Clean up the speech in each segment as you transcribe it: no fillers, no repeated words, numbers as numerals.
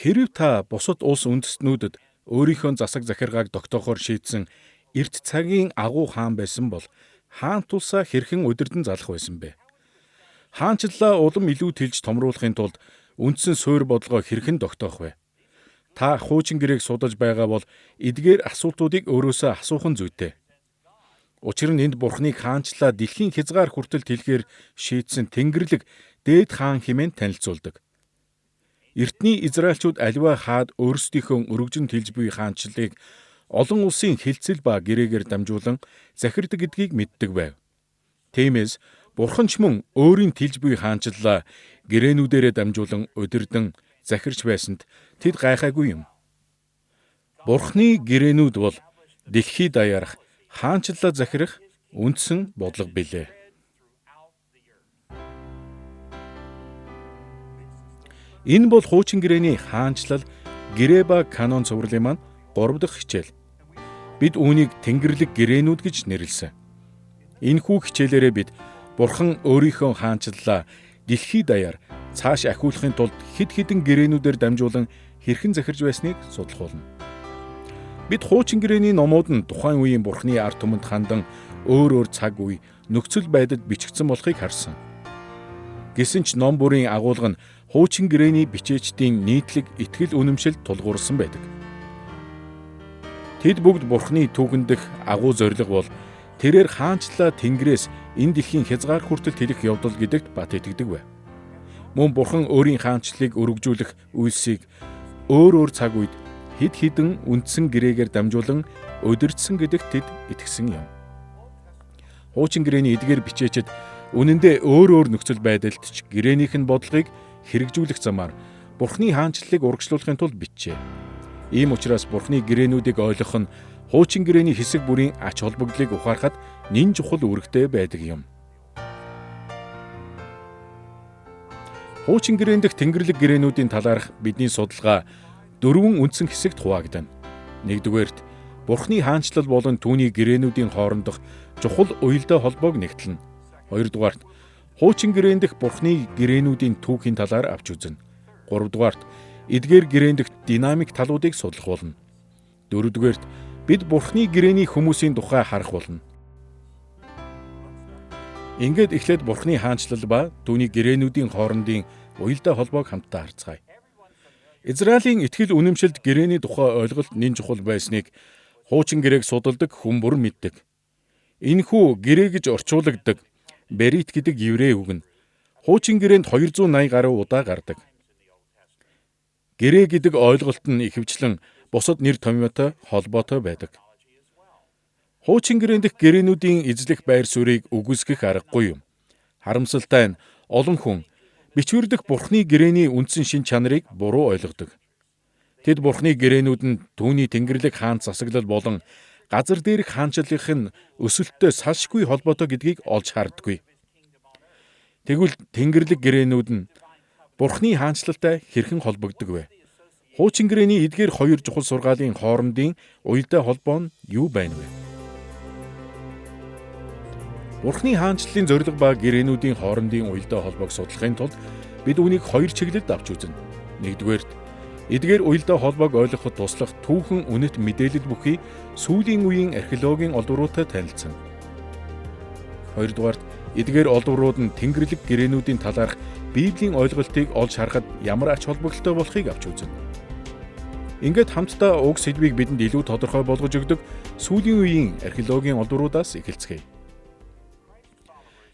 Хэрэв та бусад улс үндэстнүүдэд өөрийнхөө засаг захиргааг тогтоохоор шийдсэн эрт цагийн агуу хаан байсан бол хаан тулсаа хэрхэн удирдан залах байсан бэ? Хаанчлалаа улам илүү тэлж томруулахын тулд үндсэн суурь бодлогоо хэрхэн тогтоох вэ? Та хуучин гэрээг судалж байгаа бол эдгээр асуултуудыг өөрөөсөө асуух нь зүйтэй. Учир нь энд Бурхныг хаанчлалаа дэлхийн хязгаар хүртэл тэлэхээр шийдсэн Тэнгэрлэг дээд хаан хэмээн танилцуулдаг. Эртний Израильчууд аливаа хаад өөрсдийнхөө өргөжин тэлж буй хаанчлалыг олон улсын хилцэл ба гэрээгээр дамжуулан захирдаг гэдгийг мэддэг байв. Тиймээс Бурхан ч мөн өөрийн тэлж буй хаанчлалаа гэрээнүүдээрээ дамжуулан удирдан захирч байсанд тэд гайхаагүй юм. Бурханы гэрээнүүд бол дэлхий даяарх хаанчлалаа захирах үндсэн бодлого билээ. Энэ бол хуучин гэрээний хаанчлал, гэрээ ба канон цувралын маань 3 дахь хичээл. Бид үүнийг Тэнгэрлэг гэрээнүүд гэж нэрлэсэн. Энэхүү хичээлээрээ бид Бурхан өөрийнхөө хаанчлалаа дэлхий даяар цааш ахиулахын тулд хэд хэдэн гэрээнүүдээр дамжуулан хэрхэн захирж байсныг судлах болно. Бид хуучин гэрээний номууд нь тухайн үеийн Бурханы ард түмэнд хандан өөр цаг үе, нөхцөл байдалд бичигдсэн болохыг харсан. Гэсэн ч ном бүрийн агуулга нь хуучин гэрээний бичээчдийн нийтлэг итгэл үнэмшил тулгуурсан байдаг. Тэд бүгд Бурханы түүхэн дэх агуу зорилго бол тэрээр хаанчлалаа Тэнгэрээс энэ дэлхийн хязгаар хүртэл тэлэх явдал гэдэгт бат итгэдэг байв. Мөн Бурхан өөрийн хаанчлалыг өргөжүүлэх үйлсийг өөр цаг үед хэд хэдэн үндсэн гэрээгээр дамжуулан удирдсан гэдэгт тэд итгэсэн юм. Хуучин гэрээний эдгээр бичээчид үнэндээ өөр нөхцөл байдалд ч гэрээнийх нь бодлогыг хэрэгжүүлэх замаар Бурханы хаанчлалыг урагшлуулахын тулд бичжээ. Ийм учраас Бурханы гэрээнүүдийг ойлгох нь хуучин гэрээний хэсэг бүрийн ач холбогдлыг ухаарахад нэн чухал үүрэгтэй байдаг юм. Хуучин гэрээн дэх Тэнгэрлэг гэрээнүүдийн талаарх бидний судалгаа 4 үндсэн хэсэгт хуваагдана. 1-р, Бурханы хаанчлал болон түүний гэрээнүүдийн хоорондох чухал уялдаа холбоог нэгтлэнэ. 2-р, хуучин гэрээн дэх Бурханы гэрээнүүдийн түүхийн талаар авч үзнэ. 3-р, эдгээр гэрээн дэх динамик талуудыг судлах болно. 4-р, бид Бурханы гэрээний хүмүүсийн тухай харах болно. Ингээд эхлээд Бурханы хаанчлал ба түүний гэрээнүүдийн хоорондын уялдаа холбоог хамтдаа харцгаая. Израилийн итгэл үнэмшилд гэрээний тухай ойлголт нэн чухал байсныг хуучин гэрээг судалдаг хүн бүр мэддэг. Энэхүү гэрээ гэж орчуулагддаг Берит гэдэг еврей үг нь хуучин гэрээнд 280 гаруй удаа гардаг. Гэрээ гэдэг ойлголт нь ихэвчлэн бусад нэр томьёотой холбоотой байдаг. Хуучин гэрээн дэх гэрээнүүдийн эзлэх байр суурийг үгүйсгэх аргагүй юм. Харамсалтай нь олон хүн бичвэрлэх Бурханы гэрээний үндсэн шин чанарыг буруу ойлгодог. Тэд Бурханы гэрээнүүд нь түүний Тэнгэрлэг хаан засаглал болон газар дээрх хаанчлалынх нь өсөлттэй салшгүй холбоотой гэдгийг олж харддаггүй. Тэгвэл Тэнгэрлэг гэрээнүүд нь Бурханы хаанчлалтай хэрхэн холбогддог вэ? Хуучин гэрээний эдгээр 2 чухал сургаалын хоорондын уялдаа холбоо нь юу байна вэ? Бурханы хаанчлалын зорилго ба гэрээнүүдийн хоорондын уялдаа холбоог судлахын тулд бид үүнийг 2 чиглэлд авч үзнэ. 1-р, эдгээр уялдаа холбоог ойлгоход туслах түүхэн үнэт мэдээлэл бүхий сүүлийн үеийн археологийн олдвруудтай танилцсан. 2-р, эдгээр олдврууд нь Тэнгэрлэг гэрээнүүдийн талаарх Библийн ойлголтыг олж харахад ямар ач холбогдолтой болохыг авч үзнэ. Ингээд хамтдаа уг сэдвийг бидэнд илүү тодорхой болгож өгдөг сүүлийн үеийн археологийн олдвруудаас эхэлцгээе.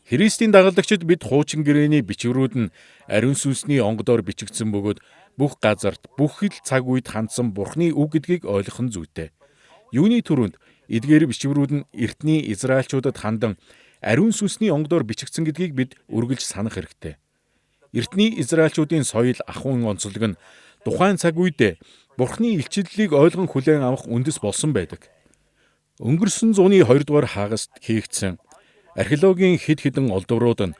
Христийн дагалдагчид бид хуучин гэрээний бичвэрүүд нь ариун сүнсний онгодоор бичигдсэн бөгөөд бүх газарт бүх хил цаг үед хандсан Бурханы үг гэдгийг ойлгох нь зүйтэй. Юуны түрүүнд эдгээр бичвэрүүд нь эртний Израильчуудад хандан ариун сүнсний онгодоор бичигдсэн гэдгийг бид үргэлж санах хэрэгтэй. Эртний Израильчуудын соёл ахуйн онцлог нь тухайн цаг үед Бурханы илчиллийг ойлгон хүлээн авах үндэс болсон байдаг. Өнгөрсөн зууны 2 дугаар хагаст хийгдсэн археологийн хэд хэдэн олдврууд нь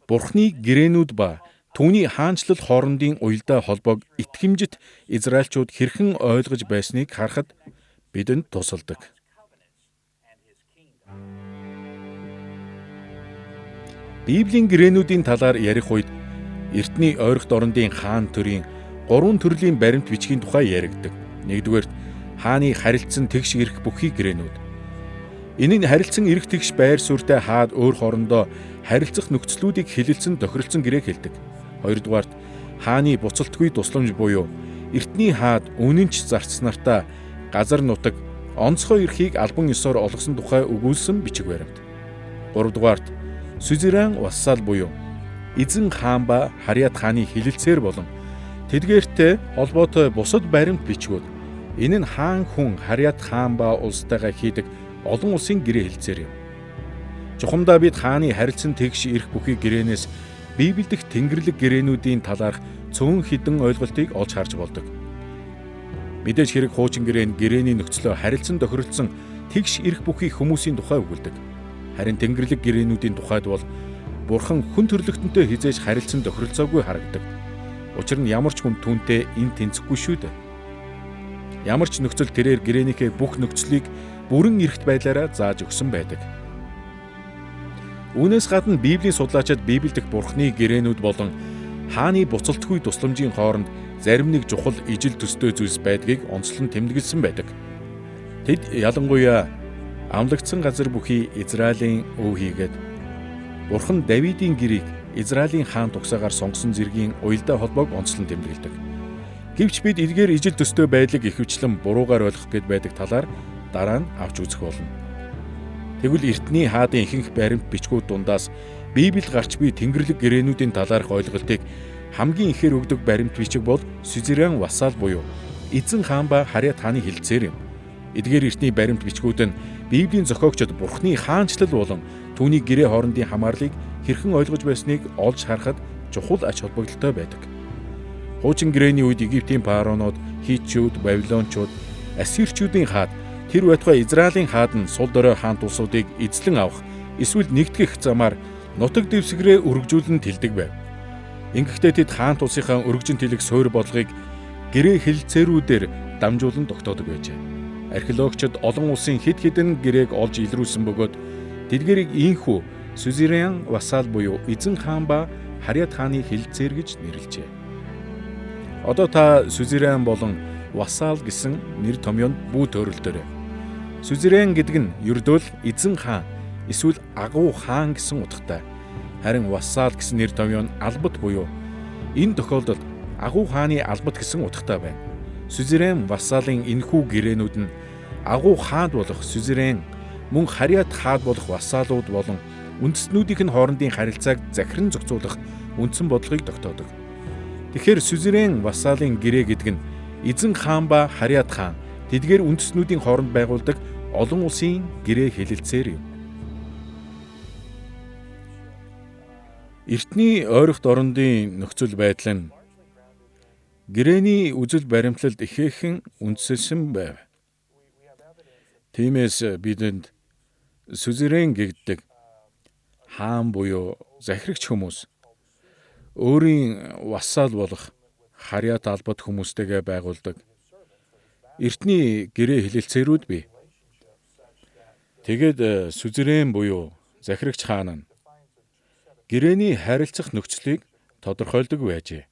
Бурханы гэрээнүүд ба түүний хаанчлал хоорондын уялдаа холбоог итгэмжит Израильчууд хэрхэн ойлгож байсныг харахад бидэнд тусалдаг. Библийн гэрээнүүдийн талаар ярих үед эртний ойрхт орондын хаан төрийн 3 төрлийн баримт бичгийн тухай яригддаг. 1-р хааны харилцсан тэгш ирэх бүхий гэрээнүүд. Энэ нь харилцсан ирэх тэгш байр суурьтай хаад өөр хоорондоо харилцах нөхцлүүдийг хилэлцэн тохиролцсон гэрээг хэлдэг. 2-дугаарт хааны буцалтгүй тусламж буюу эртний хаад үнэнч зарц нартаа газар нутаг онцгой эрхийг албан ёсоор олгосон тухай өгүүлсэн бичиг баримт. 3-дугаарт сюзерен вассал буюу эзэн хаан ба Харьяат хааны хилэлцээр болон тэдгээртэй холбоотой бусад баримт бичгүүд. Энэ нь хаан хүн Харьяат хаан ба улстайгаа хийдэг олон улсын гэрээ хэлцээр юм. Чухамдаа бид хааны харилцан тэгш ирэх бүхий гэрээнээс Библиэд тэнгэрлэг гэрээнүүдийн талаарх цөөн хідэн ойлголтыг олж харж болдог. Мэдээж хэрэг хуучин гэрээ нь гэрээний нөхцлөө харилцан тохиролцсон тэгш ирэх бүхий хүмүүсийн тухай өгүүлдэг. Харин тэнгэрлэг гэрээнүүдийн тухайд бол Бурхан хүн төрлөختөнтэй хизээж харилцан тохиролцоогүй харагдаг. Учир нь ямар ч хүн түүнтэй эн тэнцэхгүй шүү дээ. Ямар ч нөхцөл тэрээр гэрээнийхээ бүх нөхцлийг бүрэн эрхт байдлаараа зааж өгсөн байдаг. Үүнээс гадна Библийн судлаачид Библиэд Бурханы гэрээнүүд болон хааны буцалтгүй тусламжийн хооронд зарим нэг чухал ижил төстэй зүйлс байдгийг онцлон тэмдэглэсэн байдаг. Тэд ялангуяа амлагдсан газар бүхий Израилийн өв хийгээд Бурхан Давидын гэрийг Израилийн хаан тугсаагаар сонгосон зэргийн уялдаа холбоог онцлон тэмдэглэдэг. Гэвч бид эдгээр ижил төстэй байдлыг ихэвчлэн буруугаар ойлгох гээд байдаг талаар дараа нь авч үзэх болно. Тэгвэл эртний хаадын ихэнх баримт бичгүүд дундаас Библиэд гарч буй тэнгэрлэг гэрээнүүдийн талаарх ойлголтыг хамгийн ихээр өгдөг баримт бичиг бол сюзерен вассал буюу эзэн хаан ба Харьяат хааны хилэлцээр юм. Эдгээр эртний баримт бичгүүд нь Библийн зохиогчид Бурханы хаанчлал болон түүний гэрээ хоорондын хамаарлыг хэрхэн ойлгож байсныг олж харахад чухал ач холбогдолтой байдаг. Хуучин гэрээний үед Египтийн фараонууд, Хитчүүд, Бабилончууд, Ассирчүүдийн хаад тэр байтугай Израилийн хаад нь сул дорой хаант улсуудыг эзлэн авах эсвэл нэгтгэх замаар нутаг дэвсгэрээ өргөжүүлэн тэлдэг байв. Ингэхдээ тэд хаант улсынхаа өргөжин тэлэх суурь бодлогыг гэрээ хэлэлцээрүүдээр дамжуулан тогтоодог байжээ. Археологчид олон улсын хэд хэдэн гэрээг олж илрүүлсэн бөгөөд тэдгэрийг ийхүү сюзерен вассал буюу эзэн хаан ба Харьяат хааны хилэлцээр гэж нэрлэжээ. Одоо та сюзерен болон вассал гэсэн нэр томьёонд бүү төөрөлдөөрэй. Сюзерен гэдэг нь ердөө л эзэн хаан эсвэл агуу хаан гэсэн утгатай. Харин вассал гэсэн нэр томьёо нь албат буюу энэ тохиолдолд агуу хааны албат гэсэн утгатай байна. Сюзерен вассалын энэхүү гэрээнүүд нь агуу хаад болох сюзерен мөн Харьяат хаад болох вассалууд болон үндэстнүүдийн хоорондын харилцааг захиран зохицуулах үндсэн бодлогыг тогтоодог. Тэгэхээр сюзерен вассалын гэрээ гэдэг нь эзэн хаан ба Харьяат хаан тэдгээр үндэстнүүдийн хооронд байгуулдаг олон улсын гэрээ хэлэлцээр юм. Эртний ойрогт орондын нөхцөл байдал нь гэрээний үзэл баримтлалд ихээхэн үндэслэсэн байв. Тиймээс бидэнд сюзерен гэдэг хаан буюу захирагч хүмүүс өөрийн вассал болох Харьяат албат хүмүүстэйгээ байгуулдаг эртний гэрээ хэлэлцээрүүд бий. Тэгээд сюзерен буюу захирагч хаан нь гэрээний харилцах нөхцөлийг тодорхойлдог байжээ.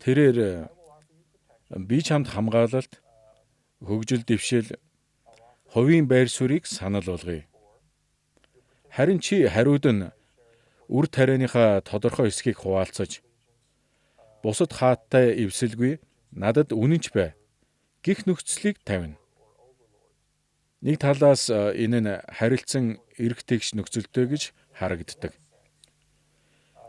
Тэрээр бие чамд хамгаалалт, хөгжил дэвшил, хувийн байр суурийг санал болгоё. Харин чи хариуд нь үр тарианыхаа тодорхой хэсгийг хуваалцаж бусад хааттай эвсэлгүй надад үнэнч бай гэх нөхцөлийг тавина. Нэг талаас энэ нь харилцан эрх тэгш нөхцөлтэй гэж харагддаг.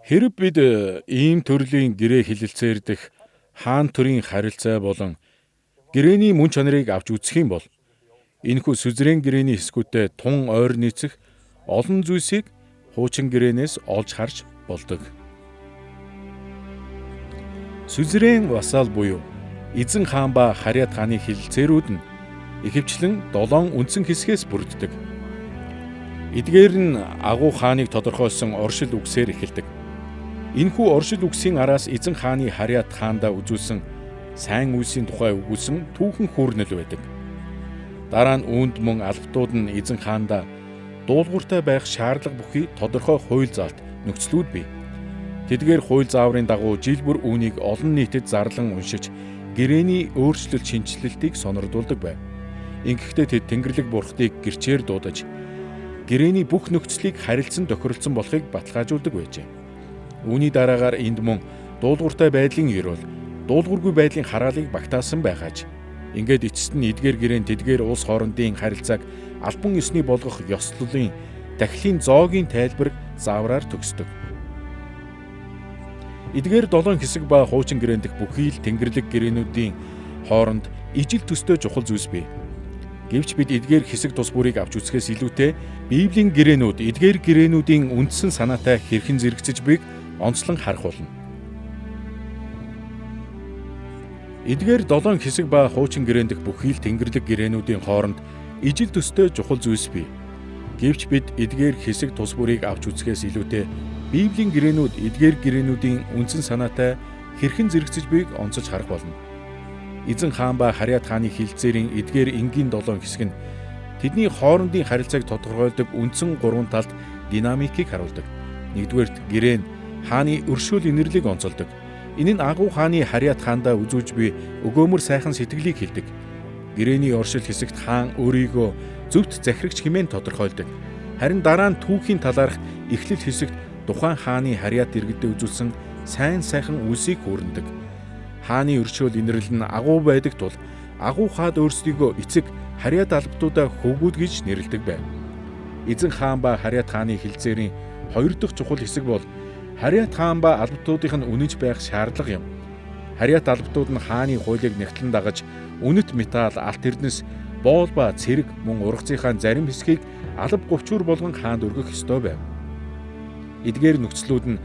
Хэрв бид ийм төрлийн гэрээ хэлэлцээр дэх хаан төрийн харилцаа болон гэрээний мөн чанарыг авч үзэх юм бол энэхүү сюзерен гэрээний хэсгүүтэй тун ойр нийцэх олон зүйлсийг хуучин гэрээнээс олж харж болдог. Сюзерен вассал буюу эзэн хаан ба Харьяат хааны хэлэлцээрүүд нь ихэвчлэн 7 үндсэн хэсгээс бүрддэг. Эдгээр нь агуу хааныг тодорхойлсон оршил үгсээр эхэлдэг. Энэхүү оршил үгсийн араас эзэн хааны Харьяат хаандаа үзүүлсэн сайн үйлсийн тухай өгүүлсэн түүхэн хүүрнэл байдаг. Дараа нь үүнд мөн албатууд нь эзэн хаандаа дуулууртай байх шаардлага бүхий тодорхой хууль заалт нөхцлүүд бий. Тэдгээр хууль зааврын дагуу жил бүр үүнийг олон нийтэд зарлан уншиж гэрээний өөрчлөлт шинжилэлтийг сонирдуулдаг байв. Ингэхдээ тэд Тэнгэрлэг Бурхныг гэрчээр дуудаж гэрээний бүх нөхцөлийг харилцан тохиролцсон болохыг баталгаажуулдаг байжээ. Үүний дараагаар энд мөн дуулууртай байдлын ерөөл, дуулуургүй байдлын хараалыг багтаасан байгааж ингээд эцэст нь эдгээр гэрээн тэдгээр улс хоорондын харилцааг албан ёсны болгох ёслолын дахлын зоогийн тайлбар заавраар төгсдөг. Эдгээр 7 хэсэг ба хуучин гэрээн дэх бүхий л Тэнгэрлэг гэрээнүүдийн хооронд ижил төстэй чухал зүйлс бий. Гэвч бид эдгээр хэсэг тус бүрийг авч үзэхээс илүүтэй Библийн гэрээнүүд эдгээр гэрээнүүдийн үндсэн санаатай хэрхэн зэрэгцэж байгааг онцлон харах болно. Эдгээр 7 хэсэг ба хуучин гэрээн дэх бүхий л Тэнгэрлэг гэрээнүүдийн хооронд ижил төстэй чухал зүйлс бий. Гэвч бид эдгээр хэсэг тус бүрийг авч үзэхээс илүүтэй Библийн гэрээнүүд эдгээр гэрээнүүдийн үндсэн санаатай хэрхэн зэрэгцэж байгааг онцолж харах болно. Эзэн хаан ба Харьяат хааны хилцээрийн эдгээр энгийн 7 хэсэг нь тэдний хоорондын харилцааг тодорхойлдог үндсэн 3 талд динамикийг харуулдаг. Нэгдүгээрт гэрээн хааны өршөөл инэрлийг онцолдог. Энэ нь агуу хааны Харьяат хаандаа үзүүлж буй өгөөмөр сайхан сэтгэлийг хэлдэг. Гэрээний оршил хэсэгт хаан өөрийгөө зөвхт захирагч хэмээн тодорхойлдог. Харин дараа нь түүхийн талаарх эхлэл хэсэгт тухайн хааны Харьяат иргэдэд үзүүлсэн сайн сайхан үлсийг хүрнэдэг. Хааны өршөөл инэрл нь агуу байдаг тул агуу хаад өөрсдийгөө эцэг Харьяат албатуудаа хөвгүүд гэж нэрлэдэг байв. Эзэн хаан ба Харьяат хааны хилцээрийн 2 дахь чухал хэсэг бол Харьяат хаан ба албатуудынх нь үнэнч байх шаардлага юм. Харьяат албатууд нь хааны хуулийг нэгтлэн дагаж үнэт металл, алт эрдэнэс, боол ба цэрэг мөн ургацынхаа зарим хэсгийг алба говьчуур болгон хаанд өргөх ёстой байв. Эдгээр нөхцлүүд нь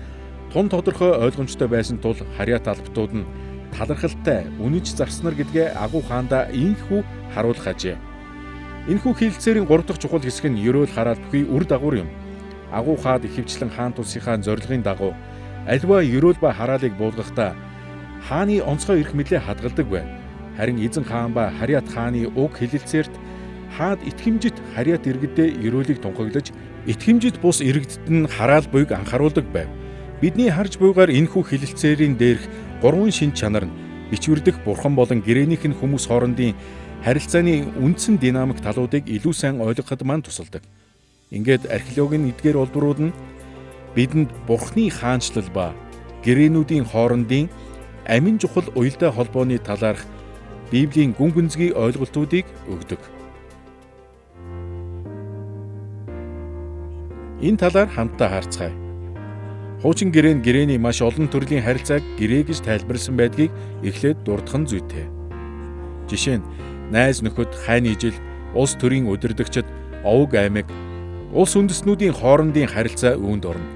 тун тодорхой ойлгомжтой байсан тул Харьяат албатууд нь талархалтай үнэнч зарснаар гэдгээ агуу хаандаа ийхүү харуулах ажээ. Энэхүү хилцээрийн 3 дахь чухал хэсэг нь ерөөл хараал бүхий үр дагавар юм. Агуу хаад ихэвчлэн хаан тусынхаа зорилгын дагуу альва ерөөл ба хараалыг буулгахдаа хааны онцгой эрх мэдээ хадгалдаг байв. Харин эзэн хаан ба Харьяат хааны уг хэлэлцээрт хаад итгэмжит Харьяат иргэдэд ерөөлийг тунхаглаж, итгэмжит бус иргэдэд нь хараал буйг анхааруулдаг байв. Бидний харж буйгаар энэхүү хэлэлцээрийн дээрх 3 шин чанар нь бичвэрдэх бурхан болон гэрээнийх нь хүмүүс хоорондын харилцааны үндсэн динамик талуудыг илүү сайн ойлгоход мань тусалдаг. Ингээд археологийн эдгээр улбарууд нь бидэнд бурхны хаанчлал ба гэрээнүүдийн хоорондын амин чухал уялдаа холбооны талаарх Библийн гүн гүнзгий ойлголтуудыг өгдөг. Энэ талаар хамтдаа харцгаая. Хуучин гэрээний маш олон төрлийн харилцааг гэрээ гэж тайлбарласан байдгийг эхлээд дурдах нь зүйтэй. Жишээ нь найз нөхөд, хайн ижил, улс төрийн удирдагчид, овог аймаг, улс үндэстнүүдийн хоорондын харилцаа үүнд орно.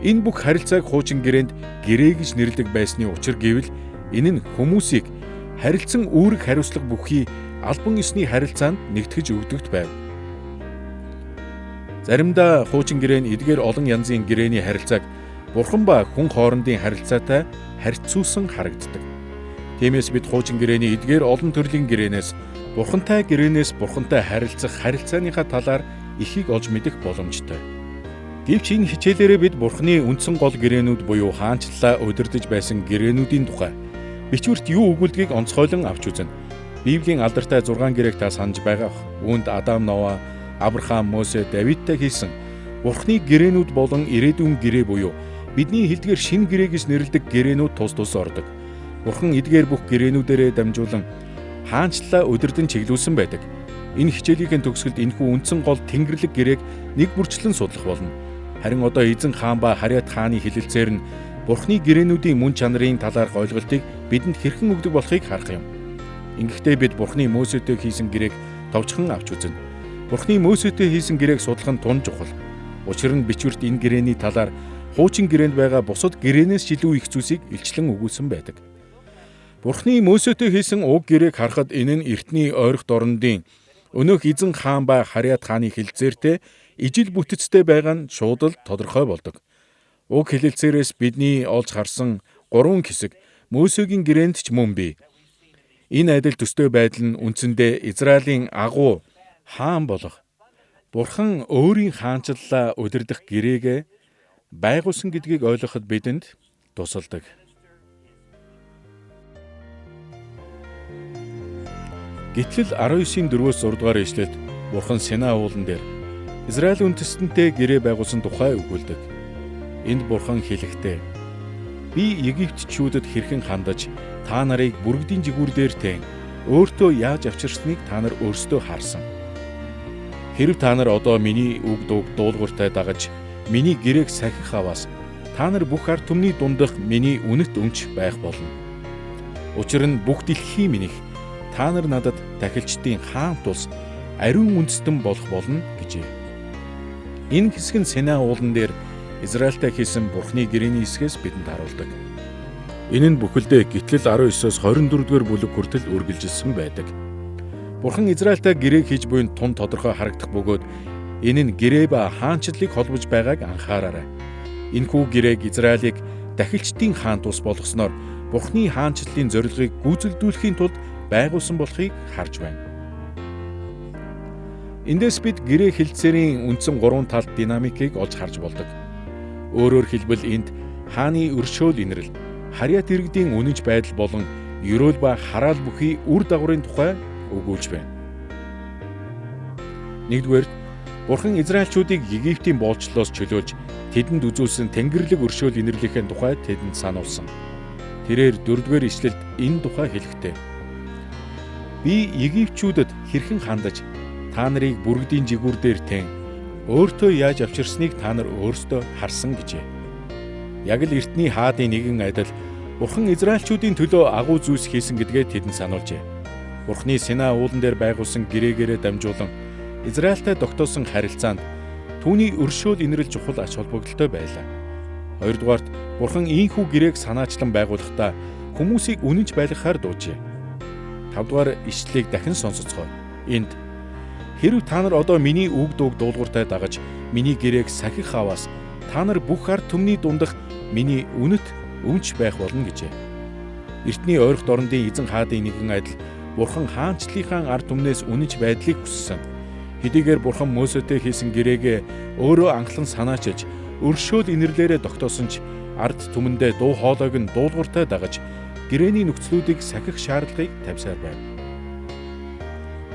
Энэ бүх харилцааг хуучин гэрээнд гэрээ гэж нэрлэдэг байсны учир гэвэл энэ нь хүмүүсийг харилцан үүрэг хариуцлага бүхий албан ёсны харилцаанд нэгтгэж өгдөгт байв. Заримдаа хуучин гэрээ нь эдгээр олон янзын гэрээний харилцааг бурхан ба хүн хоорондын харилцаатай харьцуулсан харагддаг. Тиймээс бид хуучин гэрээний эдгээр олон төрлийн гэрээнээс бурхантай гэрээнээс бурхантай харилцах харилцааныхаа талаар ихийг олж мэдэх боломжтой. Гэвч энэ хичээлээрээ бид бурханы үндсэн гол гэрээнүүд буюу хаанчлалаа удирдах байсан гэрээнүүдийн тухай бичвэрт юу өгүүлдгийг онцгойлон авч үзнэ. Библийн алдартай 6 гэрээг та санаж байгаа бох. Үүнд Адам, Ноа, Авраам, Мосе, Давидтай хийсэн бурханы гэрээнүүд болон ирээдүйн гэрээ буюу бидний хэлдгээр шинэ гэрээ гэж нэрлэдэг гэрээнүүд тус тус ордог. Бурхан эдгээр бүх гэрээнүүдээрээ дамжуулан хаанчлалаа удирдан чиглүүлсэн байдаг. Энэ хичээлийн төгсгөлд энэхүү үндсэн гол Тэнгэрлэг гэрээг нэг бүрчлэн судлах болно. Харин одоо эзэн хаан ба Харьяат хааны хэлэлцээр нь бурханы гэрээнүүдийн мөн чанарын талаарх ойлголтыг бидэнд хэрхэн өгдөг болохыг харах юм. Ингэхдээ бид бурханы Мосетэй хийсэн гэрээг товчхон авч үзнэ. Бурханы Мосетэй хийсэн гэрээг судлах нь тун чухал. Учир нь бичвэрт энэ гэрээний талаар хуучин гэрээнд байгаа бусад гэрээнээс илүү их зүйлсийг илчлэн өгүүлсэн байдаг. Бурханы Мосетэй хийсэн уг гэрээг харахад энэ нь эртний ойрхт орондын өнөөх эзэн хаан ба Харьяат хааны хэлэлцээртэй ижил бүтэцтэй байгаа нь шууд л тодорхой болдог. Уг хэлэлцээрээс бидний олж харсан 3 хэсэг Мосегийн гэрээнд ч мөн бий. Энэ адил төстэй байдал нь үндсэндээ Израилийн агуу хаан болох Бурхан өөрийн хаанчлалаа удирдах гэрээгээ байгуулсан гэдгийг ойлгоход бидэнд тусалдаг. Гэтэл 19-ийн 4-өөс 6 дугаар ишлэлд Бурхан Синай уулан дээр Израиль үндэстэнтэй гэрээ байгуулсан тухай өгүүлдэг. Энд Бурхан хэлэхдээ: "Би Египтчүүдэд хэрхэн хандаж та нарыг бүргэдийн жигүүр дээр teen өөртөө яаж авчирсныг та нар өөрсдөө харсан. Хэрэв та нар одоо миний үг дууг дуулууртай дагаж миний гэрээг сахих аваас та нар бүх ард түмний дундах миний үнэт өмч байх болно. Учир нь бүх дэлхий минийх, та нар надад тахилчдын хаан тус ариун үндэстэн болох болно" гэжээ. Энэ хэсэг нь Синай уулан дээр Израильтай хийсэн Бурхны гэрээний хэсгээс бидэнд харуулдаг. Энэ нь бүхэлдээ Гитлэл 19-оос 24-р бүлэг хүртэл үргэлжилсэн байдаг. Бурхан Израильтай гэрээг хийж буйн тун тодорхой харагдах бөгөөд энэ нь гэрээ ба хаанчлалыг холбож байгааг анхаараарай. Энэхүү гэрээг Израилийг дахилчдын хаан тус болгосноор Бурхны хаанчлалын зорилгыг гүйцэлдүүлэхийн тулд байгуулсан болохыг харж байна. Эндээс бид гэрээ хэлтсэрийн үндсэн 3 талт динамикийг олж харж болдог. Өөрөөр хэлбэл энд хааны өршөөл инрэл, харьяат иргэдийн үнэнч байдал болон ерөөл ба хараал бүхий үр дагаврын тухай өгүүлж байна. Нэгдүгээр, Бурхан Израильчүүдийг Египтийн боолчлоос чөлөөлж тэдэнд үзүүлсэн тэнгэрлэг өршөөл инэрлийнхэн тухай тэдэнд сануулсан. Тэрээр 4-р ишлэлд энэ тухай хэлэхдээ: "Би Египтчүүдэд хэрхэн хандаж та нарыг бүргэдийн жигүүр дээр teen өөртөө яаж авчирсныг та нар өөрсдөө харсан" гэжээ. Яг л эртний хаадын нэгэн адил Бурхан Израильчүүдийн төлөө агуу зүйлс хийсэн гэдгээ тэдэнд сануулжээ. Бурхны Синай уулан дээр байгуулсан гэрээгээрээ дамжуулан Израильтай тогтоосон харилцаанд түүний өршөөл инрэл чухал ач холбогдолтой байлаа. Хоёрдугаарт Бурхан ийхүү гэрээг санаачлан байгуулахдаа хүмүүсийг үнэнч байлгахаар дуужээ. 5-дугаар ишлэлийг дахин сонсоцгоо. Энд: "Хэрэв та нар одоо миний үг дууг дуулууртай дагаж миний гэрээг сахих аваас та нар бүх ард түмний дундах миний үнэт өмч байх болно" гэжээ. Эртний ойрхот орондын эзэн хаадын нэгэн адил Бурхан хаанчлалынхаа ард түмнээс үнэнч байдлыг хүссэн. Хэдийгээр Бурхан Мөсетэй хийсэн гэрээгээ өөрөө анхлан санаачилж өршөөл инэрлээрээ тогтоосон ч ард түмэндээ дуу хоолойг нь дуулууртай дагаж гэрээний нөхцлүүдийг сахих шаардлагыг тавьсаар байв.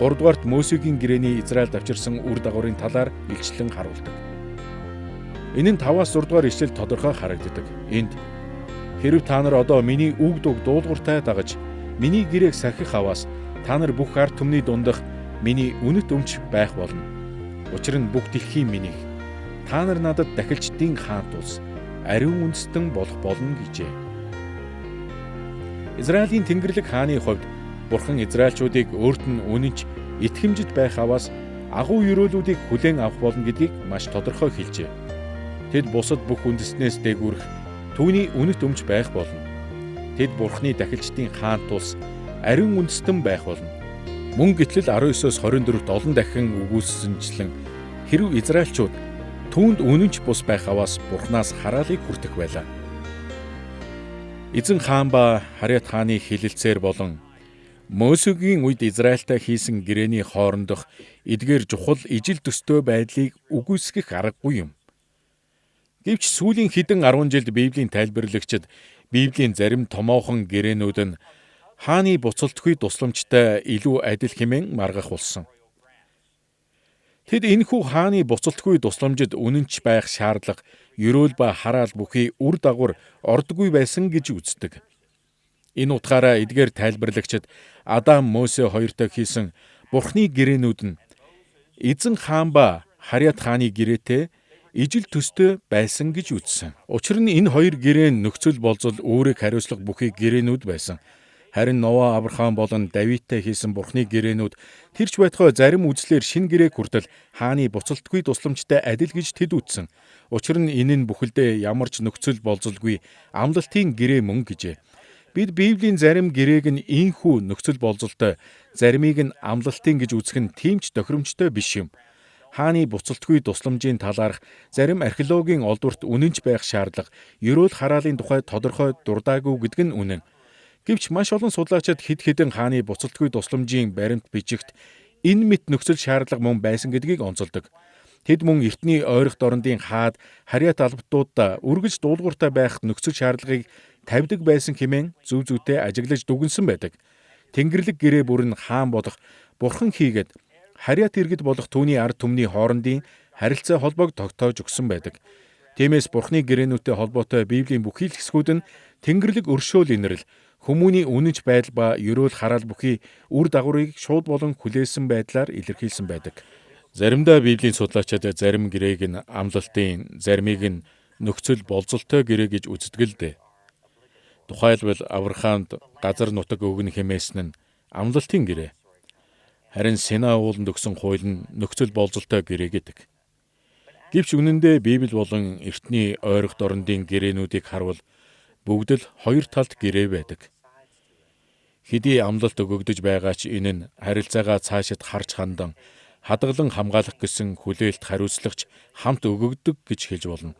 3-дугаарт Мөсегийн гэрээний Израильд авчирсан үр дагаврын талаар илчлэн харуулдаг. Энэ нь 5-аас 6 дугаар ишлэл тодорхой харагддаг. Энд: "Хэрэв та нар одоо миний үг дууг дуулууртай дагаж миний гэрээг сахих аваас та нар бүх ард түмний дундах миний үнэт өмч байх болно. Учир нь бүх дэлхий минийх, та нар надад дахилчдын хаан тус ариун үндэстэн болох болно" гэжээ. Израилийн Тэнгэрлэг хааны хувьд Бурхан Израильчүүдийг өөрт нь үнэнч, итгэмжит байх аваас агуу ёроолуудыг хүлээн авах болно гэдгийг маш тодорхой хэлжээ. Тэд бусад бүх үндэстнээс дээгүүрх түүний үнэт өмч байх болно. Тэд Бурханы дахилчдын хаан тус ариун үндэстэн байх болно. Мөн Гитлэл 19-оос 24-т олон дахин өгүүлсэнчлэн хэрэв Израильчууд түүнд үнэнч бус байх аваас Бурханаас хараалыг хүртэх байлаа. Эзэн хаан ба Харьяат хааны хилэлцээр болон Мөсегийн үед Израильтай хийсэн гэрээний хоорондох эдгээр чухал ижил төстэй байдлыг үгүйсгэх аргагүй юм. Гэвч сүүлийн хэдэн 10 жилд Библийн тайлбарлагчид Библийн зарим томоохон гэрээнүүд нь хааны буцалтгүй тусламжтай илүү адил хэмээн маргах болсон. Тэд энэхүү хааны буцалтгүй тусламжид үнэнч байх шаардлага, ёроол ба хараал бүхий үр дагавар ордоггүй байсан гэж үздэг. Энэ утгаараа эдгээр тайлбарлагчид Адам Мөсе хоёртой хийсэн Бурхны гэрээнүүд нь эзэн хаан ба Харьяат хааны гэрээтэй ижил төстэй байсан гэж үзсэн. Учир нь энэ хоёр гэрээн нөхцөл болзол өөрийг хариуцлах бүхий гэрээнүүд байсан. Харин Нова, Авраам болон Давидтай хийсэн Бурхны гэрээнүүд тэрч байтугай зарим үзлээр шин гэрээг хүртэл хааны буцалтгүй тусламжтай адил гэж тэд үзсэн. Учир нь энэ нь бүхэлдээ ямар ч нөхцөл болзолгүй амлалтын гэрээ мөн гэжээ. Бид Библийн зарим гэрээг нь ийхүү нөхцөл болзолтой, заримыг нь амлалтын гэж үзэх нь тийм ч тохиромжтой биш юм. Хааны буцалтгүй тусламжийн талаарх зарим археологийн олдворт үнэнч байх шаардлага, ёроол хараалын тухай тодорхой дурдаагүй гэдэг нь үнэн. Гэвч маш олон судлаачид хэд хэдэн хааны буцалтгүй тусламжийн баримт бичигт энэ мэт нөхцөл шаардлага мөн байсан гэдгийг онцолдог. Тэд мөн эртний ойрох дорндын хаад харьяат албатуудаа үргэлж дуулууртай байх нөхцөл шаардлагыг тавьдаг байсан хэмээн зүв зүйтэй ажиглаж дүгнсэн байдаг. Тэнгэрлэг гэрээ бүрэн хаан болох Бурхан хийгээд харьяат иргэд болох түүний ард түмний хоорондын харилцаа холбоог тогтоож өгсөн байдаг. Тиймээс Бурханы гэрээнүүтэй холбоотой Библийн бүхий л хэсгүүд нь Тэнгэрлэг өршөөл инрэл, хүмүүний үнэнч байдал ба ерөөл хараал бүхий үр дагаврыг шууд болон хүлээсэн байдлаар илэрхийлсэн байдаг. Заримдаа Библийн судлаачид зарим гэрээг нь амлалтын, заримыг нь нөхцөл болзолтой гэрээ гэж үздэг л дээ. Тухайлбал Авраамд газар нутаг өгнө хэмээсэн нь амлалтын гэрээ. Харин Синай ууланд өгсөн хууль нь нөхцөл болзолтой гэрээ гэдэг. Гэвч үнэндээ Библи болон эртний ойрох дорндын гэрээнүүдийг харвал бүгд л хоёр талт гэрээ байдаг. Хэдий амлалт өгөгдөж байгаа ч энэ нь харилцаагаа цаашид харж хандан хадгалан хамгаалах гэсэн хүлээлт хариуцлагч хамт өгөгдөг гэж хэлж болно.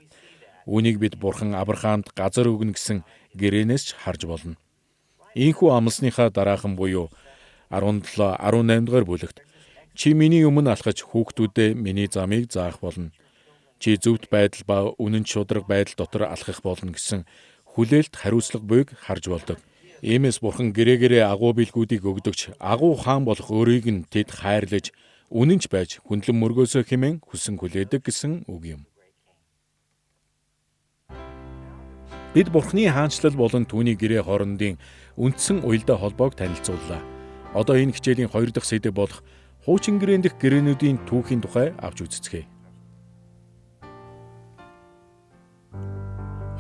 Үүнийг бид Бурхан Авраамд газар өгнө гэсэн гэрээнээс ч харж болно. Ийхүү амлсныхаа дараахан буюу 17-18 дугаар бүлэгт чи миний өмнө алхаж хүүхдүүдээ миний замыг заах болно. Чи зөвхт байдал ба үнэн шударга байдал дотор алхах болно гэсэн хүлээлт хариуцлага буйг харж болдог. Иймээс Бурхан гэрээгээрээ агуу билгүүдийг өгдөгч агуу хаан болох өөрийг нь тэд хайрлаж үнэнч байж хүндлэн мөргөөсөө хэмээн хүсэн хүлээдэг гэсэн үг юм. Бид Бурханы хаанчлал болон түүний гэрээ хоорондын үндсэн уялдаа холбоог танилцууллаа. Одоо энэ хичээлийн 2 дахь сэдэв болох хуучин гэрээн дэх гэрээнүүдийн түүхийн тухай авч үзцгээе.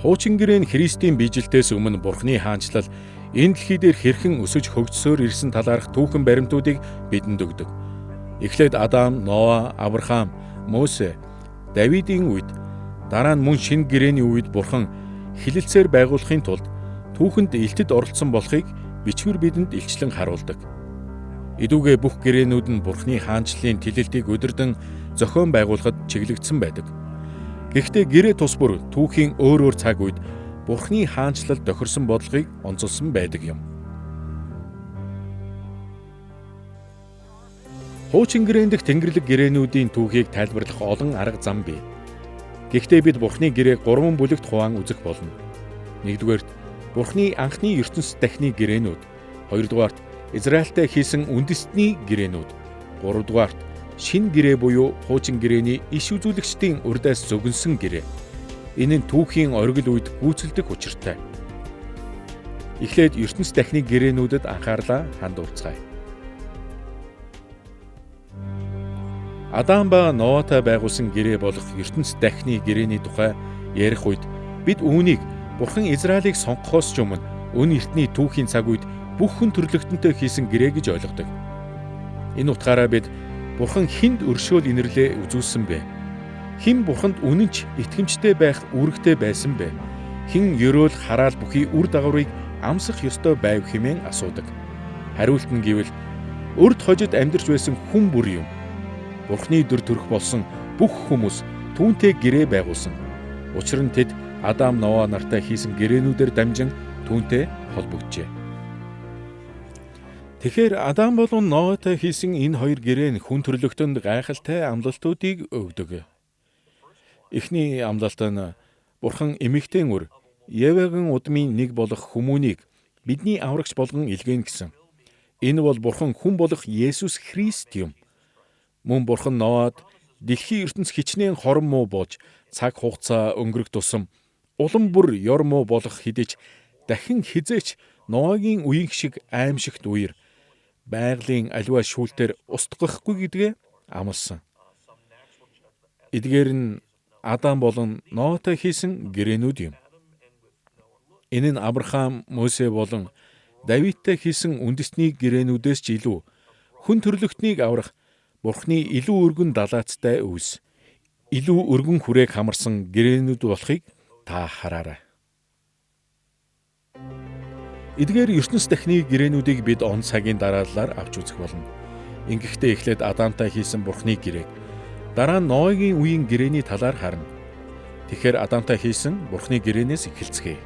Хуучин гэрээн Христийн биежилтээс өмнө Бурханы хаанчлал энэ дэлхий дээр хэрхэн өсөж хөгжсөөр ирсэн талаарх түүхэн баримтуудыг бидэнд өгдөг. Эхлээд Адам, Ноа, Авраам, Мосе, Давидын үед, дараа нь мөн шинэ гэрээний үед Бурхан хилэлцээр байгуулахын тулд түүхэнд илтэд оролцсон болохыг бичвэр бидэнд илчлэн харуулдаг. Идүүгээ бүх гэрээнүүд нь Бурханы хаанчлалын тэлэлтийг удирдан зохион байгуулахад чиглэгдсэн байдаг. Гэхдээ гэрээ тус бүр түүхийн өөр цаг үед Бурханы хаанчлал тохирсон бодлогыг онцолсон байдаг юм. Хуучин гэрээн дэх Тэнгэрлэг гэрээнүүдийн түүхийг тайлбарлах олон арга зам бий. Гэхдээ бид Бурханы гэрээг 3 бүлэгт хуваан үзэх болно. 1-р Бурханы анхны ертөнцийн дахны гэрээнүүд, 2-р Израильтай хийсэн үндэстний гэрээнүүд, 3-р шинэ гэрээ буюу хуучин гэрээний иш үзүүлэгчдийн урдаас зөгнсөн гэрээ. Энэ нь түүхийн оргил үед гүйцэлдэг учиртай. Эхлээд ертөнцийн дахны гэрээнүүдэд анхаарлаа хандуулцгаая. Адам ба Ноатай байгуулсан гэрээ болох ертөнцийн дахны гэрээний тухай ярих үед бид үүнийг Бурхан Израилийг сонгохоос ч өмнө өн эртний түүхийн цаг үед бүх хүн төрлөختөнтэй хийсэн гэрээ гэж ойлгодог. Энэ утгаараа бид Бурхан хүнд өршөөл инэрлээ үзүүлсэн бэ? Хэн Бурханд үнэнч итгэмжтэй байх үүрэгтэй байсан бэ? Хэн ерөөл хараал бүхий үр дагаврыг амсах ёстой байв хэмээн асуудаг. Хариулт нь гэвэл өрд хожид амьдарч байсан хүн бүр юм. Бурханы дүр төрх болсон бүх хүмүүс түүнтэй гэрээ байгуулсан. Учир нь тэд Адам, Ноа нартай хийсэн гэрээнүүдээр дамжин түүнтэй холбогджээ. Тэгэхээр Адам болон Ноатай хийсэн энэ хоёр гэрээ нь хүн төрлөختөнд гайхалтай амлалтуудыг өгдөг. Эхний амлалт нь Бурхан эмэгтэй үр Евагийн удмын нэг болох хүмүүнийг бидний аврагч болгон илгээнэ гэсэн. Энэ бол Бурхан хүн болох Есүс Христ юм. Мөн Бурхан Ноад дэлхийн ертөнц хичнээн хорон муу болж цаг хугацаа өнгөрөх тусам улам бүр ёр муу болох хэдиж дахин хизээч Ноагийн үеийн шиг аимшигт үер байгалийн аливаа шүүлтээр устгахгүй гэдгээ амласан. Эдгээр нь Адам болон Ноатай хийсэн гэрээнүүд юм. Энэ нь Авраам, Мосе болон Давидтай хийсэн үндэстний гэрээнүүдээс ч илүү хүн төрлөختнийг аврах Бурханы илүү өргөн далаацтай үс, илүү өргөн хүрээг хамарсан гэрээнүүд болохыг та хараарай. Эдгээр ертөнц дахны гэрээнүүдийг бид он цагийн дараалалаар авч үзэх болно. Ингэхдээ эхлээд Адамтай хийсэн Бурханы гэрээг, дараа нь Ноагийн үеийн гэрээний талаар харна. Тэгэхээр Адамтай хийсэн Бурханы гэрээнээс эхэлцгээе.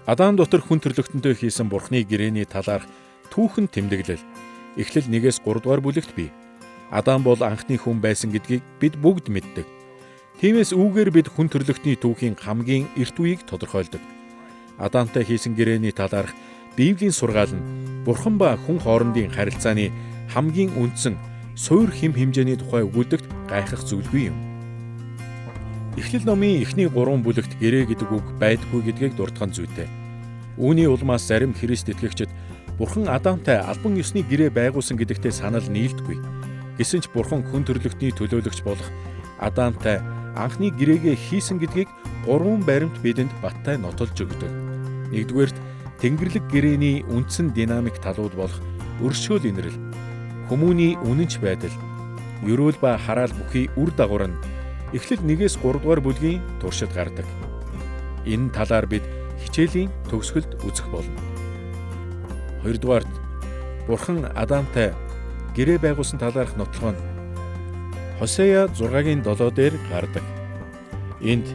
Адам дотор хүн төрлөختөнтэй хийсэн Бурханы гэрээний талаарх түүхэн тэмдэглэл Эхлэл 1-3 дугаар бүлэгт бий. Адам бол анхны хүн байсан гэдгийг бид бүгд мэддэг. Тиймээс үүгээр бид хүн төрлөختний түүхийн хамгийн эрт үеийг тодорхойлдог. Адамтай хийсэн гэрээний талаарх Библийн сургаал нь Бурхан ба хүн хоорондын харилцааны хамгийн үндсэн суурь хэм хэмжээний тухай өгүүлдэгт гайхах зүйлгүй юм. Эхлэл номын эхний 3 бүлэгт гэрээ гэдэг үг байдаггүй гэдгийг дурдхан зүйтэй. Үүний улмаас зарим Христ итгэгчид Бурхан Адамтай албан ёсны гэрээ байгуулсан гэдэгтээ санал нийлдэггүй. Гэсэн ч Бурхан хүн төрлөختний төлөөлөгч болох Адамтай анхны гэрээгээ хийсэн гэдгийг 3 баримт бидэнд баттай нотолж өгдөг. Нэгдүгээрт Тэнгэрлэг гэрээний үндсэн динамик талууд болох өршөөл инрэл, хүмүүний үнэнч байдал, ерөөл ба хараал бүхий үр дагавар нь Эхлэл 1-3 дугаар бүлгийн туршид гардаг. Энэ талаар бид хичээлийн төгсгөлд үзэх болно. 2 дугаарт Бурхан Адамтай гэрээ байгуулсан талаарх нотлого нь Хосея 6-гийн 7 дээр гардаг. Энд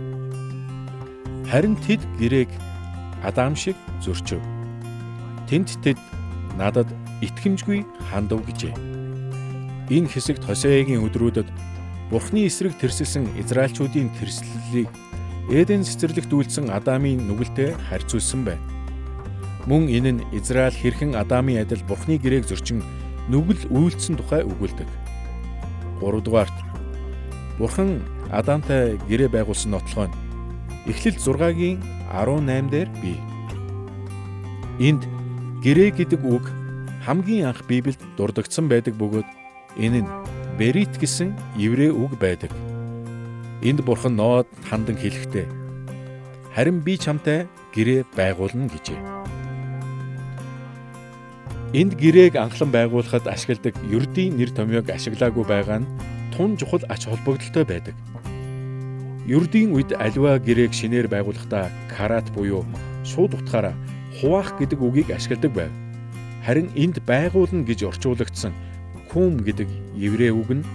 харин тэд гэрээг Адам шиг зөрчив. Тэнд тэд надад итгэмжгүй хандав гэжээ. Энэ хэсэгт Хосеягийн өдрүүдэд Бурхны эсрэг тэрсэлсэн Израильчүүдийн тэрслэлийг Эден цэцэрлэгт үйлдсэн Адамын нүгэлтэй харьцуулсан байна. Мөн энэ нь Израиль хэрхэн Адамын адил Бурхны гэрээг зөрчин нүгэл үйлдсэн тухай өгүүлдэг. 3 дугаарт Бурхан Адамтай гэрээ байгуулсан нотлого нь Эхлэл 6-гийн 18 дээр бий. Энд гэрээ гэдэг үг хамгийн анх Библиэд дурддагдсан байдаг бөгөөд энэ нь Берит гэсэн еврей үг байдаг. Энд Бурхан Ноад хандан хэлэхдээ харин би чамтай гэрээ байгуулна гэжээ. Энд гэрээг анхлан байгуулахад ашигладаг ердийн нэр томьёог ашиглаагүй байгаа нь тун чухал ач холбогдолтой байдаг. Ердийн үед аливаа гэрээг шинээр байгуулахдаа карат буюу шууд утгаараа хуваах гэдэг үгийг ашигладаг байв. Харин энд байгуулна гэж орчуулагдсан кум гэдэг еврей үг нь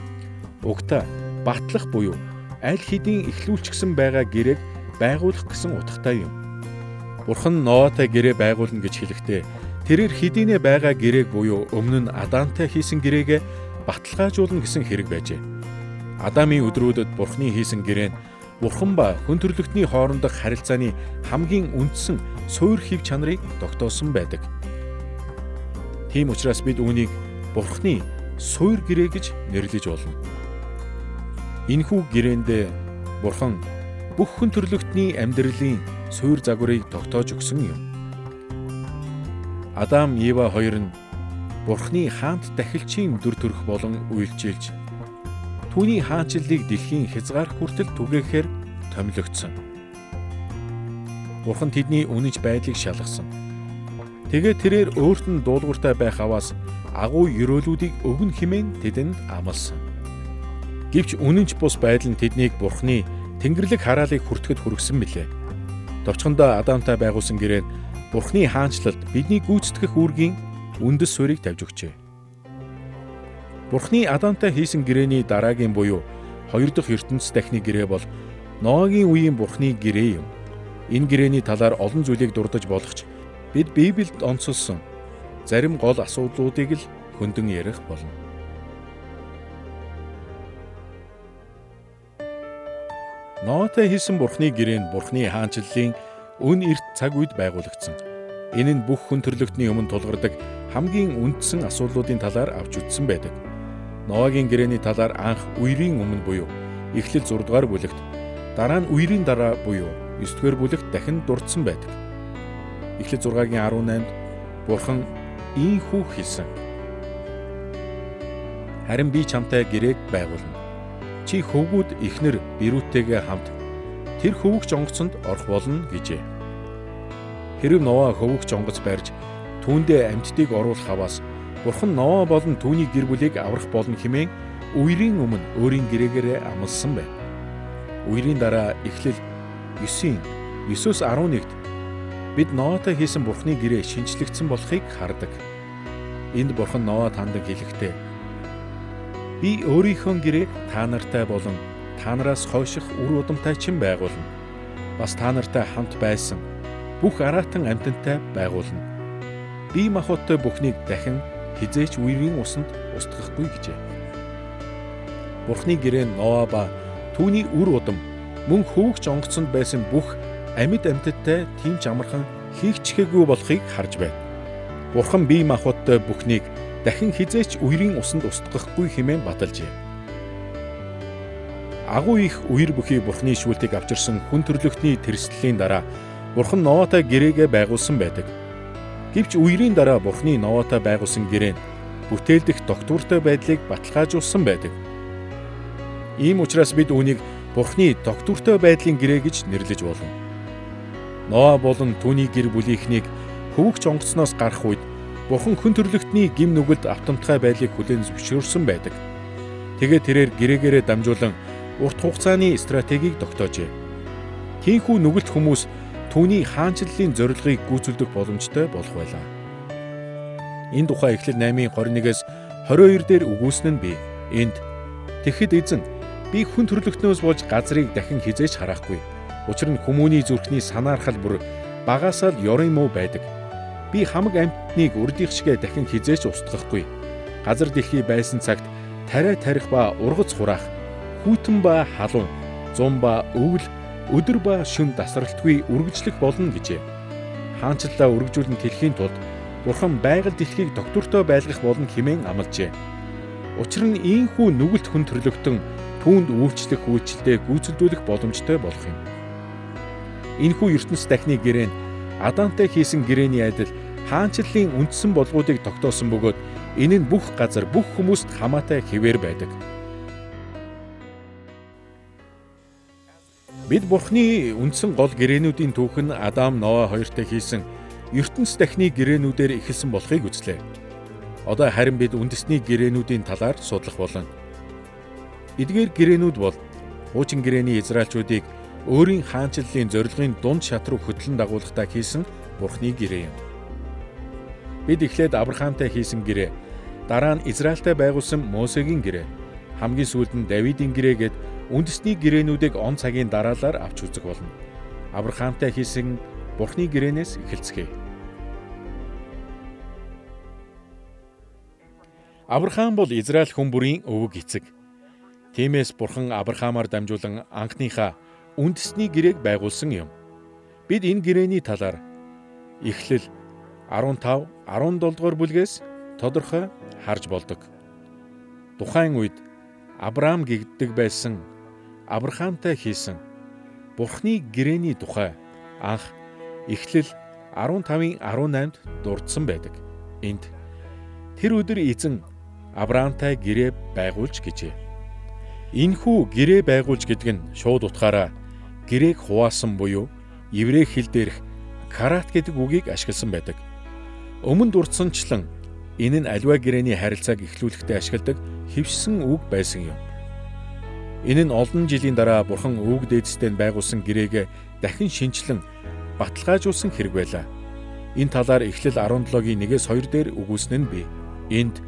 угтаа батлах буюу аль хэдийн эхлүүлчихсэн байгаа гэрээг байгуулах гэсэн утгатай юм. Бурхан Ноатай гэрээ байгуулна гэж хэлэхдээ тэрээр хэдийнэ байгаа гэрээг буюу өмнө нь Адамтай хийсэн гэрээгээ баталгаажуулна гэсэн хэрэг байжээ. Адамын өдрүүдэд Бурханы хийсэн гэрээ нь Бурхан ба хүн төрлөختний хоорондох харилцааны хамгийн үндсэн суурь хэв чанарыг тогтоосон байдаг. Тийм учраас бид үүнийг Бурханы суурь гэрээ гэж нэрлэж болно. Энэхүү гэрээнд Бурхан бүх хүн төрлөختний амьдралын суурь загварыг тогтоож өгсөн юм. Адам, Ева хоёр нь Бурханы хаант дахилчийн дүр төрх болон үйлчилж түүний хаанчлалыг дэлхийн хязгаар хүртэл түгээхээр томилогдсон. Бурхан тэдний үнэнч байдлыг шалгасан. Тэгээд тэрээр өөрт нь дуулууртай байх аваас агуу ёроолуудыг өгнө хэмээн тэдэнд амласан. Гэвч үнэнч бус байдал нь тэднийг Бурханы Тэнгэрлэг хараалыг хүртэхэд хүргэсэн билээ. Товчхондоо Адамтай байгуулсан гэрээ нь Бурханы хаанчлалд бидний гүйцэтгэх үүргийн үндэс суурийг тавьж өгчээ. Бурханы Адамтай хийсэн гэрээний дараагийн буюу 2 дахь ертөнцийн дахны гэрээ бол Ноагийн үеийн Бурханы гэрээ юм. Энэ гэрээний талаар олон зүйлийг дурдж болох ч бид Библиэд онцолсон зарим гол асуудлуудыг л хөндөн ярих болно. Ноатай хийсэн Бурханы гэрээ нь Бурханы хаанчлалын өн эрт цаг үед байгуулагдсан. Энэ нь бүх хүн төрлөختний өмнө тулгардаг хамгийн үндсэн асуудлуудын талаар авч үзсэн байдаг. Ноагийн гэрээний талаар анх үерийн өмнө буюу Эхлэл 6 дугаар бүлэгт, дараа нь үерийн дараа буюу 9 дугаар бүлэгт дахин дурдсан байдаг. Эхлэл 6-гийн 18-д Бурхан ийхүү хэлсэн. Харин би чамтай гэрээг байгуулна. Чи хөвгүүд эхнэр Бирүүтэйгээ хамт тэр хөвгч онгоцонд орох болно гэжээ. Хэрэв Ноа хөвгч онгоц барьж түүндээ амьтдыг оруулах аваас Бурхан Ноа болон түүний гэр бүлийг аврах болно хэмээн үерийн өмнө өөрийн гэрээгээр амласан байна. Үерийн дараа Эхлэл 9-11-д бид Ноатай хийсэн Бурханы гэрээ шинжлэгдсэн болохыг хардаг. Энд Бурхан Ноад хандан хэлэхдээ би өөрийнхөө гэрээг та нартай болон та нараас хойших үр удамтай чин байгуулна. Бас та нартай хамт байсан бүх араатан амьтантай байгуулна. Би махбодтой бүхнийг дахин хизээч үерийн усанд устгахгүй гэжээ. Бурхны гэрээ Ноа ба түүний үр удам мөн хөвгч онгоцонд байсан бүх амьд амьтадтай тийм ч амархан хийгчгээгүй болохыг харж байна. Бурхан бие махбодтой бүхнийг дахин хизээч үерийн усанд устгахгүй хэмээн баталжээ. Агуу их үер бүхий Бурхны шүүлтийг авчирсан хүн төрлөختний тэрслэлийн дараа Бурхан Ноатай гэрээгээ байгуулсан байдаг. Гэвч үерийн дараа Бурхны Ноатай байгуулсан гэрээ нь бүтээлдэх тогтвортой байдлыг баталгаажуулсан байдаг. Ийм учраас бид үүнийг Бурхны тогтвортой байдлын гэрээ гэж нэрлэж болно. Ноа болон түүний гэр бүлийнхнийг хөвгч онгоцноос гарах үед Бурхан хүн төрлөختний гим нүгэлд автомтгай байдлыг хүлээн зөвшөөрсөн байдаг. Тэгээд тэрээр гэрээгээрээ дамжуулан урт хугацааны стратегийг тогтоожээ. Тийхүү нүгэлт хүмүүс түүний хаанчлалын зорилгыг гүйцэлдэх боломжтой болох байлаа. Энэ тухай Эхлэл 8:21-с 22 дээр үгүйсэн нь бий. Энд "Тэгэхэд эзэн би хүн төрлөختнөөс болж газрыг дахин хизээч харахгүй. Учир нь хүмүүний зүрхний санаархал бүр багасаа л ёрын муу байдаг. Би хамаг амьтныг урдих шигэ дахин хизээч устгахгүй. Газар дэлхий байсан цагт тариа тарих ба ургац хураах, хүйтэн ба халуун, зун ба өвөл, өдөр ба шөнө тасралтгүй үргэлжлэх болно" гэжээ. Хаанчлалаа үргэлжүүлэн тэлхийн тулд Бурхан байгаль дэлхийг тогтвортой байлгах болно хэмээн амлажээ. Учир нь ийхүү нүгэлт хүн төрлөختөн түүнд үйлчлэх үйлчлэлээ гүйцэлдүүлэх боломжтой болох юм. Энэхүү ертөнц дахны гэрээ нь Адамтай хийсэн гэрээний адил хаанчлалын үндсэн болгоодыг тогтоосон бөгөөд энэ нь бүх газар, бүх хүмүүст хамаатай хэвээр байдаг. Бид Бурхны үндсэн гол гэрээнүүдийн түүх нь Адам, Ноа хоёртой хийсэн ертөнц дахны гэрээнүүдээр эхэлсэн болохыг үзлээ. Одоо харин бид үндэсний гэрээнүүдийн талаар судлах болно. Эдгээр гэрээнүүд бол хуучин гэрээний израильчуудыг өөрийн хаанчлалын зорилгын дунд шат руу хөтлөн дагуулгахдаа хийсэн Бурхны гэрээ юм. Бид эхлээд Авраамтай хийсэн гэрээ, дараа нь Израильтай байгуулсан Мосегийн гэрээ, хамгийн сүүлд нь Давидын гэрээгээд үндэсний гэрээнүүдийг он цагийн дараалал авч үзэх болно. Авраамтай хийсэн Бурхны гэрээнээс эхэлцгээе. Авраам бол Израиль хүн бүрийн өвөг эцэг. Тиймээс Бурхан Авраамаар дамжуулан анхныхаа үндэсний гэрээг байгуулсан юм. Бид энэ гэрээний талаар Эхлэл 15-17 дугаар бүлгээс тодорхой харж болдог. Тухайн үед Авраам гэгддэг байсан Авраамтай хийсэн Бурхны гэрээний тухай анх Эхлэл 15-18-д дурдсан байдаг. Энд "Тэр өдөр эзэн Авраамтай гэрээ байгуулж" гэжээ. Энэхүү гэрээ байгуулж гэдэг нь шууд утгаараа гэрээг хуваасан буюу еврей хэл дээрх карат гэдэг үгийг ашигласан байдаг. Өмнө дурдсанчлан энэ нь аливаа гэрээний харилцааг эхлүүлэхдээ ашигладаг хэвшсэн үг байсан юм. Энэ нь олон жилийн дараа Бурхан өвөг дээдстэй байгуулсан гэрээг дахин шинчлэн баталгаажуулсан хэрэг байлаа. Энэ талаар Эхлэл 17-гийн 1-2 дээр үгүйсэн нь бий. Энд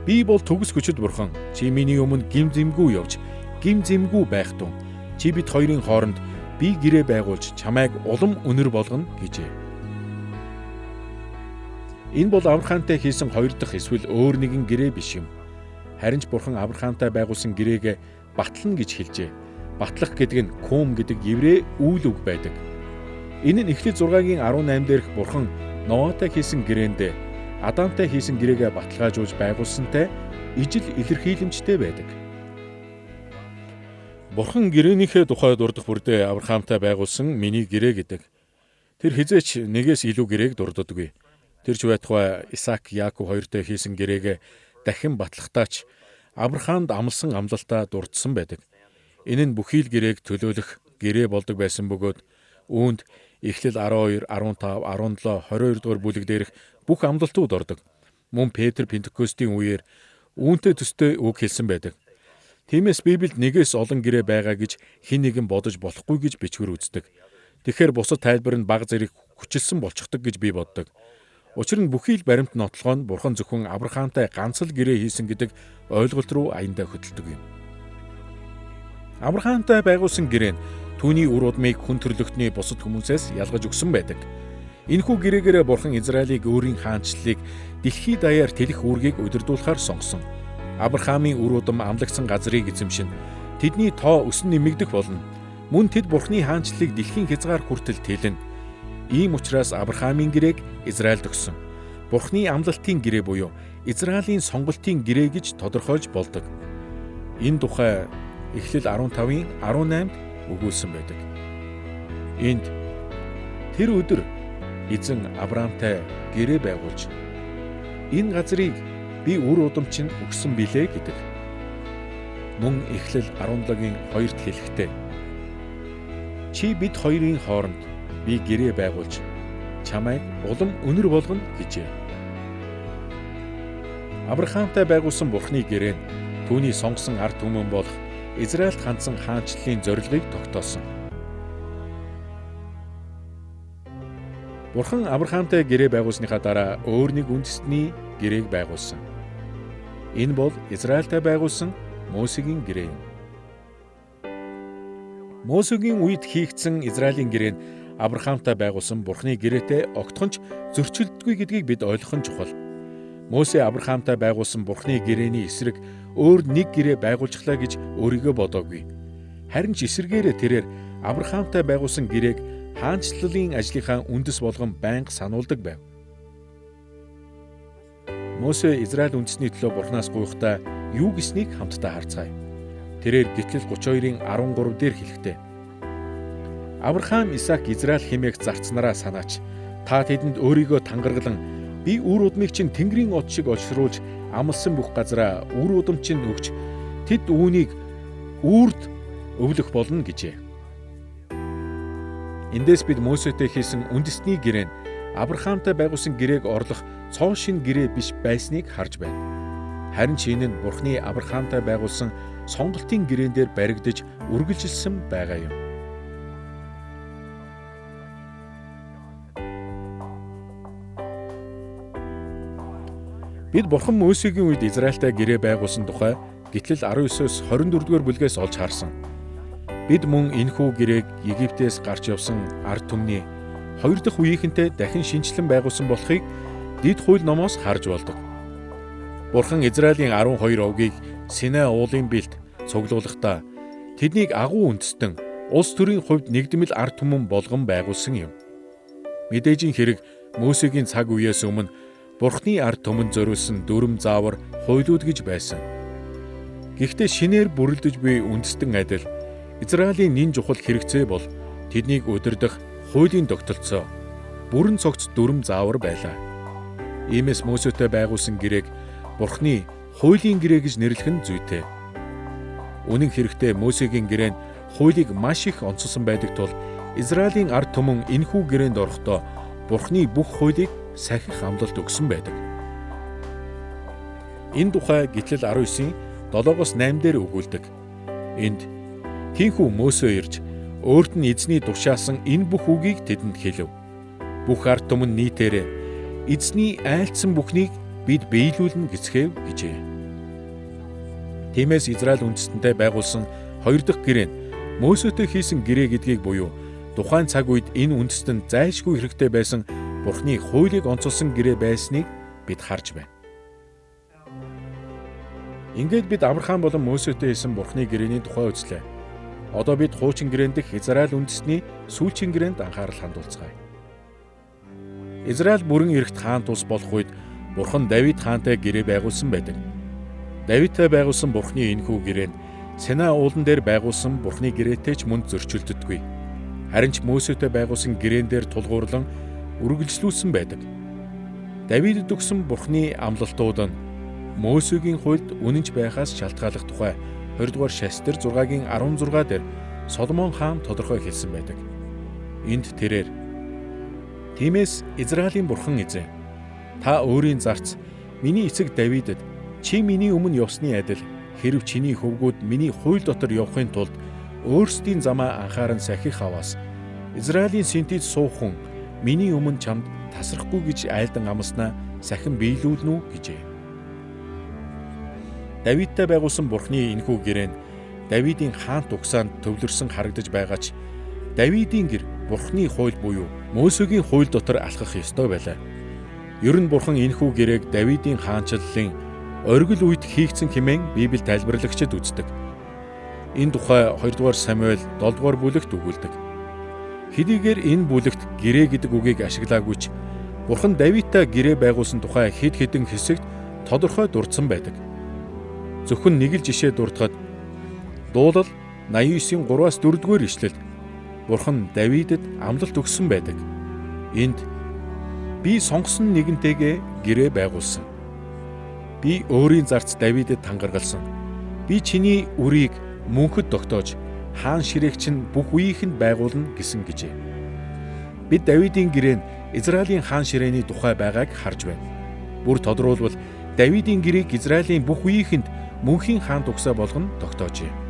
"Би бол төгс хүчит Бурхан, чи миний өмнө гим зэмгүй явж, гим зэмгүй байх тун. Чи бид хоёрын хооронд би гэрээ байгуулж чамайг улам өнөр болгоно" гэжээ. Энэ бол Авраамтай хийсэн хоёр дахь эсвэл өөр нэгэн гэрээ биш юм. Харин ч Бурхан Авраамтай байгуулсан гэрээг батлана гэж хэлжээ. Батлах гэдэг нь кум гэдэг еврей үйл үг байдаг. Энэ нь Эхлэл 6-гийн 18 дээрх Бурхан Ноатай хийсэн гэрээнд Адамтай хийсэн гэрээгээ баталгаажуулж байгуулсантай ижил илэрхийлэмжтэй байдаг. Бурхан гэрээнийхээ тухай дурдах бүрдээ Авраамтай байгуулсан миний гэрээ гэдэг. Тэр хизээч нэгээс илүү гэрээг дурддаггүй. Тэр ч байтугай Исаак, Яаков хоёртой хийсэн гэрээгээ дахин батлахтаач Авраамд амлсан амлалтаа дурдсан байдаг. Энэ нь бүхий л гэрээг төлөөлөх гэрээ болдог байсан бөгөөд үүнд Эхлэл 12, 15, 17, 22 дугаар бүлэг дээрх бүх амлалтууд ордог. Мөн Петр Пентекостийн үеэр үүнтэй төстэй үг хэлсэн байдаг. Тиймээс Библиэд нэгээс олон гэрээ байгаа гэж хэн нэгэн бодож болохгүй гэж бичвэр үздэг. Тэгэхээр бусад тайлбар нь баг зэрэг хүчилсэн болчихдог гэж би боддог. Учир нь бүхий л баримт нотлогоо нь Бурхан зөвхөн Авраамтай ганц л гэрээ хийсэн гэдэг ойлголт руу аяндаа хөдөлдөг юм. Авраамтай байгуулсан гэрээ нь түүний үр удмыг хүн төрлөختний бусад хүмүүсээс ялгаж өгсөн байдаг. Энэхүү гэрээгээр Бурхан Израилийг өөрийн хаанчлалыг дэлхий даяар тэлэх үүргийг удирдуулахаар сонгосон. Авраамийн үр удам амлагдсан газрыг эзэмшин тэдний тоо өсөн нэмэгдэх болно. Мөн тэд Бурхны хаанчлалыг дэлхийн хязгаар хүртэл тэлнэ. Ийм учраас Авраамийн гэрээг Израильд өгсөн. Бурхны амлалтын гэрээ буюу Израилийн сонголтын гэрээ гэж тодорхойлж болдог. Энэ тухай Эхлэл 15-ын 18-д өгүүлсэн байдаг. Энд тэр өдөр эзэн Авраамтай гэрээ байгуулж энэ газрыг би үр удамчинд өгсөн билээ гэдэг. Мөн Эхлэл 17-гийн 2-д хэлэхдээ чи бид хоёрын хооронд би гэрээ байгуулж чамайг улам өнөр болгоно гэжээ. Авраамтай байгуулсан Бурхны гэрээ нь түүний сонгосон ард түмэн болох Израильд хандсан хаанчлалын зорилгыг тогтоосон. Бурхан Авраамтай гэрээ байгуулсныхаа дараа өөр нэг үндэстний гэрээг байгуулсан. Энэ бол Израильтай байгуулсан Мосегийн гэрээ юм. Мосегийн үед хийгдсэн Израилийн гэрээ нь Авраамтай байгуулсан Бурхны гэрээтэй огтхонч зөрчилдөггүй гэдгийг бид ойлгох нь чухал. Мосе Авраамтай байгуулсан Бурхны гэрээний эсрэг өөр нэг гэрээ байгуулчихлаа гэж өөрийгөө бодоогүй. Харин ч эсэргээрээ тэрээр Авраамтай байгуулсан гэрээг хаанчлалын ажлынхаа үндэс болгон байнга сануулдаг байв. Мосе Израиль үндэсний төлөө Бурханаас гуйхдаа юу гэснийг хамтдаа харцгаая. Тэрээр Гитлэл 32-ын 13 дээр хэлэхдээ Авраам, Исаак, Израиль хэмээх зарцнараа санаач. Та тэдэнд өөрийгөө тангаргалан би үр удмыг чинь Тэнгэрийн от шиг олшруулж амлсан бүх газараа үр удамчинд өгч тэд үүнийг үрд өвлөх болно гэжээ. Эндээс бид Мосетэй хийсэн үндэсний гэрээ нь Авраамтай байгуулсан гэрээг орлох цоо шин гэрээ биш байсныг харж байна. Харин ч энэ нь Бурхны Авраамтай байгуулсан сонголтын гэрээн дээр баригдаж үргэлжилсэн байгаа юм. Бид Бурхан Мосегийн үед Израильтай гэрээ байгуулсан тухай Гитлэл 19-с 24-р бүлгээс олж харсан. Бид мөн энэхүү гэрээг Египтээс гарч явсан ард түмний 2 дахь үеийнхэнтэй дахин шинчлэн байгуулсан болохыг Дэд хууль номоос харж болдог. Бурхан Израилийн 12 овгийг Синай уулын бэлд цуглуулгахдаа тэднийг агуу үндэстэн улс төрийн хувьд нэгдмэл ард түмэн болгон байгуулсан юм. Мэдээжийн хэрэг Мосегийн цаг үеэс өмнө Бурхны ард түмэнд зориулсан дүрм заавар хуйлууд гэж байсан. Гэхдээ шинээр бүрэлдэж буй үндэстэн адил Израилийн нэн чухал хэрэгцээ бол тэднийг удирдах хуулийн тогтолцоо, бүрэн цогц дүрм заавар байлаа. Иймээс Мосетэй байгуулсан гэрээг Бурхны хуулийн гэрээ гэж нэрлэх нь зүйтэй. Үнэн хэрэгтээ Мосегийн гэрээ нь хуулийг маш их онцлсон байдаг тул Израилийн ард түмэн энэхүү гэрээнд орохдоо Бурхны бүх хуулийг сахих амлалт өгсөн байдаг. Энэ тухай Гитлэл 19-ийн 7-8 дээр өгүүлдэг. Энд тийхүү Мосе ирж өөрт нь эзний тушаасан энэ бүх үгийг тэдэнд хэлв. Бүх ард түмэн нийтээрээ эзний айлцсан бүхнийг бид биелүүлнэ гэцгээв гэжээ. Тиймээс Израиль үндэстэнтэй байгуулсан 2 дахь гэрээ нь Мосетэй хийсэн гэрээ гэдгийг буюу тухайн цаг үед энэ үндэстэнд зайлшгүй хэрэгтэй байсан Бурхны хуулийг онцолсон гэрээ байсныг бид харж байна. Ингээд бид Авраам болон Мосетэй хийсэн Бурхны гэрээний тухай үзлээ. Одоо бид хуучин гэрээн дэх Израиль үндэстний сүүлчийн гэрээнд анхаарал хандуулцгаая. Израиль бүрэн эрхт хаан тус болох үед Бурхан Давид хаантай гэрээ байгуулсан байдаг. Давидтай байгуулсан Бурхны энэхүү гэрээ нь Синай уулан дээр байгуулсан Бурхны гэрээтэй ч мөн зөрчилддөггүй. Харин ч Мосетэй байгуулсан гэрээн дээр тулгуурлан үргэлжлүүлсэн байдаг. Давидэд өгсөн Бурхны амлалтууд нь Мосегийн хуульд үнэнч байхаас шалтгааллах тухай 20 дугаар Шастер 6-гийн 16 дээр Соломон хаан тодорхой хэлсэн байдаг. Энд тэрээр тиймээс Израилийн Бурхан эзэн та өөрийн зарц миний эцэг Давидэд чи миний өмнө явсны адил хэрв чиний хөвгүүд миний хууль дотор явахын тулд өөрсдийн замаа анхааран сахих аваас Израилийн синтид суух хүн миний өмнө чамд тасрахгүй гэж айлдан амласнаа сахин биелүүлнэ үү гэжээ. Давидтай байгуулсан Бурхны энэхүү гэрээ нь Давидын хаант угсаанд төвлөрсөн харагдаж байгаа ч Давидын гэр Бурхны хууль буюу Мосегийн хууль дотор алхах ёстой байлаа. Ер нь Бурхан энэхүү гэрээг Давидын хаанчлалын оргил үед хийгдсэн хэмээн Библи тайлбарлагчид үздэг. Энэ тухай 2 дугаар Самуэль 7 дугаар бүлэгт өгүүлдэг. Хэдийгээр энэ бүлэгт гэрээ гэдэг үгийг ашиглаагүй ч Бурхан Давидтай гэрээ байгуулсан тухай хэд хэдэн хэсэгт тодорхой дурдсан байдаг. Зөвхөн нэг л жишээ дурдахад Дуулал 89-ийн 3-аас 4-р ишлэлд Бурхан Давидэд амлалт өгсөн байдаг. Энд би сонгосон нэгэнтэйгээ гэрээ байгуулсан. Би өөрийн зарц Давидэд тангаргалсан. Би чиний үрийг мөнхөд тогтоож хаан ширээг чинь бүх үеийнхэнд байгуулна гэсэн гэжээ. Бид Давидын гэрээнд Израилийн хаан ширээний тухай байгааг харж байна. Бүр тодруулбал Давидын гэрээг Израилийн бүх үеийнхэнд мөнхийн хаан тугсаа болгон тогтоожээ.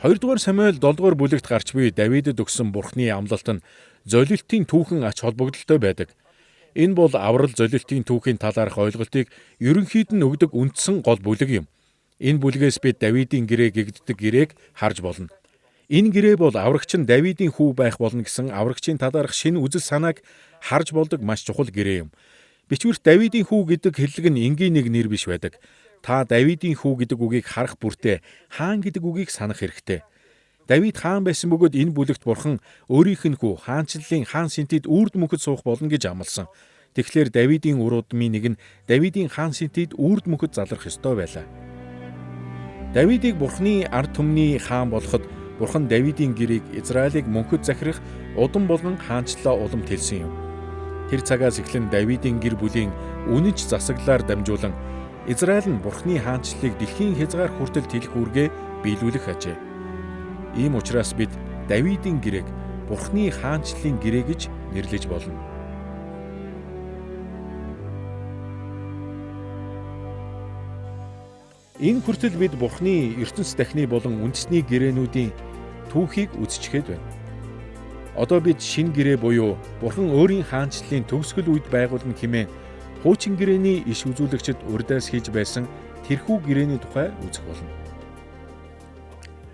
2 дугаар Самуэль 7 дугаар бүлэгт гарч буй Давидэд өгсөн Бурхны амлалт нь золилтын түүхэн ач холбогдолтой байдаг. Энэ бол аврал золилтын түүхийн талаарх ойлголтыг ерөнхийд нь өгдөг үндсэн гол бүлэг юм. Энэ бүлгээс бид Давидын гэрээ гэгддэг гэрээг харж болно. Энэ гэрээ бол аврагч нь Давидын хүү байх болно гэсэн аврагчийн талаарх шинэ үзэл санааг харж болдог маш чухал гэрээ юм. Бичвэрт Давидын хүү гэдэг хэллэг нь энгийн нэг нэр биш байдаг. Та Давидын хүү гэдэг үгийг харах бүртээ хаан гэдэг үгийг санах хэрэгтэй. Давид хаан байсан бөгөөд энэ бүлэгт Бурхан өөрийнх нь хүү хаанчлалын хаан Синтид үрд мөнхөд суух болно гэж амласан. Тэгэхээр Давидын үр удмын нэг нь Давидын хаан Синтид үрд мөнхөд залрах ёстой байлаа. Давидыг Бурханы ард түмний хаан болоход Бурхан Давидын гэрийг Израилийг мөнхөд захирах удам болгон хаанчлалаа уламт хэлсэн юм. Тэр цагаас эхлэн Давидын гэр бүлийн үнэнч засаглалаар дамжуулан Израиль нь Бурханы хаанчлалыг дэлхийн хязгаар хүртэл тэлэх үүргээ биелүүлэх ажээ. Ийм учраас бид Давидын гэрээг Бурханы хаанчлалын гэрээ гэж нэрлэж болно. Энэ хүртэл бид Бурханы ертөнц дахны болон үндэсний гэрээнүүдийн түүхийг үзчихээд байна. Одоо бид шинэ гэрээ буюу Бурхан өөрийн хаанчлалын төгсгөл үед байгуулна хэмээн хуучин гэрээний иш үзүүлэгчид урдаас хийж байсан тэрхүү гэрээний тухай үзэх болно.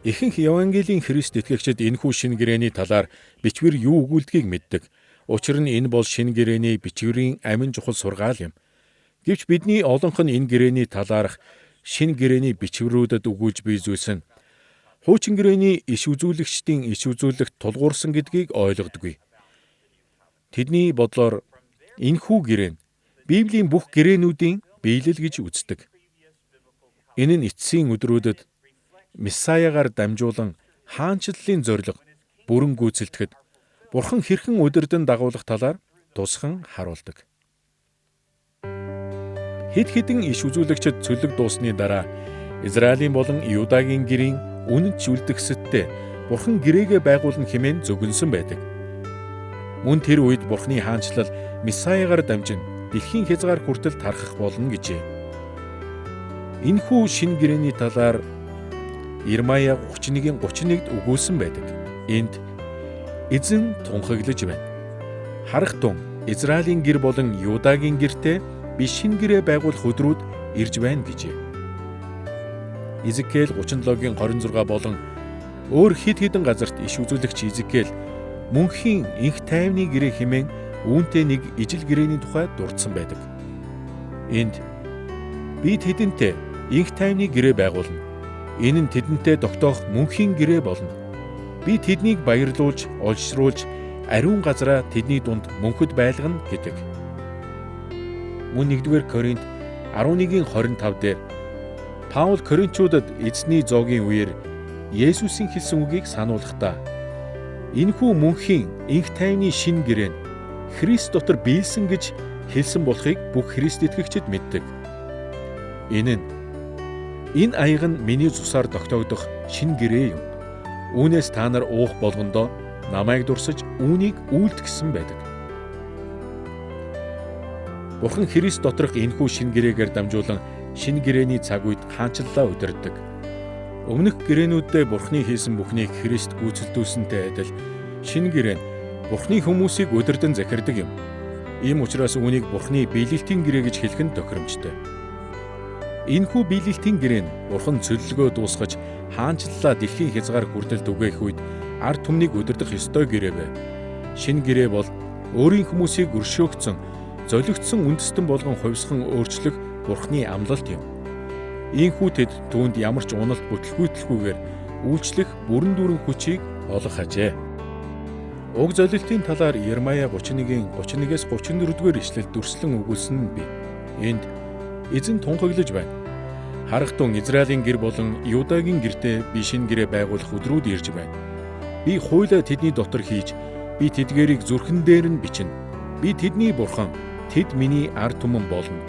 Ихэнх Евангелийн Христ итгэгчид энэхүү шинэ гэрээний талаар бичвэр юу өгүүлдгийг мэддэг. Учир нь энэ бол шинэ гэрээний бичвэрийн амин чухал сургаал юм. Гэвч бидний олонх нь энэ гэрээний талаарх шинэ гэрээний бичвэрүүдэд өгүүлж буй зүйлс нь хуучин гэрээний иш үзүүлэгчдийн иш үзүүлэгт тулгуурсан гэдгийг ойлгодоггүй. Тэдний бодлоор энэхүү гэрээ нь Библийн бүх гэрээнүүдийн биелэл гэж үздэг. Энэ нь эцсийн өдрүүдэд Месаягаар дамжуулан хаанчлалын зорилго бүрэн гүйцэлдэхэд Бурхан хэрхэн удирдан дагуулах талаар тусхан харуулдаг. Хэд хэдэн иш үзүүлэгчид цөлөг дуусны дараа Израилийн болон Юдагийн гэрийн үнэнч үлдгэсэттэй Бурхан гэрээгээ байгуулна хэмээн зөгнсөн байдаг. Мөн тэр үед Бурханы хаанчлал Месаягаар дамжин дэлхийн хязгаар хүртэл тархах болно гэжээ. Энэхүү шинэ гэрээний талаар Ирмая 31:31-д өгүүлсэн байдаг. Энд эзэн тунхаглаж байна. Харах тун Израилийн гэр болон Юдагийн гэртээ би шинэ гэрээ байгуулах өдрүүд ирж байна гэжээ. Изекэл 37:26 болон өөр хэд хэдэн газарт иш үзүүлэгч Изекэл мөнхийн инх тайвны гэрээ хэмээн үүнтэй нэг ижил гэрээний тухай дурдсан байдаг. Энд бид тэдэнтэй инх тайвны гэрээ байгуулна. Энэ нь тэдэнтэй тогтоох мөнхийн гэрээ болно. Би тэднийг баярлуулж, олшруулж, ариун газараа тэдний дунд мөнхөд байлгана гэдэг. Мөн 1-р Коринт 11:25 дээр Паул Коринтчуудад эзний зоогийн үеэр Есүсийн хэлсэн үгийг сануулахдаа энэхүү мөнхийн инх тайвны шинэ гэрээ нь Христ дотор биелсэн гэж хэлсэн болохыг бүх Христ итгэгчид мэддэг. Энэ аяг нь миний цусаар тогтоогдох шинэ гэрээ юм. Үүнээс та нар уух болгондоо намайг дурсаж үүнийг үйлдэхсэн байдаг. Бурхан Христ доторх энэхүү шинэ гэрээгээр дамжуулан шинэ гэрээний цаг үед хаанчлалаа удирддаг. Өмнөх гэрээнүүддээ Бурханы хийсэн бүхнийг Христ гүйцэлдүүлсэнтэй адил шинэ гэрээ нь Бурханы хүмүүсийг удирдан захирдаг юм. Ийм учраас үүнийг Бурханы биелэлтийн гэрээ гэж хэлэх нь тохиромжтой. Энэхүү биелэлтийн гэрээ нь Бурхан цөллөгөө дуусгаж хаанчлалаа дэлхийн хязгаар хүртэл түгээх үед ард түмнийг удирдах ёстой гэрээ байв. Шинэ гэрээ бол өөрийн хүмүүсийг өршөөгцөн золигдсон үндэстэн болгон хувьсхан өөрчлөх Бурхны амлалт юм. Ийхүү тэд түүнд ямар ч уналт бүтлгүйтлгүйгээр үйлчлэх бүрэн дүүрэн хүчийг олох ажээ. Уг золилтын талаар Ермая 31-ийн 31-ээс 34-р ишлэл дүрслэн өгүүлсэн нь бий. Энд эзэн тунхаглаж байна. Харахтун Израилийн гэр болон Юдагийн гэртээ би шинэ гэрээ байгуулах өдрүүд ирж байна. Би хуулиа тэдний дотор хийж, би тэдгээрийг зүрхэн дээр нь бичнэ. Би тэдний бурхан, тэд миний ард түмэн болно.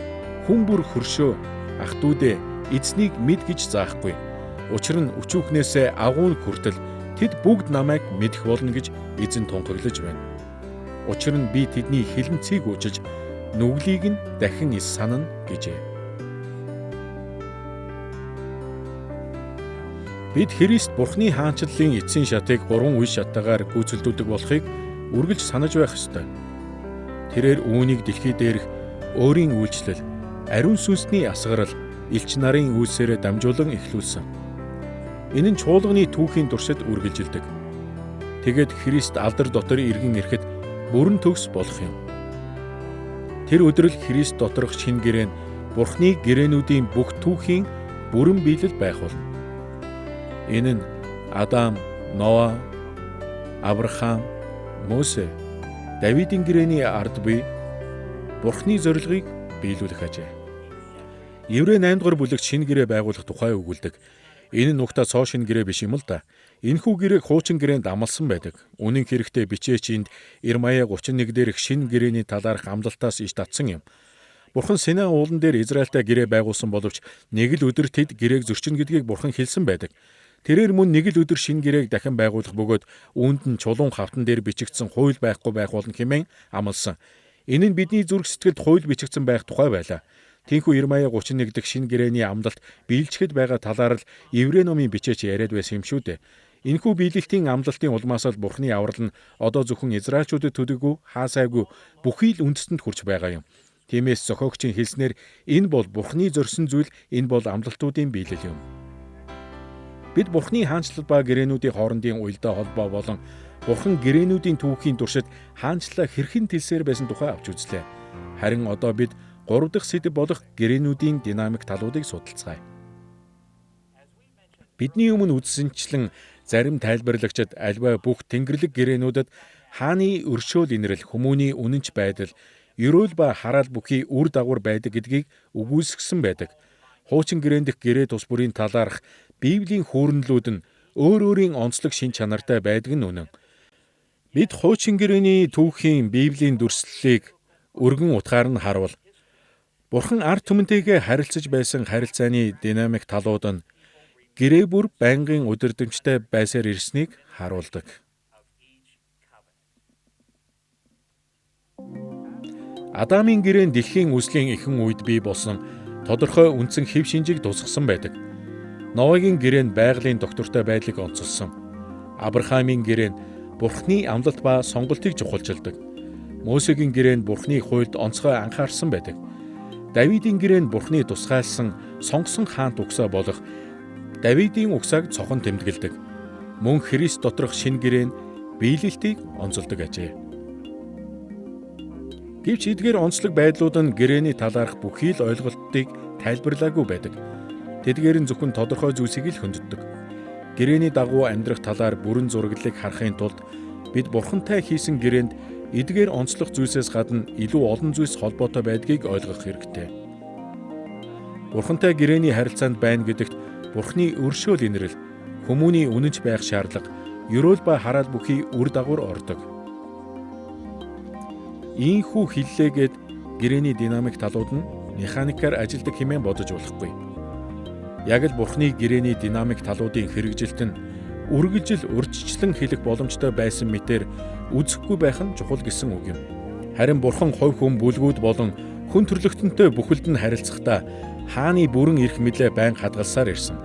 Хүн бүр хөршөө, ах дүүдээ эзнийг мэд гэж заахгүй. Учир нь өчүүхнээсээ агуун хүртэл тэд бүгд намайг мэдэх болно гэж эзэн тунхаглаж байна. Учир нь би тэдний хилэнцгийг уужиж, нүглийг нь дахин ис санана гэжээ. Бид Христ Бурхны хаанчлалын эцсийн шатыг 3 үе шатаагаар гүйцэлдүүлдэг болохыг үргэлж санаж байх ёстой. Тэрээр үүнийг дэлхий дээрх өөрийн үйлчлэл, ариун сүнсний асгарал, элч нарын үйлсээрээ дамжуулан эхлүүлсэн. Энэ нь чуулганы түүхийн туршид үргэлжилдэг. Тэгэд Христ алдар дотор иргэн ирэхэд бүрэн төгс болох юм. Тэр өдрөл Христ доторх шинэ гэрээ нь Бурхны гэрээнүүдийн бүх түүхийн бүрэн биелэл байх болно. Энэ нь Адам, Ноа, Авраам, Мосе, Давидын гэрээний ард буй Бурхны зорилгыг биелүүлэх ажээ. Еврей 8 дугаар бүлэгт шинэ гэрээ байгуулах тухай өгүүлдэг. Энэ нь угтаа цоо шинэ гэрээ биш юм л да. Энэхүү гэрээг хуучин гэрээнд амласан байдаг. Үнэн хэрэгтээ бичээч энд Ермая 31 дээрх шинэ гэрээний талаарх амлалтаас иш татсан юм. Бурхан Синай уулан дээр Израильтай гэрээ байгуулсан боловч нэг л өдөр тэд гэрээг зөрчинө гэдгийг Бурхан хэлсэн байдаг. Тэрээр мөн нэг л өдөр шинэ гэрээг дахин байгуулах бөгөөд үүнд нь чулуун хавтан дээр бичигдсэн хууль байхгүй байх болно хэмээн амласан. Энэ нь бидний зүрх сэтгэлд хууль бичигдсэн байх тухай байлаа. Тийхүү Ермая 31 дэх шинэ гэрээний амлалт биелжихэд байгаа талаар л Еврей номын бичээч яриад байсан юм шүү дээ. Энэхүү биелэлтийн амлалтын улмаас л Бурхны аврал нь одоо зөвхөн Израильчуудад төдийгүй хаасайгүй бүхий л үндэстэнд хүрч байгаа юм. Тиймээс зохиогчийн хэлснээр энэ бол Бурхны зорьсон зүйл, энэ бол амлалтуудын биелэл юм. Бид Бурхны хаанчлал ба гэрээнүүдийн хоорондын уялдаа холбоо болон Бурхан гэрээнүүдийн түүхийн туршид хаанчлалаа хэрхэн тэлсээр байсан тухай авч үзлээ. Харин одоо бид 3 дахь сэдэв болох гэрээнүүдийн динамик талуудыг судалцгаая. Бидний өмнө үздсэнчлэн зарим тайлбарлагчид альва бүх тэнгэрлэг гэрээнүүдэд хааны өршөөл инрэл, хүмүүний үнэнч байдал, ерөөл ба хараал бүхий үр дагавар байдаг гэдгийг үгүйсгэсэн байдаг. Хуучин гэрээн дэх гэрээ тус бүрийн талаарх Библийн хүүрнэлүүд нь өөр өөрийн онцлог шин чанартай байдаг нь үнэн. Бид хуучин гэрээний түүхийн Библийн дүрслэлийг өргөн утгаар нь харуул. Бурхан ард түмэнтэйгээ харилцаж байсан харилцааны динамик талууд нь гэрээ бүр байнгын удирдамжтай байсаар ирснийг харуулдаг. Адамын гэрээ нь дэлхийн үүслийн эхэн үед бий болсон тодорхой үндсэн хэв шинжийг тусгасан байдаг. Ноагийн гэрээ нь байгалийн доктортой байдлыг онцолсон. Авраамийн гэрээ нь Бурхны амлалт ба сонголтыг чухалчилдаг. Мосегийн гэрээ нь Бурхны хуульд онцгой анхаарсан байдаг. Давидын гэрээ нь Бурхны тусгайлсан сонгосон хаант угсаа болох Давидын угсааг цохон тэмдэглэдэг. Мөн Христ доторх шинэ гэрээ нь биелэлтийг онцолдог ажээ. Гэвч эдгээр онцлог байдлууд нь гэрээний талаарх бүхий л ойлголтыг тайлбарлаагүй байдаг. Тэдгээр нь зөвхөн тодорхой зүйлсийг л хөндөгдөг. Гэрээний дагуу амьдрах талаар бүрэн зураглалыг харахын тулд бид Бурхантай хийсэн гэрээнд эдгээр онцлог зүйлсээс гадна илүү олон зүйлс холбоотой байдгийг ойлгох хэрэгтэй. Бурхантай гэрээний харилцаанд байна гэдэгт Бурхны өршөөл инрэл, хүмүүний үнэнч байх шаардлага, ерөөл ба хараал бүхий үр дагавар ордог. Ийхүү хиллээгээд гэрээний динамик талууд нь механикаар ажилдаг хэмээн бодож болохгүй. Яг л Бурхны гэрээний динамик талуудын хэрэгжилт нь үргэлжил урьдчилан хэлэх боломжтой байсан мэтээр үзэхгүй байх нь чухал гэсэн үг юм. Харин Бурхан хувь хүн бүлгүүд болон хүн төрлөختөнтэй бүхэлд нь харилцахдаа хааны бүрэн эрх мэдлээ байн хадгалсаар ирсэн.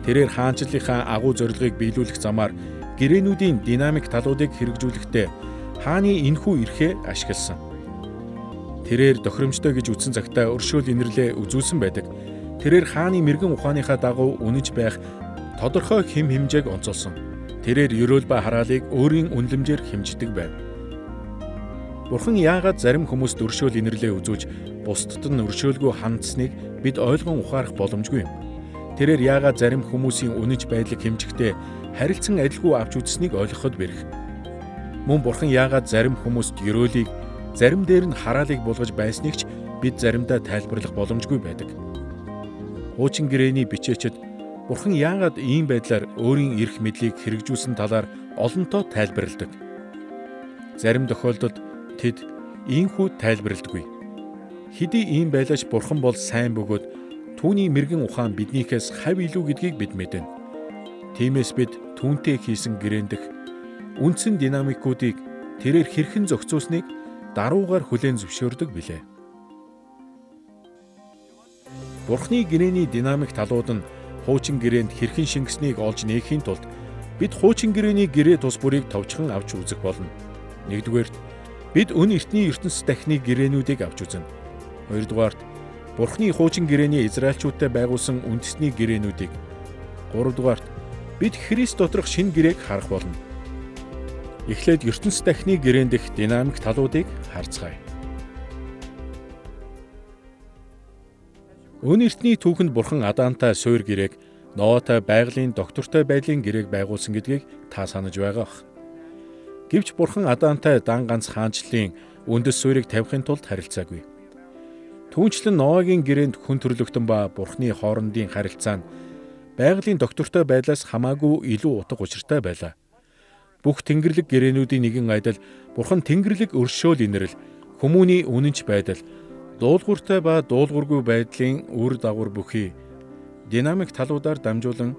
Тэрээр хаанчлалынхаа агуу зорилгыг биелүүлэх замаар гэрээнүүдийн динамик талуудыг хэрэгжүүлэхдээ хааны энэхүү эрхээ ашигласан. Тэрээр тохиромжтой гэж үзсэн цагтаа өршөөл инэрлээ үзүүлсэн байдаг. Тэрээр хааны мэрэгэн ухааныхаа дагуу үнэж байх тодорхой хэм хэмжээг онцолсон. Тэрээр ерөөл ба хараалыг өөрийн үнэлэмжээр хэмждэг байв. Бурхан яагаад зарим хүмүүст өршөөл инэрлээ үзүүлж бусдад нь өршөөлгүй хандсныг бид ойлгон ухаарах боломжгүй юм. Тэрээр яагаад зарим хүмүүсийн үнэнч байдлыг хэмжихдээ харилцан адилгүй авч үзснийг ойлгоход бэрх. Мөн Бурхан яагаад зарим хүмүүст ёроолыг, зарим дээр нь хараалыг булгаж байсныг ч бид заримдаа тайлбарлах боломжгүй байдаг. Хуучин гэрээний бичээчид Бурхан яагаад ийм байдлаар өөрийн эрх мэдлийг хэрэгжүүлсэн талаар олонтоо тайлбарладаг. Зарим тохиолдолд тэд ийхүү тайлбарлдаггүй. Хэдий ийм байлаач Бурхан бол сайн бөгөөд түүний мэргэн ухаан биднийхээс хав илүү гэдгийг бид мэднэ. Тиймээс бид түүнтэй хийсэн гэрэндэх үндсэн динамикуудыг тэрээр хэрхэн зохицуулсныг даруугаар хүлээн зөвшөөрдөг билээ. Бурханы гэрээний динамик талууд нь хуучин гэрээнд хэрхэн шингэснийг олж нээхийн тулд бид хуучин гэрээний гэрээ тус бүрийг товчхон авч үзэх болно. Нэгдүгээрт бид өн эртний ертөнц дахны гэрээнүүдийг авч үзнэ. Хоёрдугаарт Бурханы хуучин гэрээний Израильчуудтай байгуулсан үндэсний гэрээнүүдийг. Гуравдугаарт бид Христ доторх шинэ гэрээг харах болно. Эхлээд ертөнц дахны гэрээнд дэх динамик талуудыг харцгаая. Өн эртний түүхэнд Бурхан Адамтай суурь гэрээг, Ноатай байгалийн доктортой байдлын гэрээг байгуулсан гэдгийг та санаж байгаа бах. Гэвч Бурхан Адамтай дан ганц хаанчлалын үндэс суурийг тавихын тулд харилцаагүй. Түүнчлэн Ноагийн гэрээнд хүн төрлөختөн ба Бурханы хоорондын харилцаа нь байгалийн доктортой байдлаас хамаагүй илүү утга учиртай байлаа. Бүх Тэнгэрлэг гэрээнүүдийн нэгэн айдал Бурхан Тэнгэрлэг өршөөл инэрл, хүмүүний үнэнч байдал, дуулууртай ба дуулуургүй байдлын үр дагавар бүхий динамик талуудаар дамжуулан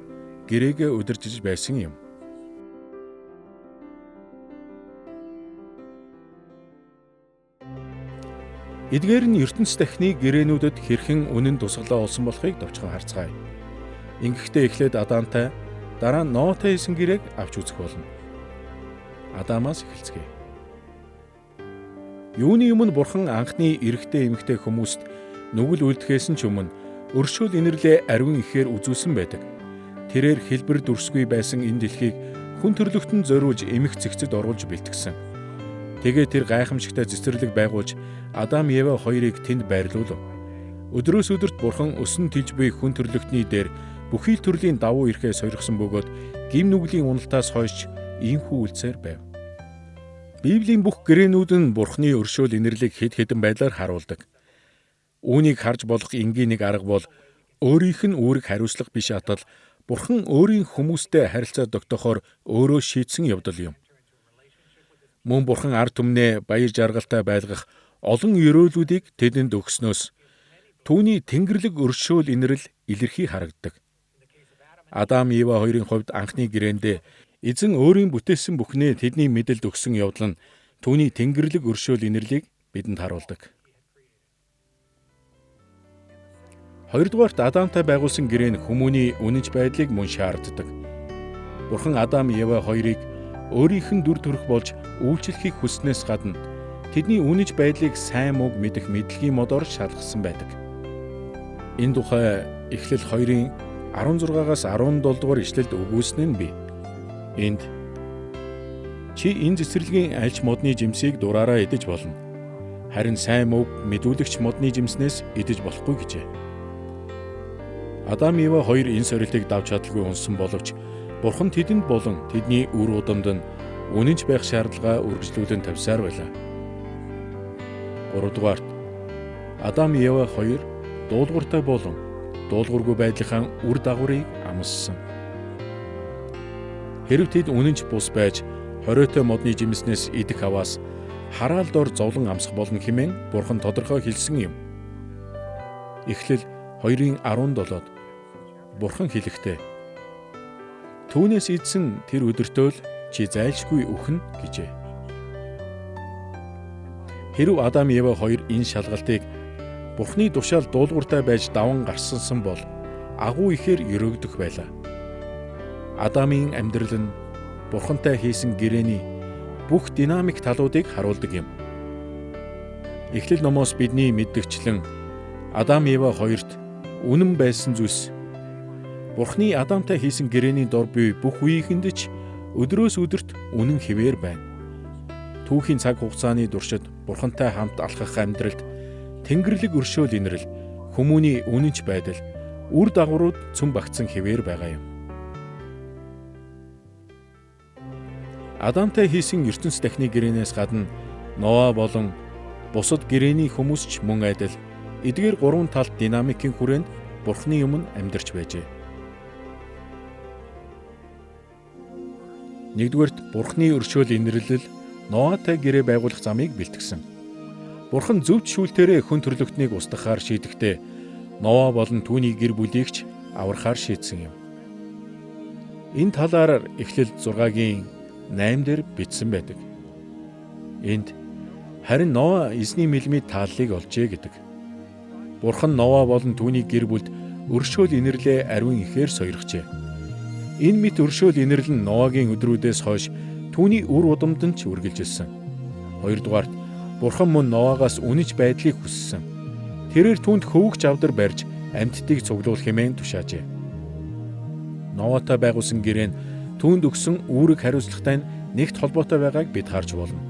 гэрээгээ удирдах байсан юм. Эдгээр нь ертөнц дахны гэрээнүүдэд хэрхэн үнэн тусгалаа олсон болохыг товчхон харцгаая. Ингэхдээ эхлээд Адамтай, дараа нь Ноатай хийсэн гэрээг авч үзэх болно. Адамаас эхэлцгээе. Юуны өмнө Бурхан анхны эрэгтэй эмэгтэй хүмүүст нүгэл үлдэхээс ч өмнө өршөөл инэрлээ ариун ихээр үзүүлсэн байдаг. Тэрээр хэлбэр дүрсгүй байсан энэ дэлхийг хүн төрлөختөнд зориулж эмх цэгцэд оруулж бэлтгэсэн. Тэгээ тэр гайхамшигтай цэцэрлэг байгуулж Адам Ева хоёрыг тэнд байрлуулв. Өдрөөс өдөрт Бурхан өсөн тилж буй хүн төрлөختний дээр бүхий л төрлийн давуу эрхээ сойрхсон бөгөөд гим нүглийн уналтаас хойш ийхүү үлдсээр байв. Библийн бүх гэрээнүүд нь Бурханы өршөөл инэрлийг хэд хэдэн байдлаар харуулдаг. Үүнийг харж болох энгийн нэг арга бол өөрийнх нь үүрэг хариуцлага биш атал Бурхан өөрийн хүмүүстэй харилцаа тогтоохоор өөрөө шийдсэн явдал юм. Мөн Бурхан ард түмнээ баяр жаргалтай байлгах олон ёроолуудыг тэдэнд өгснөөс түүний Тэнгэрлэг өршөөл инэрл илэрхий харагддаг. Адам Ева хоёрын хувьд анхны гэрээндээ эзэн өөрийн бүтээсэн бүхнээ тэдний мэдэлд өгсөн явдал нь түүний Тэнгэрлэг өршөөл инэрлийг бидэнд харуулдаг. Хоёрдугаарт Адамтай байгуулсан гэрээн хүмүүний үнэнч байдлыг мөн шаарддаг. Бурхан Адам Ева хоёрыг өөрийнх нь дүр төрх болж үйлчлэхийг хүснээс гадна тэдний үнэнч байдлыг сайн мууг мэдэх мэдлэгийн модоор шалгасан байдаг. Энэ тухай Эхлэл 2-ын 16-аас 17 дугаар ишлэлд өгүүлсэн нь бий. Энд чи энэ цэцэрлэгийн альч модны жимсийг дураараа идэж болно. Харин сайн мууг мэдүүлэгч модны жимснээс идэж болохгүй гэжээ. Адам Ева хоёр энэ сорилтыг давж чадалгүй унсан боловч Бурхан тэдэнд болон тэдний үр удамд нь үнэнч байх шаардлага үргэлжлүүлэн тавьсаар байлаа. 3-дугаарт Адам Ева хоёр дуулууртай болон дуулуургүй байдлынхаа үр дагаврыг амссан. Хэрэв тэд үнэнч бус байж хориотой модны жимснээс идэх аваас хараал дор зовлон амсах болно хэмээн Бурхан тодорхой хэлсэн юм. Эхлэл 2:17-д Бурхан хэлэхдээ түүнээс идсэн тэр өдөртөө л чи зайлшгүй үхэн гэжээ. Хэрэв Адам Ева хоёр энэ шалгалтыг Бурханы тушаал дуулууртай байж даван гарсансан бол агуу ихээр өрөөгдөх байлаа. Адамын амьдрал нь Бурхантай хийсэн гэрээний бүх динамик талуудыг харуулдаг юм. Эхлэл номоос бидний мэддэгчлэн Адам Ева хоёрт үнэн байсан зүйлс Бурханы Адамтай хийсэн гэрээний дор буй бүх үеийнхэнд ч өдрөөс өдөрт үнэн хэвээр байна. Түүхийн цаг хугацааны туршид Бурхантай хамт алхах амьдралд Тэнгэрлэг өршөөл инрэл, хүмүүний үнэнч байдал, үр дагаврууд цөм багтсан хэвээр байгаа юм. Адамтай хийсэн ертөнц дахны гэрээнээс гадна Ноа болон бусад гэрээний хүмүүс ч мөн адил эдгээр гурван талт динамикийн хүрээнд Бурхны өмнө амьдарч байжээ. Нэгдүгээрт Бурхны өршөөл инэрлэл Ноатай гэрээ байгуулах замыг бэлтгэсэн. Бурхан зөвд шүүлтээрээ хүн төрлөختнийг устгахаар шийдэхдээ Ноа болон түүний гэр бүлийгч аврахаар шийдсэн юм. Энэ талаар Эхлэл 6-гийн 8 дээр бичсэн байдаг. Энд харин Ноа эзний мэлмид тааллыг олжээ гэдэг. Бурхан Ноа болон түүний гэр бүлд өршөөл инэрлээ ариун ихээр сойрхжээ. Энэ мэт өршөөл инэрлэл нь Ноагийн өдрүүдээс хойш түүний үр удамд нь ч үргэлжилсэн. Хоёрдугаарт Бурхан мөн Ноагаас үнэнч байдлыг хүссэн. Тэрээр түүнд хөвгч авдар барьж амьтдыг цуглуулах хэмээн тушаажээ. Ноатай байгуулсан гэрээ нь түүнд өгсөн үүрэг хариуцлагатай нэгт холбоотой байгааг бид харж болно.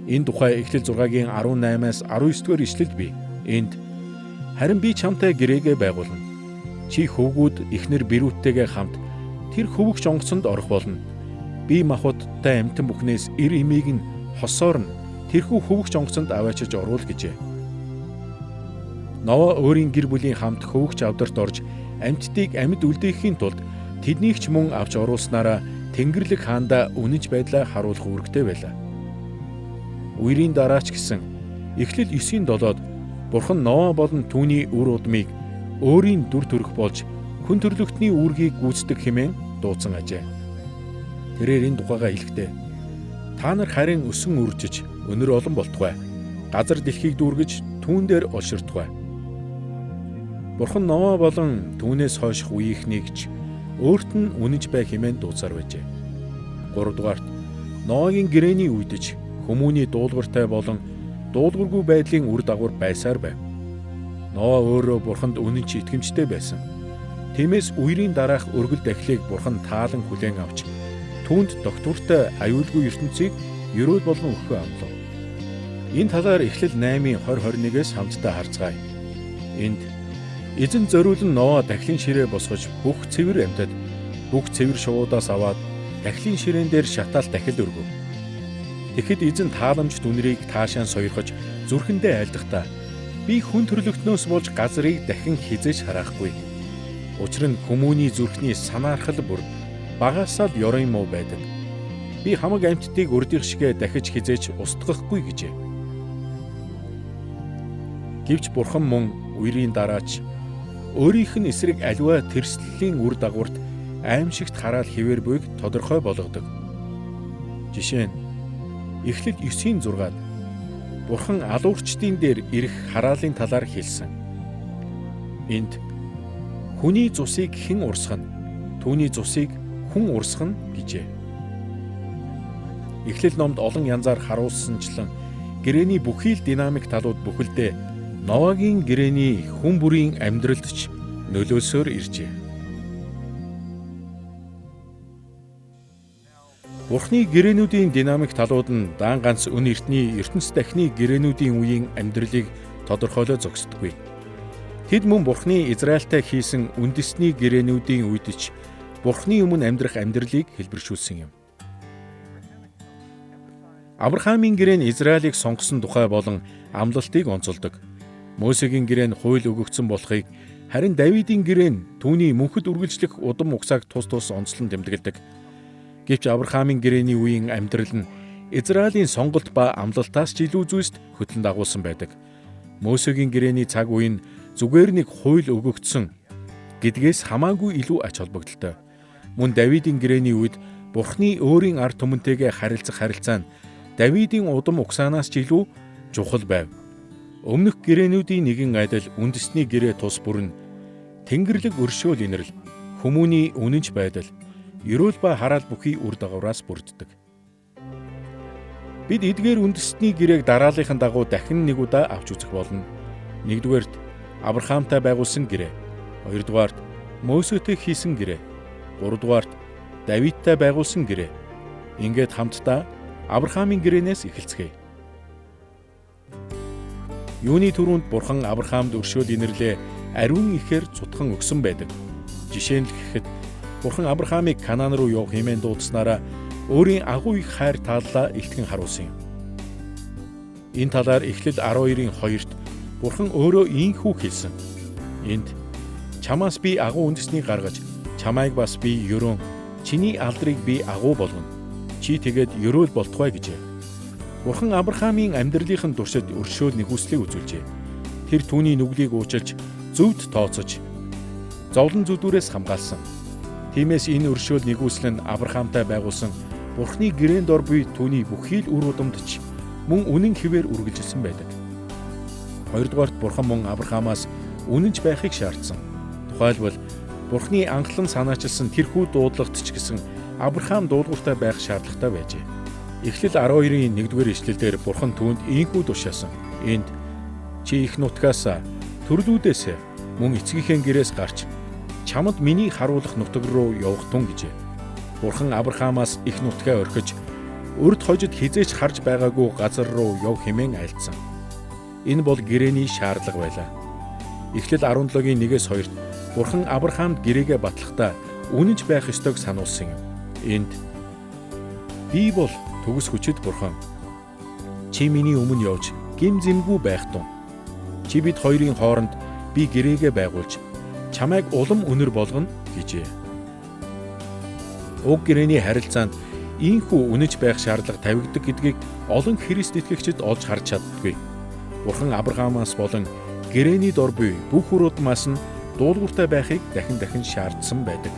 Энэ тухай Эхлэл 6-гийн 18-аас 19-р ишлэлд бий. Энд харин би чамтай гэрээгээ байгуулна. Чи хөвгүүд эхнэр бэрүүттэйгээ хамт тэр хөвгч онгоцонд орох болно. Би махбодтой амьтан бүхнээс эр эмийг нь хосоор нь тэрхүү хөвгч онгоцонд аваачиж оруул гэжээ. Ноа өөрийн гэр бүлийн хамт хөвгч авдарт орж амьтдыг амьд үлдээхийн тулд тэднийг ч мөн авч оруулснараа Тэнгэрлэг хаанда үнэнч байдлаа харуулах үүрэгтэй байлаа. Үерийн дараач гэсэн Эхлэл 9:7-д Бурхан Ноа болон түүний үр удмыг өөрийн дүр төрх болж хүн төрлөختний үүргийг гүйцэтгэх хэмээн дуудсан ажээ. Тэрээр энэ тухайга хэлэхдээ та нар харин өсөн үржиж өнөр олон болтугай. Газар дэлхийг дүүргэж түүн дээр олширтугай. Бурхан Ноа болон түүнээс хойших үеийнхнийг ч өөрт нь үнэнч байх хэмээн дуудсаар байжээ. 3 дугаарт Ноагийн гэрээний үед ч хүмүүний дуулууртай болон дуулуургүй байдлын үр дагавар байсаар байв. Ноа өөрөө Бурханд үнэнч итгэмжтэй байсан. Тиймээс үерийн дараах өргөл дахлыг Бурхан таалан хүлээн авч түүнд доктортой аюулгүй ертөнцийг ерөөл болгон өгөхөө амлав. Энэ талаар Эхлэл 8:20-21-ээс хамтдаа харцгаая. Энд эзэн зориулн Ноа дахлын ширээ босгож бүх цэвэр амьтад бүх цэвэр шувуудаас аваад дахлын ширээн дээр шатаал дахил өргөв. Тэгэхэд эзэн тааламж дүнрийг таашаан сойрхож зүрхэндээ айлдахдаа би хүн төрлөختнөөс болж газрыг дахин хизээж хараахгүй. Учир нь хүмүүний зүрхний санаархал бүр багасаа л ёрын муу байдаг. Би хамаг амьтдыг урдих шигэ дахиж хизээж устгахгүй гэжээ. Гэвч Бурхан мөн үерийн дараач өөрийнх нь эсрэг аливаа тэрслэлийн үр дагаварт аимшигт хараал хിവэр буйг тодорхой болгодог. Жишээ нь Эхлэл 9:6-д Бурхан алуурчдын дээр ирэх хараалын талаар хэлсэн. Энд хүний цусыг хэн урсгана? Түүний цусыг хүн урсгана гэжээ. Эхлэл номд олон янзаар харуулсанчлан гэрээний бүхий л динамик талууд бүхэлдээ Ноагийн гэрээний хүн бүрийн амьдралд ч нөлөөсөөр иржээ. Бурхны гэрээнүүдийн динамик талууд нь дан ганц өн эртний ертөнц дахны гэрээнүүдийн үеийн амьдралыг тодорхойлоо зогсдоггүй. Тэд мөн Бурхны Израильтай хийсэн үндэсний гэрээнүүдийн үед ч Бурхны өмнө амьдрах амьдралыг хэлбэршүүлсэн юм. Авраамийн гэрээ нь Израилийг сонгосон тухай болон амлалтыг онцолдог. Мосегийн гэрээ нь хууль өгөгдсөн болохыг, харин Давидын гэрээ нь түүний мөнхөд үргэлжлэх удам угсааг тус тус онцлон тэмдэглэдэг. Гэвч Авраамийн гэрээний үеийн амьдрал нь Израилийн сонголт ба амлалтаас ч илүү зүйлст хөтлөн дагуулсан байдаг. Мосегийн гэрээний цаг үе нь зүгээр нэг хууль өгөгдсөн гэдгээс хамаагүй илүү ач холбогдолтой. Мөн Давидын гэрээний үед Бурхны өөрийн ард түмэнтэйгээ харилцах харилцаа нь Давидын удам угсаанаас ч илүү чухал байв. Өмнөх гэрээнүүдийн нэгэн адил үндэсний гэрээ тус бүр нь Тэнгэрлэг өршөөл инэрл, хүмүүний үнэнч байдал, ерөөл ба хараал бүхий үр дагавраас бүрддэг. Бид эдгээр үндэсний гэрээг дарааллын дагуу дахин нэг удаа авч үзэх болно. Нэгдүгээрт Авраамтай байгуулсан гэрээ, хоёрдугаарт Мосетэй хийсэн гэрээ, гуравдугаарт Давидтай байгуулсан гэрээ. Ингээд хамтдаа Авраамийн гэрээнээс эхэлцгээе. Юуны түрүүнд Бурхан Авраамд өршөөл инэрлээ ариун ихээр цутхан өгсөн байдаг. Жишээ нь гэхэд Бурхан Авраамыг Канаан руу явах хэмээн дуудснараа өөрийн агуу их хайр тааллаа илтгэн харуулсан юм. Энэ талаар Эхлэл 12-ийн 2-т Бурхан өөрөө ийхүү хэлсэн. Энд чамаас би агуу үндэснийг гаргаж, чамайг бас би ерөөн, чиний алдрыг би агуу болгоно. Чи тэгээд ерөөл болтугай гэжээ. Бурхан Авраамийн амьдралынхын туршид өршөөл нэгүслийг үзүүлжээ. Тэр түүний нүглийг уучилж, зөвд тооцож, зовлон зүдүүрээс хамгаалсан. Тиймээс энэ өршөөл нэгүсэл нь Авраамтай байгуулсан Бурханы гэрээн дор буй түүний бүхий л үр удамдч мөн үнэн хിവэр үргэлжилсэн байдаг. Хоёрдугаарт Бурхан мөн Авраамаас үнэнч байхыг шаардсан. Тухайлбал Бурханы анхлан санаачилсан тэрхүү дуудлагт ч гэсэн Авраам дуулууртай байх шаардлагатай байжээ. Эхлэл 12-ийн 1-р ишлэлдэр Бурхан түүнд ийхүү тушаасан. Энд чи их нутгаас төрлүүдээс мөн эцгийнхээ гэрээс гарч чамд миний харуулах нутаг руу явах тун гэжээ. Бурхан Авраамаас их нутгаа орхиж урд хожид хизээч харж байгаагүй газар руу яв хэмээн айлдсан. Энэ бол гэрээний шаардлага байлаа. Эхлэл 17-гийн 1-ээс 2-т Бурхан Авраамд гэрээгээ батлахдаа үнэнч байх ёстойг сануулсан юм. Энд би бол төгс хүчит Бурхан. Чи миний өмнө явж гим зэмгүй байх тун. Чи бид хоёрын хооронд би гэрээгээ байгуулж чамайг улам өнөр болгоно гэжээ. Уг гэрээний харилцаанд ийхүү үнэнч байх шаардлага тавигддаг гэдгийг олон Христ итгэгчид олж харж чаддаггүй. Бурхан Авраамаас болон гэрээний дор буй бүх үр удмаас нь дуулууртай байхыг дахин шаардсан байдаг.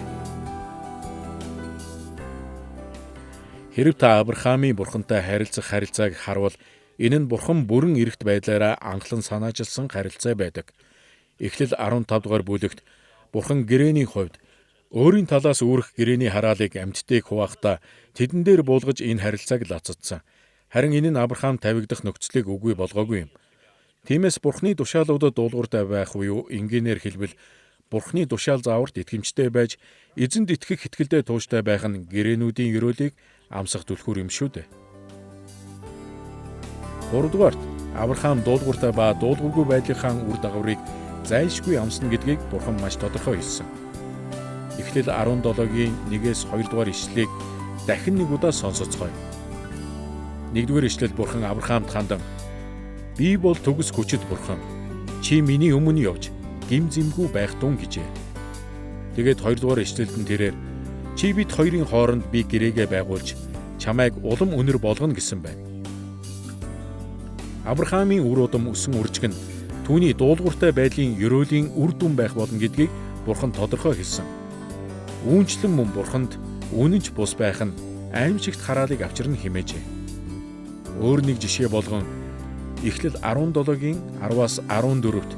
Хэрэв та Авраамийн Бурхантай харилцах харилцааг харвал энэ нь Бурхан бүрэн эрхт байдлаараа анхлан санаачилсан харилцаа байдаг. Эхлэл 15 дугаар бүлэгт Бурхан гэрээний хувьд өөрийн талаас үүрэх гэрээний хараалыг амьтдыг хувахдаа тэдэн дээр буулгаж энэ харилцааг лацадсан. Харин энэ нь Авраам тавигдах нөхцөлийг үгүй болгоогүй юм. Тиймээс Бурханы тушаалуудад дуулууртай байх буюу энгийнээр хэлбэл Бурханы тушаал зааварт итгэмжтэй байж эзэнд итгэх итгэлдээ тууштай байх нь гэрээнүүдийн ёроолыг амсах түлхүүр юм шүү дээ. 3-дугаарт Авраам дуулууртай ба дуулуургүй байдлынхаа үр дагаврыг зайлшгүй амсна гэдгийг Бурхан маш тодорхой хэлсэн. Эхлэл 17-гийн 1-ээс 2-дугаар ишлэлийг дахин нэг удаа сонсоцгоё. 1-р ишлэл Бурхан Авраамд хандан би бол төгс хүчит Бурхан. Чи миний өмнө явж гим зэмгүй байх тун гэжээ. Тэгээд 2-дугаар ишлэлд нь тэрээр чи бид хоёрын хооронд би гэрээгээ байгуулж чамайг улам өнөр болгоно гэсэн байна. Авраамийн үр удам өсөн үржиг нь түүний дуулууртай байдлын ёроолийн үр дүн байх болно гэдгийг Бурхан тодорхой хэлсэн. Үүнчлэн мөн Бурханд үнэнч бус байх нь аимшигт хараалыг авчирна хэмээжээ. Өөр нэг жишээ болгон Эхлэл 17-гийн 10-аас 14-т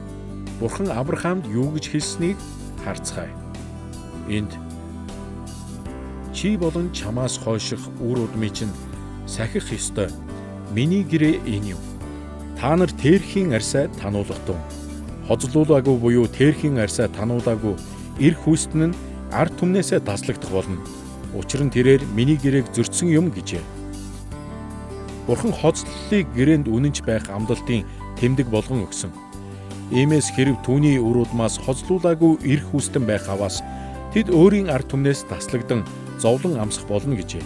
Бурхан Авраамд юу гэж хэлснийг харцгаая. Энд чи болон чамаас хойших үр удмыг чинь сахих ёстой. Миний гэрээ энэ юм. Та нар тэрхийн арьсаа тануулах тун. Хозлуулаагүй буюу тэрхийн арьсаа тануулаагүй эр хүүстэн нь ард түмнээсээ таслагдах болно. Учир нь тэрээр миний гэрээг зөрчсөн юм гэжээ. Бурхан хоцлолыг гэрээнд үнэнч байх амлалтын тэмдэг болгон өгсөн. Иймээс хэрэв түүний үр удмаас хоцлуулаагүй эр хүүстэн байх аваас тэд өөрийн ард түмнээс таслагдсан зовлон амсах болно гэжээ.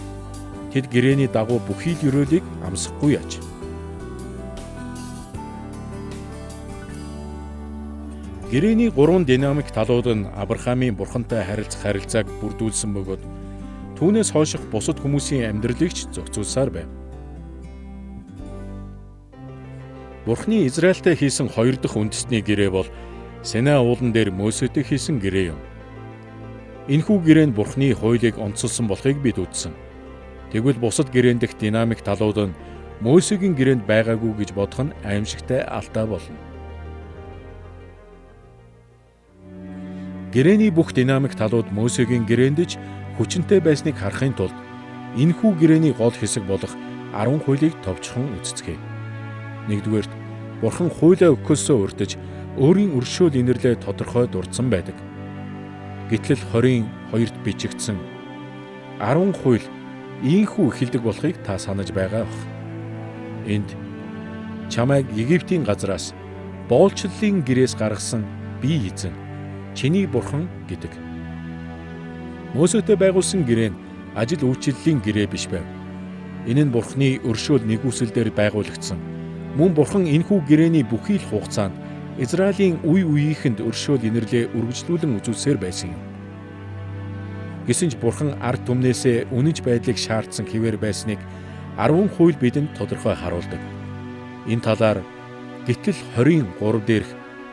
Тэд гэрээний дагуу бүхий л ёроолыг амсахгүй яаж. Гэрээний 3 динамик талууд нь Авраамийн Бурхантай харилцах харилцааг бүрдүүлсэн бөгөөд түүнээс хойших бусад хүмүүсийн амьдралыг ч зохицуулсаар байв. Бурханы Израильтай хийсэн 2 дахь үндэсний гэрээ бол Синай уулан дээр Мөсетэй хийсэн гэрээ юм. Энэхүү гэрээнд Бурханы хуулийг онцолсон болохыг бид үзсэн. Тэгвэл бусад гэрээн дэх динамик талууд нь Мөсегийн гэрээнд байгаагүй гэж бодох нь аимшигтай алдаа болно. Гэрээний бүх динамик талууд Мөсегийн гэрээндж хүчинтэй байсныг харахын тулд энэхүү гэрээний гол хэсэг болох 10 хуулийг товчхон үзцгээе. 1-р Бурхан хуулиа өгөхөөсөө урьдчилан өөрийн өршөөл инэрлээ тодорхой дурдсан байдаг. Гэтэл 22-т бичигдсэн 10 хууль ийхүү эхэлдэг болохыг та санаж байгаа бах. Энд чамайг Египтийн газраас боолчлолын гэрээс гаргасан би эзэн чиний бурхан гэдэг. Мөсөтэй байгуулсан гэрээ нь ажил үйлчлэлийн гэрээ биш байв. Энэ нь Бурхны өршөөл нэгүсэлээр байгуулагдсан. Мөн Бурхан энэхүү гэрээний бүхий л хугацаанд Израилийн үе үеийнхэнд өршөөл инэрлээ үргэлжлүүлэн үзүүлсээр байсан юм. Гэсэн ч Бурхан ард түмнээсээ үнэнч байдлыг шаардсан хэвээр байсныг 10 хууль бидэнд тодорхой харуулдаг. Энэ талаар Гитгэл 20:3 дээрх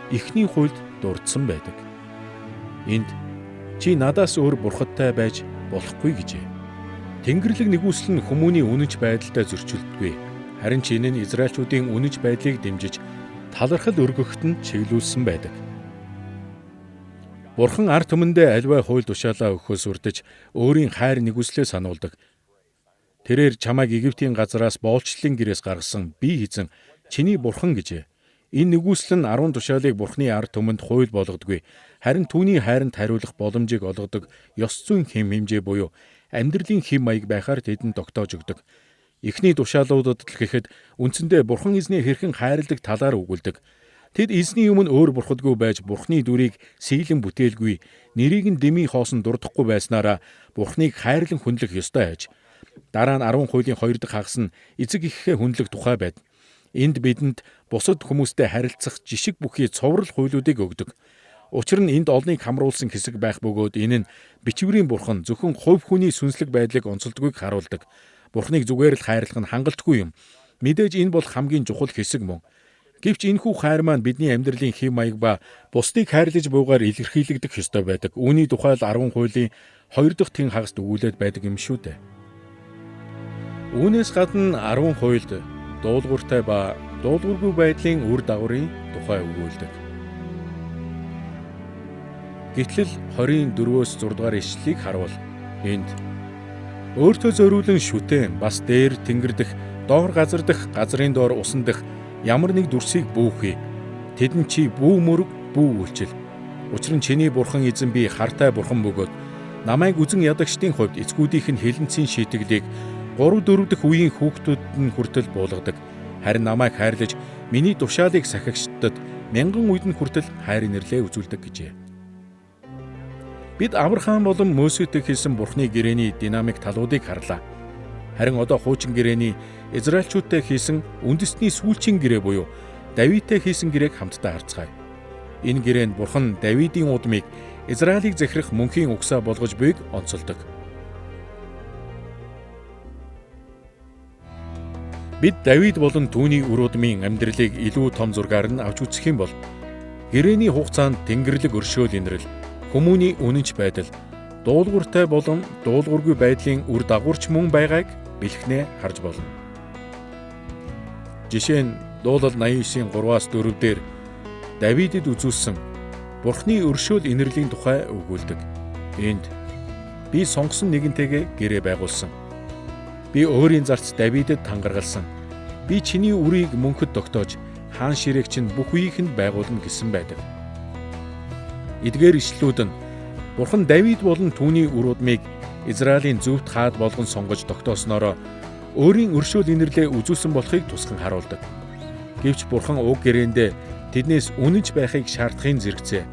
эхний хуульд дурдсан байдаг. Энд чи надаас өөр бурхадтай байж болохгүй гэжээ. Тэнгэрлэг нэгүсэл нь хүмүүний үнэнч байдалтай зөрчилдөггүй. Харин ч энэ нь Израильчүүдийн үнэнч байдлыг дэмжиж талархал өргөхөд нь чиглүүлсэн байдаг. Бурхан ард түмэндээ аливаа хууль тушаалаа өгөхөөс урдаж өөрийн хайр нэгүслээ сануулдаг. Тэрээр чамайг Египтийн газараас боолчлолын гэрээс гаргасан би эзэн чиний бурхан гэжээ. Энэ нэгүсэл нь 10 тушаалыг Бурханы ард түмэнд хууль болгодоггүй. Харин түүний хайранд хариулах боломжийг олгодог ёс зүйн хэм хэмжээ буюу амьдралын хэм маяг байхаар тэдэнд тогтоож өгдөг. Эхний тушаалуудад л гэхэд үндсэндээ Бурхан эзний хэрхэн хайрладаг талаар өгүүлдэг. Тэд эзний өмнө өөр бурхадгүй байж Бурханы дүрийг сийлэн бүтээлгүй, нэрийг нь дэмий хоосон дурдахгүй байснараа Бурханыг хайрлан хүндлэх ёстой аж. Дараа нь 10 хуулийн 2 дахь хагас нь эцэг эхээ хүндлэх тухай байдаг. Энд бидэнд бусад хүмүүстэй харилцах жишг бүхий цоврал хуйлуудыг өгдөг. Учир нь энд олныг хамруулсан хэсэг байх бөгөөд энэ нь бичвэрийн Бурхан зөвхөн хувь хүний сүнслэг байдлыг онцолдоггүйг харуулдаг. Бурханыг зүгээр л хайрлах нь хангалтгүй юм. Мэдээж энэ бол хамгийн чухал хэсэг мөн. Гэвч энэхүү хайр маань бидний амьдралын хэм маяг ба бусдыг хайрлаж буугаар илэрхийлэгдэх ёстой байдаг. Үүний тухай л 10 хуулийн 2 дахь тэн хагаст өгүүлээд байдаг юм шүү дээ. Үүнээс гадна 10 хуульд дуулууртай ба дуулуургүй байдлын үр дагаврын тухай өгүүлдэг. Гитлэл 24-өөс 6 дугаар ишлэлийг харуул. Энд өөртөө зориулан шүтэн бас дээр тэнгэр дэх, доор газар дэх, газрын доор усан дэх ямар нэг дүрсийг бүүхий. Тэдэн чи бүү мөрөг, бүү үйлчил. Учир нь чиний бурхан эзэн би хартай бурхан бөгөөд намайг үзэн ядагчдын хувьд эцгүүдийнх нь хилэнцгийн шийтгэлийг 3-4 дахь үеийн хүүхдүүд нь хүртэл буулгадаг. Харин намайг хайрлаж миний тушаалыг сахигчдад 1000 үед нь хүртэл хайр инэрлээ үзүүлдэг гэжээ. Бид Авраам болон Мөсетэй хийсэн Бурхны гэрээний динамик талуудыг харлаа. Харин одоо хуучин гэрээний Израильчүүдтэй хийсэн үндэсний сүүлчийн гэрээ буюу Давидтай хийсэн гэрээг хамтдаа харцгаая. Энэ гэрээнд Бурхан Давидын удмыг Израилийг захирах мөнхийн угсаа болгож буйг онцолдог. Бид Давид болон түүний үр удмын амьдралыг илүү том зургаар нь авч үзэх юм бол гэрээний хугацаанд тэнгэрлэг өршөөл инрэл, хүмүүний үнэнч байдал, дуулууртай болон дуулуургүй байдлын үр дагаварч мөн байгааг бэлхнээ харж болно. Жишээ нь Дуулал 89-ийн 3-аас 4 дээр Давидэд үзүүлсэн Бурхны өршөөл инэрлийн тухай өгүүлдэг. Энд би сонгосон нэгэнтэйгээ гэрээ байгуулсан. Би өөрийн зарц Давидэд тангаргалсан. Би чиний үрийг мөнхөд тогтоож хаан ширээг чинь бүх үеийнхэнд байгуулна гэсэн байдаг. Эдгээр ишлүүд нь Бурхан Давид болон түүний үр удмыг Израилийн зөвхт хаад болгон сонгож тогтоосноороо өөрийн өршөөл инэрлээ үзүүлсэн болохыг тусган харуулдаг. Гэвч Бурхан уг гэрээндээ тэднээс үнэнч байхыг шаардахын зэрэгцээ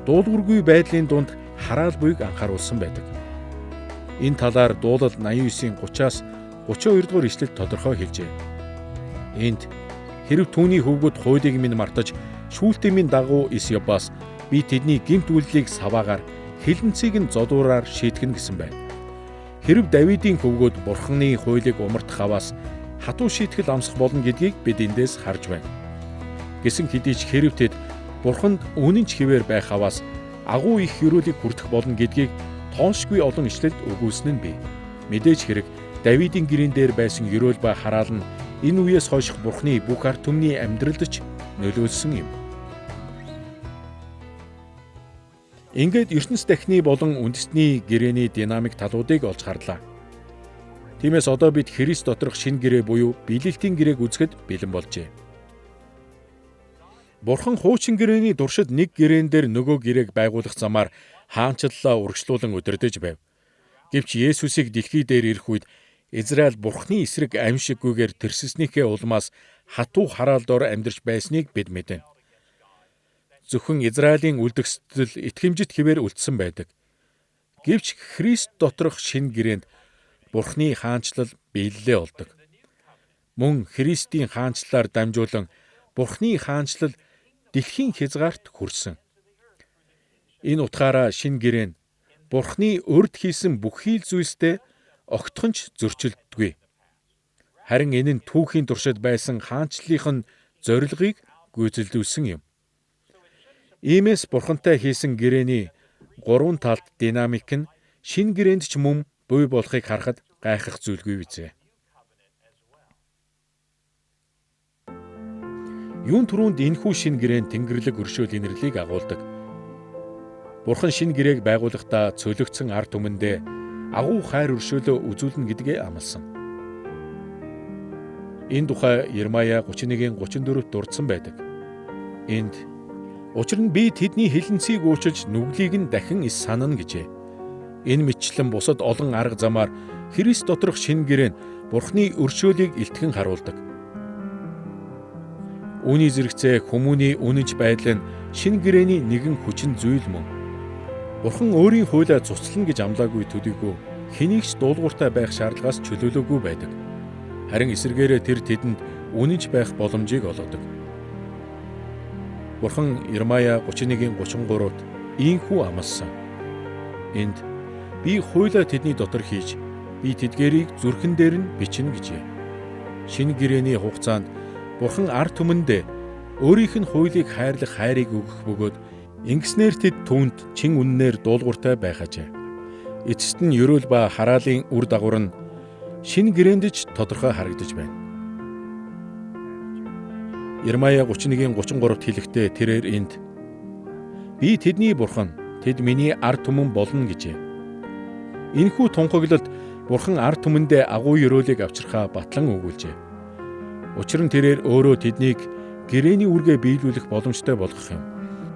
дуулуургүй байдлын дунд хараал буйг анхааруулсан байдаг. Энэ талаар Дуулал 89-ийн 30-аас 32 дугаар ишлэлд тодорхой хэлжээ. Энд хэрв түүний хөвгүүд хуулийг минь мартаж шүүлтийн минь дагуу эс явбаас би тэдний гэмт үйлдэлийг саваагаар хилэнцгийг нь зодуураар шийтгэн гэсэн байна. Хэрв Давидын хөвгүүд Бурханы хуулийг умартах аваас хатуу шийтгэл амсах болно гэдгийг бид эндээс харж байна. Гэсэн хэдий ч хэрв тэд Бурханд үнэнч хэвээр байх аваас агуу их хөрөөлийг хүртэх болно гэдгийг тооншгүй олон ишлэлд өгүүлсэн нь бий. Мэдээж хэрэг Давидын гэрэн дээр байсан ерөөл ба хараал нь энэ үеэс хойших Бурханы бүх ард түмний амьдралд ч нөлөөлсөн юм. Ингээд ертөнц дахны болон үндэсний гэрээний динамик талуудыг олж харлаа. Тиймээс одоо бид Христ доторх шинэ гэрээ буюу биелэлтийн гэрээг үзэхэд бэлэн болжээ. Бурхан хуучин гэрээний туршид нэг гэрээн дээр нөгөө гэрээг байгуулах замаар хаанчлалаа урагшлуулан удирдах байв. Гэвч Есүсийг дэлхий дээр ирэх үед Израиль Бурханы эсрэг аимшиггүйгээр тэрсэснийхээ улмаас хатуу хараал дор амьдарч байсныг бид мэднэ. зөвхөн Израилийн үлдгэстэл итгэмжит хэвээр үлдсэн байдаг. Гэвч Христ доторх шинэ гэрээнд Бурхны хаанчлал биелэлээ олдог. Мөн Христийн хаанчлалаар дамжуулан Бурхны хаанчлал дэлхийн хязгаарт хүрсэн. Энэ утгаараа шинэ гэрээ нь Бурхны урьд хийсэн бүхий л зүйлстэй огтхонч зөрчилддөггүй. Харин энэ нь түүхийн туршид байсан хаанчлалынх нь зорилгыг гүйцэлдүүлсэн юм. Иймээс Бурхантай хийсэн гэрээний гурван талт динамик нь шинэ гэрээнд ч мөн буй болохыг харахад гайхах зүйлгүй биз. Юун түрүүнд энэхүү шинэ гэрээнд Тэнгэрлэг өршөөл инэрлийг агуулдаг. Бурхан шинэ гэрээг байгуулахдаа цөлөгцсөн ард түмэндээ агуу хайр өршөөлөө үзүүлнэ гэдгээ амласан. Энэ тухай Ермая 31:34-т дурдсан байдаг. Энд учир нь би тэдний хилэнцгийг уучилж нүглийг нь дахин ис санана гэжээ. Энэ мэтчлэн бусад олон арга замаар Христ доторх шинэ гэрээ нь Бурхны өршөөлийг илтгэн харуулдаг. Үүний зэрэгцээ хүмүүний үнэнч байдал нь шинэ гэрээний нэгэн хүчин зүйл мөн. Бурхан өөрийн хуулиа цуцлана гэж амлаагүй төдийгүй хэнийг ч дуулууртай байх шаардлагаас чөлөөлөөгүй байдаг. Харин эсвэргээрээ тэр тэдэнд үнэнч байх боломжийг олгодог. Бурхан Ермая 31:33-т ийхүү амласан. Энд би хуулиа тэдний дотор хийж, би тэдгээрийг зүрхэн дээр нь бичнэ гэжээ. Шинэ гэрээний хугацаанд Бурхан ард түмэндээ өөрийнх нь хуулийг хайрлах хайрыг өгөх бөгөөд ингэснээр тэд түүнд чин үннээр дуулууртай байх ажээ. Эцэст нь ерөөл ба хараалын үр дагавар нь шинэ гэрээнд ч тодорхой харагдаж байна. Ермая 31:33-т хэлэхдээ тэрээр энд би тэдний Бурхан, тэд миний ард түмэн болно гэжээ. Энэхүү тунхаглалд Бурхан ард түмэндээ агуу ерөөлийг авчрахаа батлан өгүүлжээ. Учир нь тэрээр өөрөө тэднийг гэрээний үүргээ биелүүлэх боломжтой болгох юм.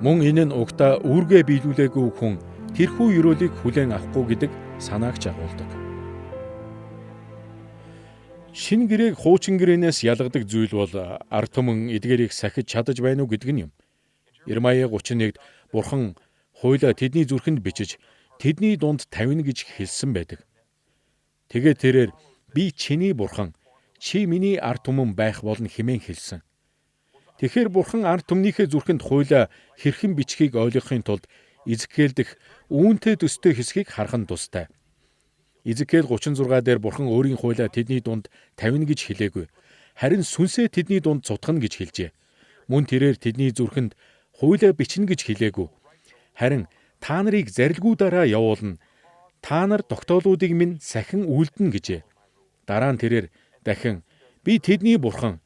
Мөн энэ нь угтаа үүргээ биелүүлээгүй хүн тэрхүү ерөөлийг хүлээн авахгүй гэдэг санааг ч агуулдаг. Шинэ гэрээг хуучин гэрээнээс ялгадаг зүйл бол ард түмэн эдгээрийг сахиж чадаж байна уу гэдэг нь юм. Ермая 31-д Бурхан хуулиа тэдний зүрхэнд бичиж, тэдний дунд тавина гэж хэлсэн байдаг. Тэгээд тэрээр би чиний Бурхан, чи миний ард түмэн байх болно хэмээн хэлсэн. Тэгэхээр Бурхан ард түмнийхээ зүрхэнд хуулиа хэрхэн бичгийг ойлгохын тулд Изекиэл дэх үүнтэй төстэй хэсгийг харах нь тустай. Изекиэл 36 дээр Бурхан өөрийн хуулиа тэдний дунд тавина гэж хэлээгүй. Харин сүнсээ тэдний дунд цутгана гэж хэлжээ. Мөн тэрээр тэдний зүрхэнд хуулиа бичнэ гэж хэлээгүй. Харин та нарыг зарилгуудаараа явуулна. Та нар тогтоолуудыг минь сахин үлдэнэ гэжээ. Дараа нь тэрээр дахин би тэдний Бурхан,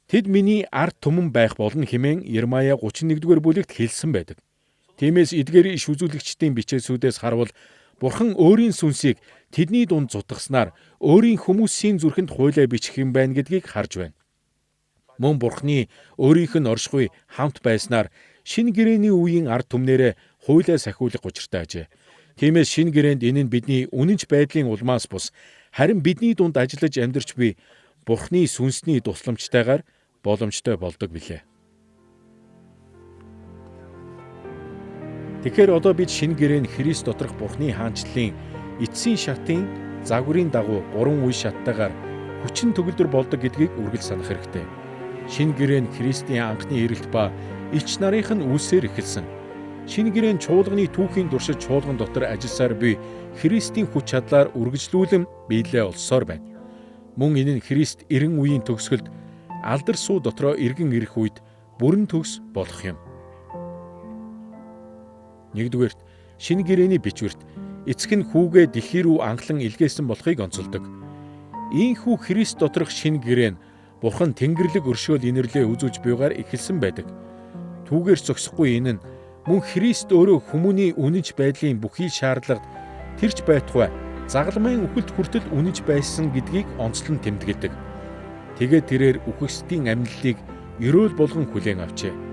тэд миний ард түмэн байх болно хэмээн Ермая 31-р бүлэгт хэлсэн байдаг. Тиймээс эдгээр иш үзүүлэгчдийн бичээсүүдээс харвал Бурхан өөрийн сүнсийг тэдний дунд зутгаснаар өөрийн хүмүүсийн зүрхэнд хуулиа бичих юм байна гэдгийг харж байна. Мөн Бурханы өөрийнх нь оршихуй хамт байснаар шинэ гэрээний үеийн ард түмнэрээ хуулиа сахиулах учиртай ажээ. Тиймээс шинэ гэрээнд энэ нь бидний үнэнч байдлын улмаас бус, харин бидний дунд ажиллаж амьдарч буй Бурханы сүнсний тусламжтайгаар боломжтой болдог билээ. Тэгэхээр одоо бид шинэ гэрээ нь Христ доторх Бурханы хаанчлалын эцсийн шатын загварын дагуу 3 үе шаттайгаар хүчин төгөлдөр болдог гэдгийг үргэлж санах хэрэгтэй. Шинэ гэрээ нь Христийн анхны ирэлт ба ич нарынх нь үлсээр эхэлсэн. Шинэ гэрээ нь чуулганы түүхийн туршид чуулган дотор ажилласаар буй Христийн хүч чадлаар үргэлжлүүлэн биелэлээ олсоор байна. Мөн энэ нь Христ эрен үеийн төгсгөлд алдар суу дотроо эргэн ирэх үед бүрэн төгс болох юм. Нэгдүгээрт шинэ гэрээний бичвэрт эцэг нь хүүгээ дэлхий рүү анхлан илгээсэн болохыг онцолдог. Ийхүү Христ доторх шинэ гэрээ нь Бурхан Тэнгэрлэг өршөөл инэрлээ үзүүлж буйгаар эхэлсэн байдаг. Түүгээр зогсохгүй энэ нь мөн Христ өөрөө хүмүүний үнэнч байдлын бүхий шаардлагад тэрч байтугай загламын үхэлд хүртэл үнэнч байсан гэдгийг онцлон тэмдэглэдэг. Тэгээд тэрээр үхэгсдийн амьдлыг ерөөл болгон хүлээн авчээ.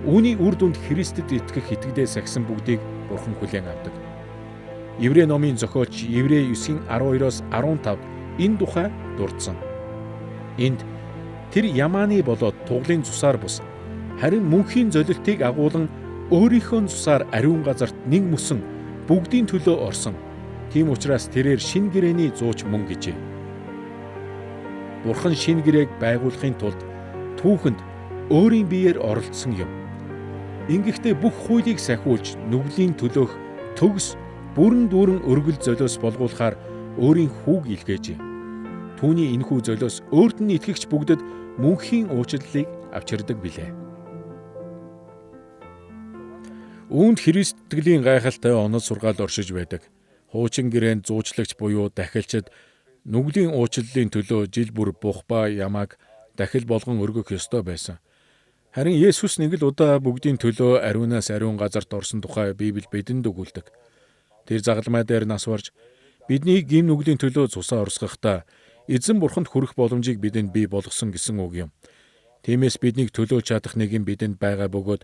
Үүний үр дүнд Христэд итгэх итгэдээ сагсан бүгдийг Бурхан хүлээн авдаг. Еврей номын зохиолч Еврей 9:12-оос 15 энэ тухай дурдсан. Энд тэр Яманы болоод туглын цусаар бус Харин мөнхийн золилтыг агуулan өөрийнхөө цусаар ариун газарт нэг мөсөн бүгдийн төлөө орсон. Тийм учраас тэрээр шинэ гэрээний зууч мөн гэжээ. Бурхан шинэ гэрээг байгуулахын тулд түүхэнд өөрийн биеэр оролцсон юм. Ингэхдээ бүх хуулийг сахиулж нүглийн төлөөх төгс бүрэн дүүрэн өргөл золиос болгуулахаар өөрийн хүүг илгээжээ. Түүний энэхүү золиос өөрт нь итгэгч бүгдэд мөнхийн уучлалыг авчирдаг билээ. Үүнд Христ итгэлийн гайхалтай онол сургаал оршиж байдаг. Хуучин гэрээнд зуучлагч буюу дахилчид нүглийн уучлалын төлөө жил бүр бух ба ямааг дахил болгон өргөх ёстой байсан. Харин Есүс нэг л удаа бүгдийн төлөө ариунаас ариун газарт орсон тухай Библи бидэнд өгүүлдэг. Тэр загалмай дээр нас барж бидний гим нүглийн төлөө цусаа орсгахдаа эзэн бурханд хүрэх боломжийг бидэнд бий болгосон гэсэн үг юм. Тиймээс биднийг төлөөлж чадах нэгэн бидэнд байгаа бөгөөд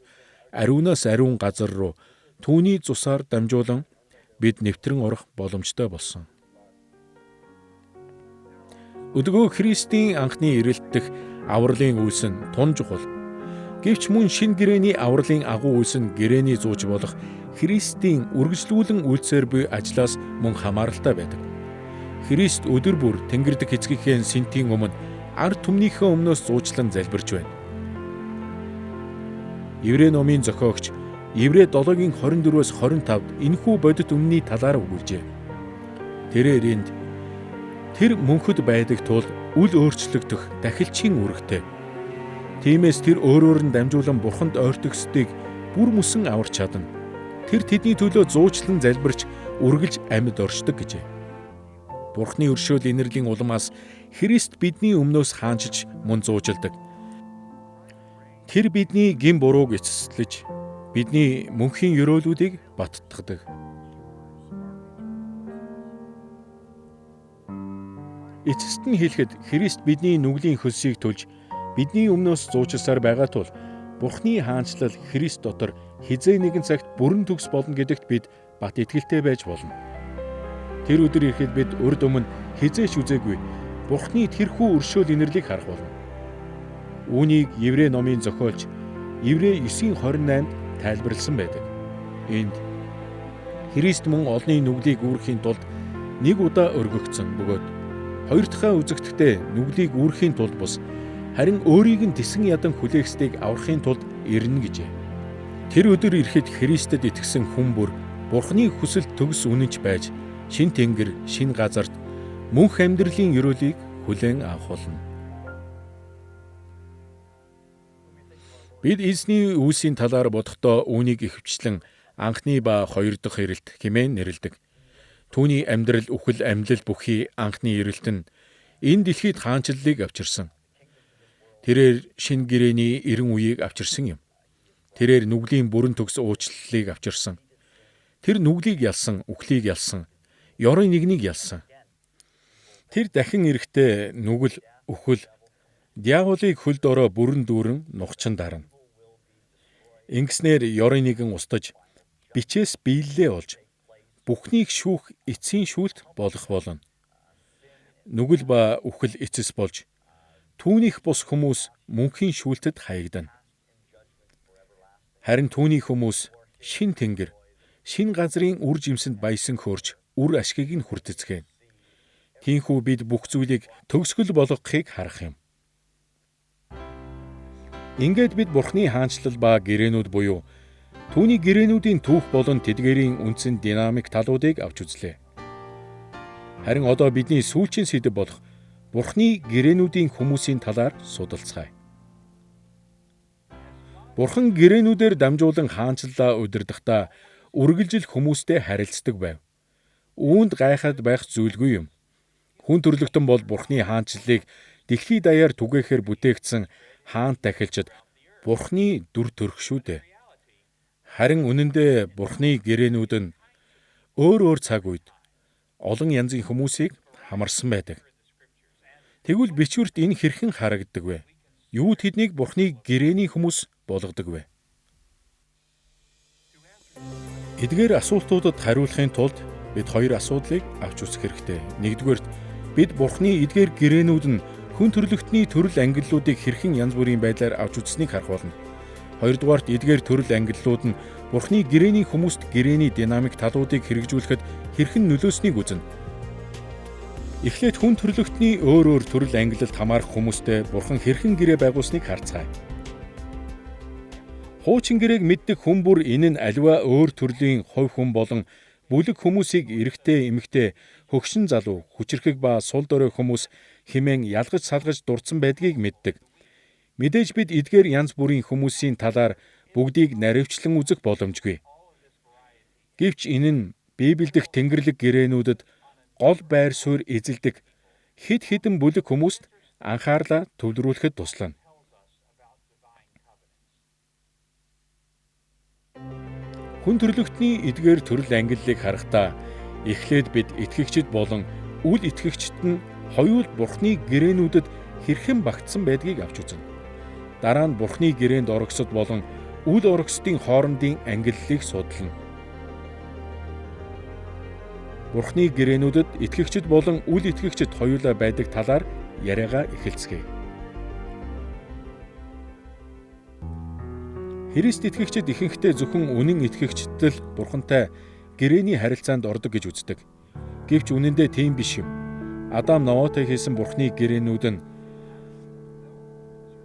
ариунаас ариун газар руу түүний цусаар дамжуулан бид нэвтрэн орох боломжтой болсон. Өдгөө Христийн анхны ирэлт дэх авралын үйлс нь тун чухал. Гэвч мөн шинэ гэрээний авралын агуу үйлс нь гэрээний зууч болох Христийн үргэлжлүүлэн үйлсээр буй ажлаас мөн хамааралтай байдаг. Христ өдөр бүр Тэнгэр дэх эцгийнхээ сэнтийн өмнө ард түмнийхээ өмнөөс зуучлан залбирч байна. Еврей номын зохиогч Еврей 7-гийн 24-өөс 25-д энэхүү бодит үнний талаар өгүүлжээ. Тэрээр энд тэр мөнхөд байдаг тул үл өөрчлөгдөх дахилчийн үүрэгтэй. Тиймээс тэр өөрөөр нь дамжуулан бурханд ойртогсдгийг бүр мөсөн аварч чадна. Тэр тэдний төлөө зуучлан залбирч үргэлж амьд оршдог гэжээ. Бурхны өршөөл инэрлийн улмаас Христ бидний өмнөөс хаанчиж мөн зуучилдаг. Тэр бидний гин бурууг эцэслэж бидний мөнхийн ёроолуудыг баттгадаг. Эцэст нь хэлэхэд Христ бидний нүглийн хөлсийг төлж бидний өмнөөс зуучласаар байгаа тул Бурхны хаанчлал Христ дотор хизээ нэгэн цагт бүрэн төгс болно гэдэгт бид бат итгэлтэй байж болно. Тэр өдөр ирэхэд бид урд өмнө хизээч үзээгүй Бурхны тэрхүү өршөөл инэрлийг харах болно. Үүнийг Еврей номын зохиолч Еврей 9:28-д тайлбарласан байдаг. Энд Христ мөн олонний нүглийг үүрхийн тулд нэг удаа өргөгдсөн бөгөөд хоёр дахь үзэгдэхдээ нүглийг үүрхийн тулд бус харин өөрийг нь тэсэн ядан хүлээхсдийг аврахын тулд ирнэ гэжээ. Тэр өдөр ирэхэд Христэд итгэсэн хүн бүр Бурхны хүсэлт төгс үнэнч байж шин тэнгэр, шин газарт мөнх амьдралын ёроолыг хүлээн авах болно. Бид эзний үүсийн талаар бодохдоо үүнийг ихэвчлэн анхны ба хоёр дахь ирэлт хэмээн нэрлэдэг. Түүний амьдрал үхэл амьлал бүхий анхны ирэлт нь энэ дэлхийд хаанчлалыг авчирсан. Тэрээр шинэ гэрээний 90 үеийг авчирсан юм. Тэрээр нүглийн бүрэн төгс уучлалыг авчирсан. Тэр нүглийг ялсан, үхлийг ялсан, ёрын нэгнийг ялсан. Тэр дахин ирэхдээ нүгэл, үхэл, диаволыг хөл дорой бүрэн дүүрэн нухчин дарна. Ингэснээр ёрын нэгэн устж, бичээс биелэлээ олж, бүхнийг шүүх эцсийн шүүлт болох болно. Нүгэл ба үхэл эцэс болж, түүнийх бус хүмүүс мөнхийн шүүлтэд хаягдана. Харин түүний хүмүүс шин тэнгэр, шин газрын үр жимсэнд баясан хөөрч, үр ашгийг нь хүртэцгээн. Тийхүү бид бүх зүйлийг төгсгөл болгохыг харах юм. Ингээд бид Бурхны хаанчлал ба гэрээнүүд буюу түүний гэрээнүүдийн түүх болон тэдгээрийн үндсэн динамик талуудыг авч үзлээ. Харин одоо бидний сүүлчийн сэдэв болох Бурхны гэрээнүүдийн хүмүүсийн талаар судалцгаая. Бурхан гэрээнүүдээр дамжуулан хаанчлалаа удирдахдаа үргэлжил хүмүүстэй харилцдаг байв. Үүнд гайхаад байх зүйлгүй юм. Хүн төрлөختөн бол Бурхны хаанчлалыг дэлхий даяар түгээхээр бүтээгдсэн хаант дахилчид Бурхны дүр төрх шүү дээ. Харин үнэндээ Бурхны гэрээнүүд нь өөр цаг үед олон янзын хүмүүсийг хамарсан байдаг. Тэгвэл бичвэрт энэ хэрхэн харагддаг вэ? Юу тэднийг Бурхны гэрээний хүмүүс болгодог вэ? Эдгээр асуултуудад хариулахын тулд бид хоёр асуудлыг авч үзэх хэрэгтэй. Нэгдүгээрт бид Бурхны эдгээр гэрээнүүд нь хүн төрлөختний төрөл ангиллуудыг хэрхэн янз бүрийн байдлаар авч үзснийг харах болно. Хоёрдугаарт эдгээр төрөл ангиллууд нь Бурхны гэрээний хүмүүст гэрээний динамик талуудыг хэрэгжүүлэхэд хэрхэн нөлөөснийг үзнэ. Эхлээд хүн төрлөختний өөр өөр төрөл ангиллалд хамаарах хүмүүстэй Бурхан хэрхэн гэрээ байгуулсныг харцгаая. Хуучин гэрээг мэддэг хүн бүр энэ нь аливаа өөр төрлийн хувь хүн болон бүлэг хүмүүсийг эрэгтэй, эмэгтэй, хөгшин залуу, хүчирхэг ба сул дорой хүмүүс хэмээн ялгаж салгаж дурдсан байдгийг мэддэг. Мэдээж бид эдгээр янз бүрийн хүмүүсийн талаар бүгдийг наривчлан үзэх боломжгүй. Гэвч энэ нь Библиэд Тэнгэрлэг гэрээнүүдэд гол байр суурь эзэлдэг хэд хэдэн бүлэг хүмүүст анхаарлаа төвлөрүүлэхэд туслана. Хүн төрлөختний эдгээр төрөл ангиллыг харахдаа эхлээд бид итгэгчид болон үл итгэгчид нь хоёул Бурхны гэрээнүүдэд хэрхэн багтсан байдгийг авч үзнэ. Дараа нь Бурхны гэрээнд орогсод болон үл орогсдын хоорондын ангиллалыг судална. Бурхны гэрээнүүдэд итгэгчид болон үл итгэгчид хоёулаа байдаг талаар яриагаа эхэлцгээе. Христ итгэгчид ихэнхдээ зөвхөн үнэн итгэгчдэл Бурхантай гэрээний харилцаанд ордог гэж үздэг. Гэвч үнэндээ тийм биш юм. Адам Новотой хийсэн Бурхны гэрээнүүд нь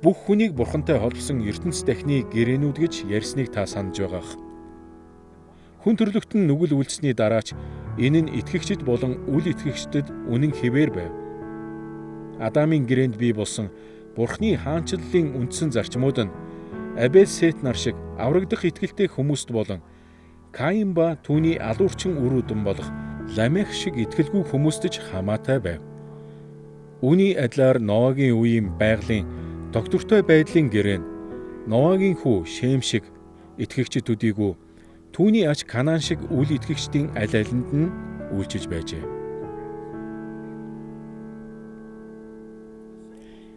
бүх хүнийг Бурхантай холбосон ертөнц дахины гэрээнүүд гэж ярьсныг та санаж байгаах. Хүн төрлөخت нь нүгэл үлдсэний дараач энэ нь итгэгчид болон үл итгэгчдэд үнэн хэвээр байв. Адамын гэрээнд бий болсон Бурхны хаанчлалын үндсэн зарчмууд нь Абель Сет нар шиг аврагдах итгэлтэй хүмүүст болон Каин ба түүний алуурчин үр удам болох Ламех шиг итгэлгүй хүмүүст ч хамаатай байв. Үүний адилаар Ноагийн үеийн байгалийн тогтвортой байдлын гэрээ нь Ноагийн хүү Шем шиг итгэгчид төдийгүй түүний ач Канаан шиг үл итгэгчдийн аль алинд нь үйлчилж байжээ.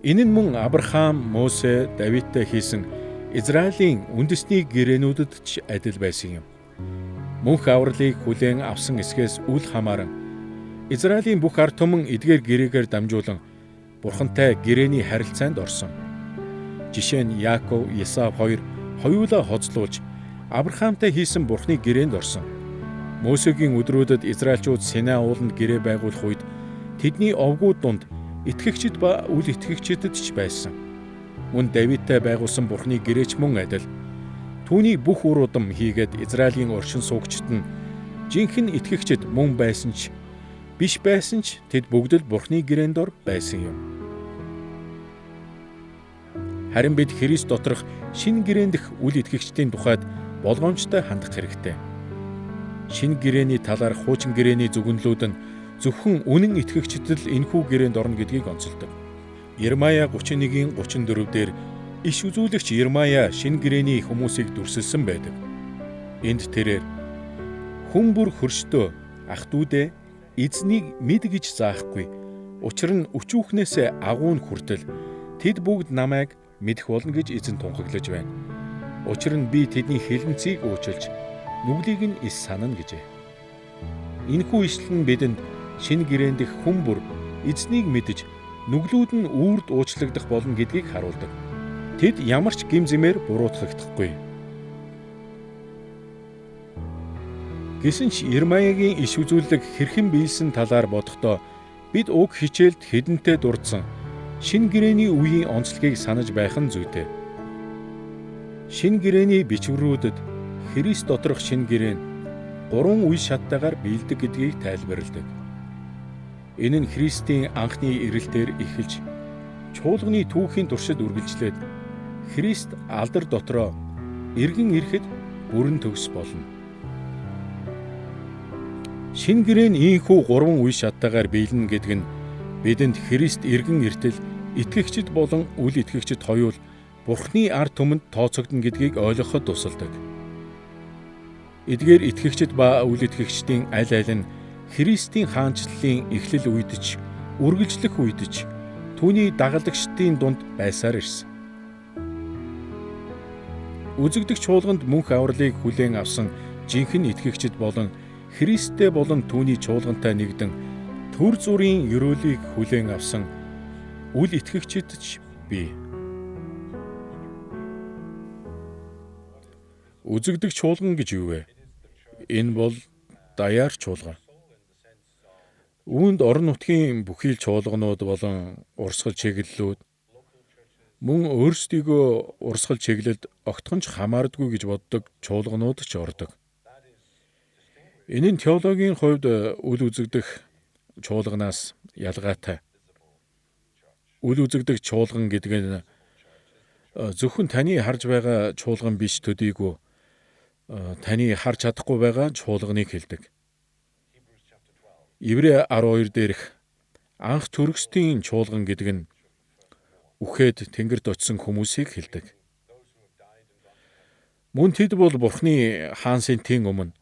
Энэ нь мөн Авраам, Мосе, Давидтай хийсэн Израилийн үндэсний гэрээнүүдэд ч адил байсан юм. Мөнх авралыг хүлээн авсан эсгээс үл хамааран Израилийн бүх ард түмэн эдгээр гэрээгээр дамжуулан Бурхантай гэрээний харилцаанд орсон. Жишээ нь Яаков, Исав хоёр хоёулаа хоцлуулж Авраамтай хийсэн Бурхны гэрээнд орсон. Мосегийн өдрүүдэд Израильчууд Синай ууланд гэрээ байгуулах үед тэдний овгууд дунд итгэгчид ба үл итгэгчдэд ч байсан. Мөн Давидтай байгуулсан Бурхны гэрээч мөн адил. Түүний бүх үр удам хийгээд Израилийн оршин суугчид нь жинхэнэ итгэгчид мөн байсан ч биш байсан ч тэд бүгд л Бурхны гэрээнд ор байсан юм. Харин бид Христ доторх шинэ гэрээнд дэх үл итгэгчдийн тухайд болгоомжтой хандах хэрэгтэй. Шинэ гэрээний талаар хуучин гэрээний зүгэнлүүд нь зөвхөн үнэн итгэгчдэд л энэхүү гэрээнд орно гэдгийг онцолдог. Ирмая 31:34 дээр иш үзүүлэгч Ирмая шинэ гэрээний хүмүүсийг дүрсэлсэн байдаг. Энд тэрээр хүн бүр хөрштөө ах дүүдээ эзнийг мэд гэж заахгүй. Учир нь өчүүхнээсээ агуун хүртэл тэд бүгд намайг мэдэх болно гэж эзэн тунхаглаж байна. Учир нь би тэдний хэлэнцгийг уучилж нүглийг нь ис санана гэжээ. Энэхүү ишлэл нь бидэнд шинэ гэрээнд дэх хүн бүр эзнийг мэдэж нүглүүд нь үрд уучлагдах болно гэдгийг харуулдаг. Тэд ямар ч гим зэмээр буруутгахдаггүй. Гэсэн ч Ирмаягийн иш үзүүлэг хэрхэн биелсэн талаар бодохдоо бид уг хичээлд хэдэнтэй дурдсан шинэ гэрээний үеийн онцлогийг санаж байх нь зүйтэй. Шинэ гэрээний бичвэрүүдэд Христ доторх шинэ гэрээ нь 3 үе шаттайгаар биелдэг гэдгийг тайлбарладаг. Энэ нь Христийн анхны ирэлтээр эхэлж чуулганы түүхийн туршид үргэлжлээд Христ алдар дотроо эргэн ирэхэд бүрэн төгс болно. Шинэ гэрээ нь ийхүү 3 үе шаттайгаар биелнэ гэдэг нь бидэнд Христ эргэн иртэл итгэгчид болон үл итгэгчид хоёул Бурхны ард түмэнд тооцогдно гэдгийг ойлгоход тусалдаг. Эдгээр итгэгчид ба үл итгэгчдийн аль аль нь Христийн хаанчлалын эхлэл үед ч үргэлжлэх үед ч түүний дагалдагчдын дунд байсаар ирсэн. Үзэгдэх чуулганд мөнх авралыг хүлээн авсан жинхэнэ итгэгчид болон Христтэй болон түүний чуулгантай нэгдэн төр зүрийн ёроолыг хүлээн авсан үл итгэгчид ч бий. үзэгдэх чуулган гэж юу вэ? Энэ бол даяар чуулган. Үүнд орон нутгийн бүхий л чуулганууд болон урсгал чиглэлүүд мөн өөрсдийгөө урсгал чиглэлд огтхонч хамаардгүй гэж боддог чуулганууд ч ордог. Энэ нь теологийн хувьд үл үзэгдэх чуулганаас ялгаатай. Үл үзэгдэх чуулган гэдэг нь зөвхөн таны харж байгаа чуулган биш төдийгүй таны харж чадахгүй байгаа чуулганыг хэлдэг. Еврей 12 дээрх анх төрөсдийн чуулган гэдэг нь үхээд тэнгэрд очисон хүмүүсийг хэлдэг. Мөн тэд бол Бурхны хаан сэнтийн өмнө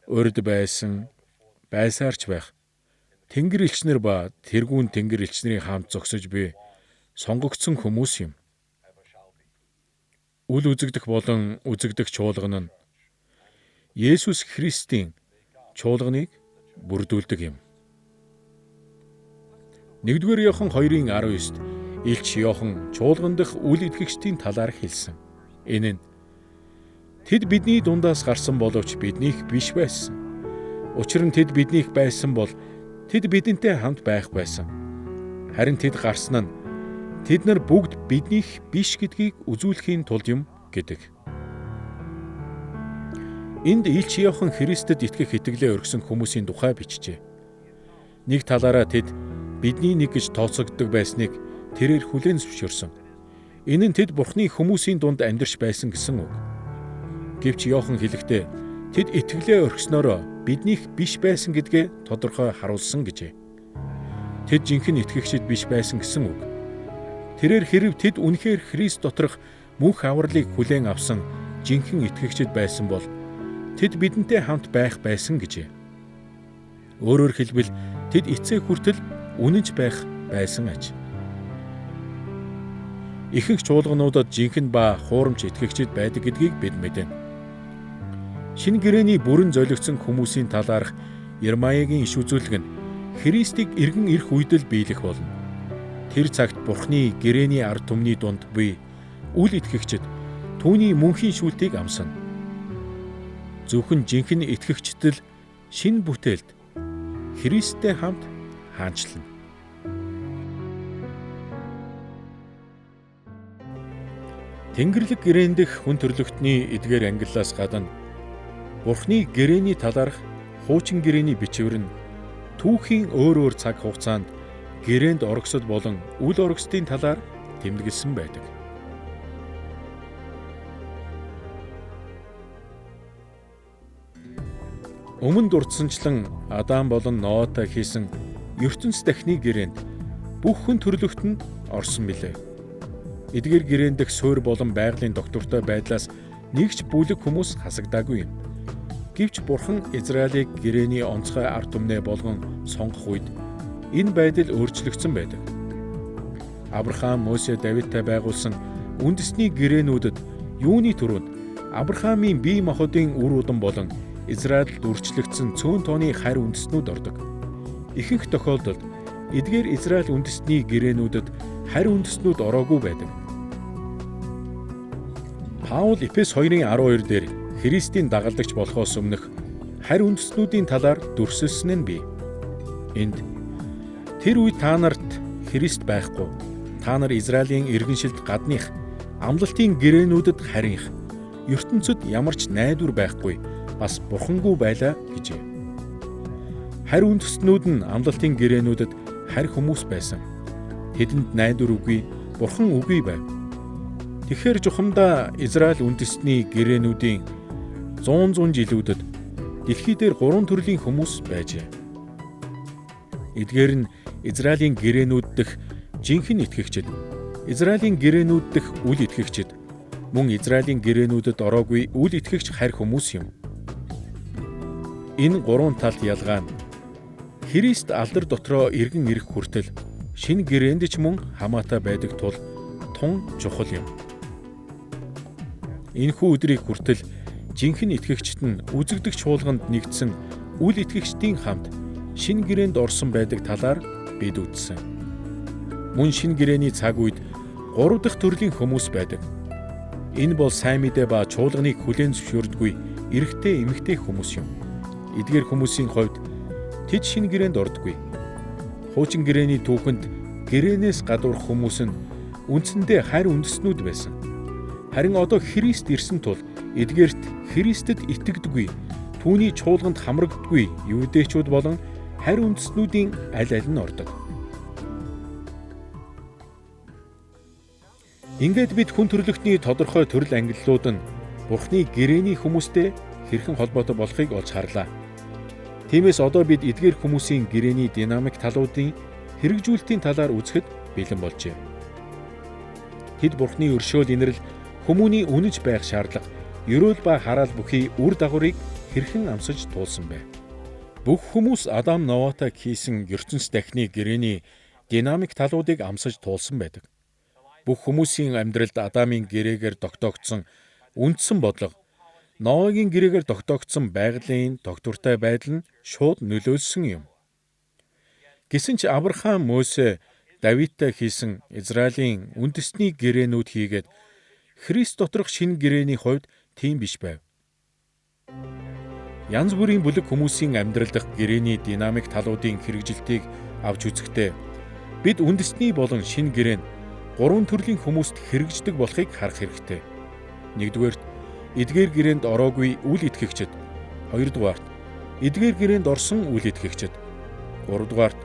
урд байсан, байсаарч байх тэнгэр элчнэр ба тэргүүн тэнгэр элчнэрийн хамт зогсож буй сонгогдсон хүмүүс юм. Үл үзэгдэх болон үзэгдэх чуулган нь Есүс Христийн чуулганыг бүрдүүлдэг юм. 1-р Иохан 2:19-д Илч Иохан чуулган дах үл итгэгчдийн талаар хэлсэн. Энэ нь тэд бидний дундаас гарсан боловч биднийх биш байсан. Учир нь тэд биднийх байсан бол тэд бидэнтэй хамт байх байсан. Харин тэд гарсан нь тэд нар бүгд биднийх биш гэдгийг үзүүлэхийн тулд юм гэдэг. Энд Илч Иохан Христэд итгэх итгэлээ өргөсөн хүмүүсийн тухай бичжээ. Нэг талаараа тэд бидний нэг гэж тооцогддог байсныг тэрээр хүлээн зөвшөөрсөн. Энэ нь тэд Бурхны хүмүүсийн дунд амьдарч байсан гэсэн үг. Гэвч Иохан хэлэхдээ тэд итгэлээ өргөснөөрөө биднийх биш байсан гэдгээ тодорхой харуулсан гэжээ. Тэд жинхэнэ итгэгчид биш байсан гэсэн үг. Тэрээр хэрв тэд үнэхээр Христ доторх мөнх авралыг хүлээн авсан жинхэнэ итгэгчид байсан бол тэд бидэнтэй хамт байх байсан гэжээ. Өөрөөр хэлбэл тэд эцэг хүртэл үнэнч байх байсан аж. Ихэнх чуулгануудад жинхэнэ ба хуурамч итгэгчид байдаг гэдгийг бид мэднэ. Шинэ гэрээний бүрэн золигдсон хүмүүсийн талаарх Ермаягийн иш үзүүлэг нь Христийг эргэн ирэх үед л биелэх болно. Тэр цагт Бурхны гэрээний ард түмний дунд буй үл итгэгчид түүний мөнхийн шүүлтийг амсана. Зөвхөн жинхэнэ итгэгчдэл шинэ бүтээлд Христтэй хамт хаанчлана. Тэнгэрлэг гэрээн дэх хүн төрлөختний эдгээр ангиллаас гадна Бурхны гэрээний талаарх хуучин гэрээний бичвэр нь түүхийн өөр өөр цаг хугацаанд гэрээнд орогсод болон үл орогсдын талаар тэмдэглэсэн байдаг. Өмнө дурдсанчлан Адам болон Ноатай хийсэн ертөнц дахны гэрээнд бүх хүн төрлөختөнд орсон билээ. Эдгээр гэрээнд дэх суурь болон байгалийн доктортой байдлаас нэгч бүлэг хүмүүс хасагдаагүй юм. Гэвч Бурхан Израилийг гэрээний онцгой ард түмнээ болгон сонгох үед энэ байдал өөрчлөгдсөн байдаг. Авраам, Мосе, Давидтай байгуулсан үндэсний гэрээнүүдэд юуны түрүүнд Авраамийн бие махбодын үр удам болон Израильд үрчлэгдсэн цөөн тооны харь үндэстнүүд ордог. Ихэнх тохиолдолд эдгээр Израиль үндэстний гэрээнүүдэд харь үндэстнүүд ороогүй байдаг. Паул Эфес 2:12 дээр Христийн дагалдагч болохоос өмнөх харь үндэстнүүдийн талаар дүрсэлсэн нь бий. Энд тэр үед та нарт Христ байхгүй. Та нар Израилийн иргэншилд гадных амлалтын гэрээнүүдэд харьих. ертөнцид ямар ч найдвар байхгүй бас бурхангүй байлаа гэжээ. Харь үндэстнүүд нь амлалтын гэрээнүүдэд харь хүмүүс байсан. Тэдэнд найдвар үгүй, бурхан үгүй байв. Тэгэхээр жухамдаа Израиль үндэстний гэрээнүүдийн 100 жилүүдэд дэлхий дээр 3 төрлийн хүмүүс байжээ. Эдгээр нь Израилийн гэрээнүүд дэх жинхэнэ итгэгчид, Израилийн гэрээнүүд дэх үл итгэгчид, мөн Израилийн гэрээнүүдэд ороогүй үл итгэгч харь хүмүүс юм. Энэ гурван талт ялгаа нь Христ алдар дотроо иргэн ирэх хүртэл шинэ гэрээнд ч мөн хамаатай байдаг тул тун чухал юм. Энэхүү өдрийг хүртэл жинхэнэ итгэгчид нь үзэгдэх чуулганд нэгдсэн үл итгэгчдийн хамт шинэ гэрээнд орсон байдаг талаар бид үзсэн. Мөн шинэ гэрээний цаг үед 3 дахь төрлийн хүмүүс байдаг. Энэ бол сайн мэдээ ба чуулганыг хүлээн зөвшөөрдөггүй эрэгтэй эмэгтэй хүмүүс юм. Эдгээр хүмүүсийн хувьд тэд шинэ гэрээнд ордоггүй. Хуучин гэрээний түүхэнд гэрээнээс гадуурх хүмүүс нь үндсэндээ харь үндэстнүүд байсан. Харин одоо Христ ирсэн тул эдгээрт Христэд итгэдэггүй, түүний чуулганд хамрагддаггүй юудэчүүд болон харь үндэстнүүдийн аль аль нь ордог. Ингээд бид хүн төрлөختний тодорхой төрөл ангиллууд нь Бурхны гэрээний хүмүүстэй хэрхэн холбоотой болохыг олж харлаа. Тиймээс одоо бид эдгээр хүмүүсийн гэрээний динамик талуудын хэрэгжүүлэлтийн талаар үзэхэд бэлэн болжээ. Тэд Бурхны өршөөл инэрл хүмүүний үнэж байх шаардлага, ерөөл ба хараал бүхий үр дагаврыг хэрхэн амсаж туулсан бэ? Бүх хүмүүс Адам Новатай хийсэн ертөнц дахны гэрээний динамик талуудыг амсаж туулсан байдаг. Бүх хүмүүсийн амьдралд Адамын гэрээгээр тогтоогдсон үндсэн бодлого, Ноагийн гэрээгээр тогтоогдсон байгалийн тогтвортой байдал нь шууд нөлөөлсөн юм. Гэсэн ч Авраам, Мөсе, Давидтай хийсэн Израилийн үндэсний гэрээнүүд хийгээд Христ доторх шинэ гэрээний хувьд тийм биш байв. Янз бүрийн бүлэг хүмүүсийн амьдрал дахь гэрээний динамик талуудын хэрэгжилтийг авч үзэхдээ бид үндэсний болон шинэ гэрээн гурван төрлийн хүмүүст хэрэгждэг болохыг харах хэрэгтэй. Нэгдүгээрт, эдгээр гэрээнд ороогүй үл итгэгчид. Хоёрдугаарт, эдгээр гэрээнд орсон үл итгэгчид. Гуравдугаарт,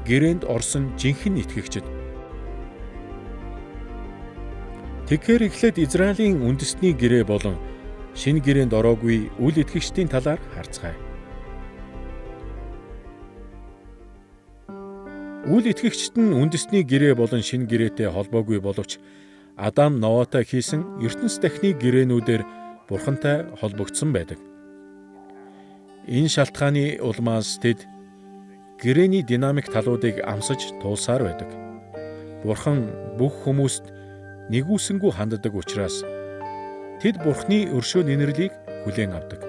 гэрээнд орсон жинхэнэ итгэгчид. Тэгэхээр эхлээд Израилийн үндэсний гэрээ болон шинэ гэрээнд ороогүй үл итгэгчдийн талаар харцгаая. Үл итгэгчид нь үндэсний гэрээ болон шинэ гэрээтэй холбоогүй боловч Адам Новатай хийсэн ертөнц дахны гэрээнүүдээр Бурхантай холбогдсон байдаг. Энэ шалтгааны улмаас тэд гэрээний динамик талуудыг амсаж туулсаар байдаг. Бурхан бүх хүмүүст нэгүсэнгүү ханддаг учраас тэд Бурхны өршөөл инэрлийг хүлээн авдаг.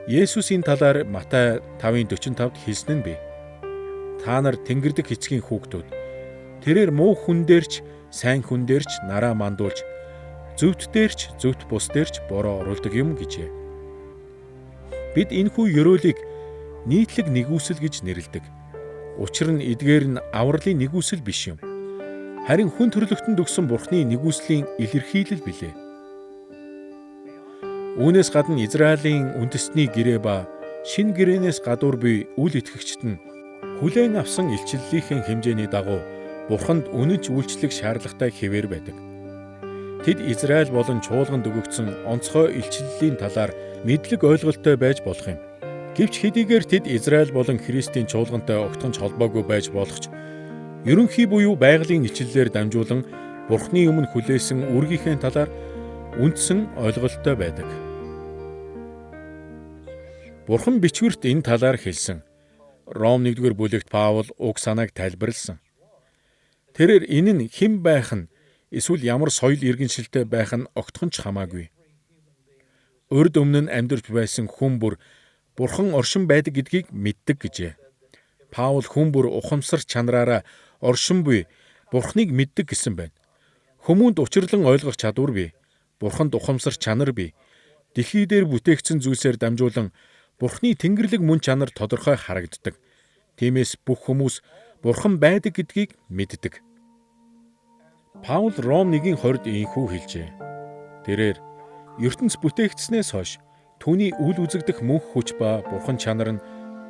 Есүсийн талаар Матай 5:45-д хэлсэн нь бий. Та нар тэнгэрдэг эцгийн хүүхдүүд. Тэрээр муу хүн дээрч, сайн хүн дээрч нараа мандуулж, зөвхт дээрч, зөвхт бус дээрч бороо оруулдаг юм гэжээ. Бид энэхүү ёроолыг нийтлэг нэгүсэл гэж нэрлэдэг. Учир нь эдгээр нь авралын нэгүсэл биш юм. Харин хүн төрлөختөнд өгсөн Бурхны нэгүслийн илэрхийлэл билээ. Үүнээс гадна Израилийн үндэсний гэрээ ба шинэ гэрээнээс гадуур буй үл итгэгчид нь хүлээн авсан илчлэлийнхээ хэмжээний дагуу Бурханд үнэнч үйлчлэх шаардлагатай хэвээр байдаг. Тэд Израиль болон чуулганд өгөгдсөн онцгой илчлэлийн талаар мэдлэг ойлголттой байж болох юм. Гэвч хэдийгээр тэд Израиль болон Христийн чуулгантай огтхонч холбоогүй байж болох ч ерөнхий буюу байгалийн илчлэлээр дамжуулан Бурхны өмнө хүлээсэн үүргийнхээ талаар үндсэн ойлголттой байдаг. Бурхан бичвэрт энэ талаар хэлсэн. Ром 1-р бүлэгт Паул уг санааг тайлбарлсан. Тэрээр энэ нь хэн байх нь эсвэл ямар соёл иргэншилтэй байх нь огтхонч хамаагүй. Урд өмнө нь амьдарч байсан хүн бүр Бурхан оршин байдаг гэдгийг мэддэг гэжээ. Паул хүн бүр ухамсар чанараараа оршин буй Бурхныг мэддэг гэсэн байна. Хүмүүнд учирлан ойлгох чадвар бий. Бурханд ухамсар чанар бий. Дэлхий дээр бүтээгдсэн зүйлсээр дамжуулан Бурхны тэнгэрлэг мөн чанар тодорхой харагддаг. Тиймээс бүх хүмүүс Бурхан байдаг гэдгийг мэддэг. Паул Ром 1:20-д ийхүү хэлжээ. Тэрээр ертөнц бүтээгдснээс хойш түүний үл үзэгдэх мөнх хүч ба Бурхан чанар нь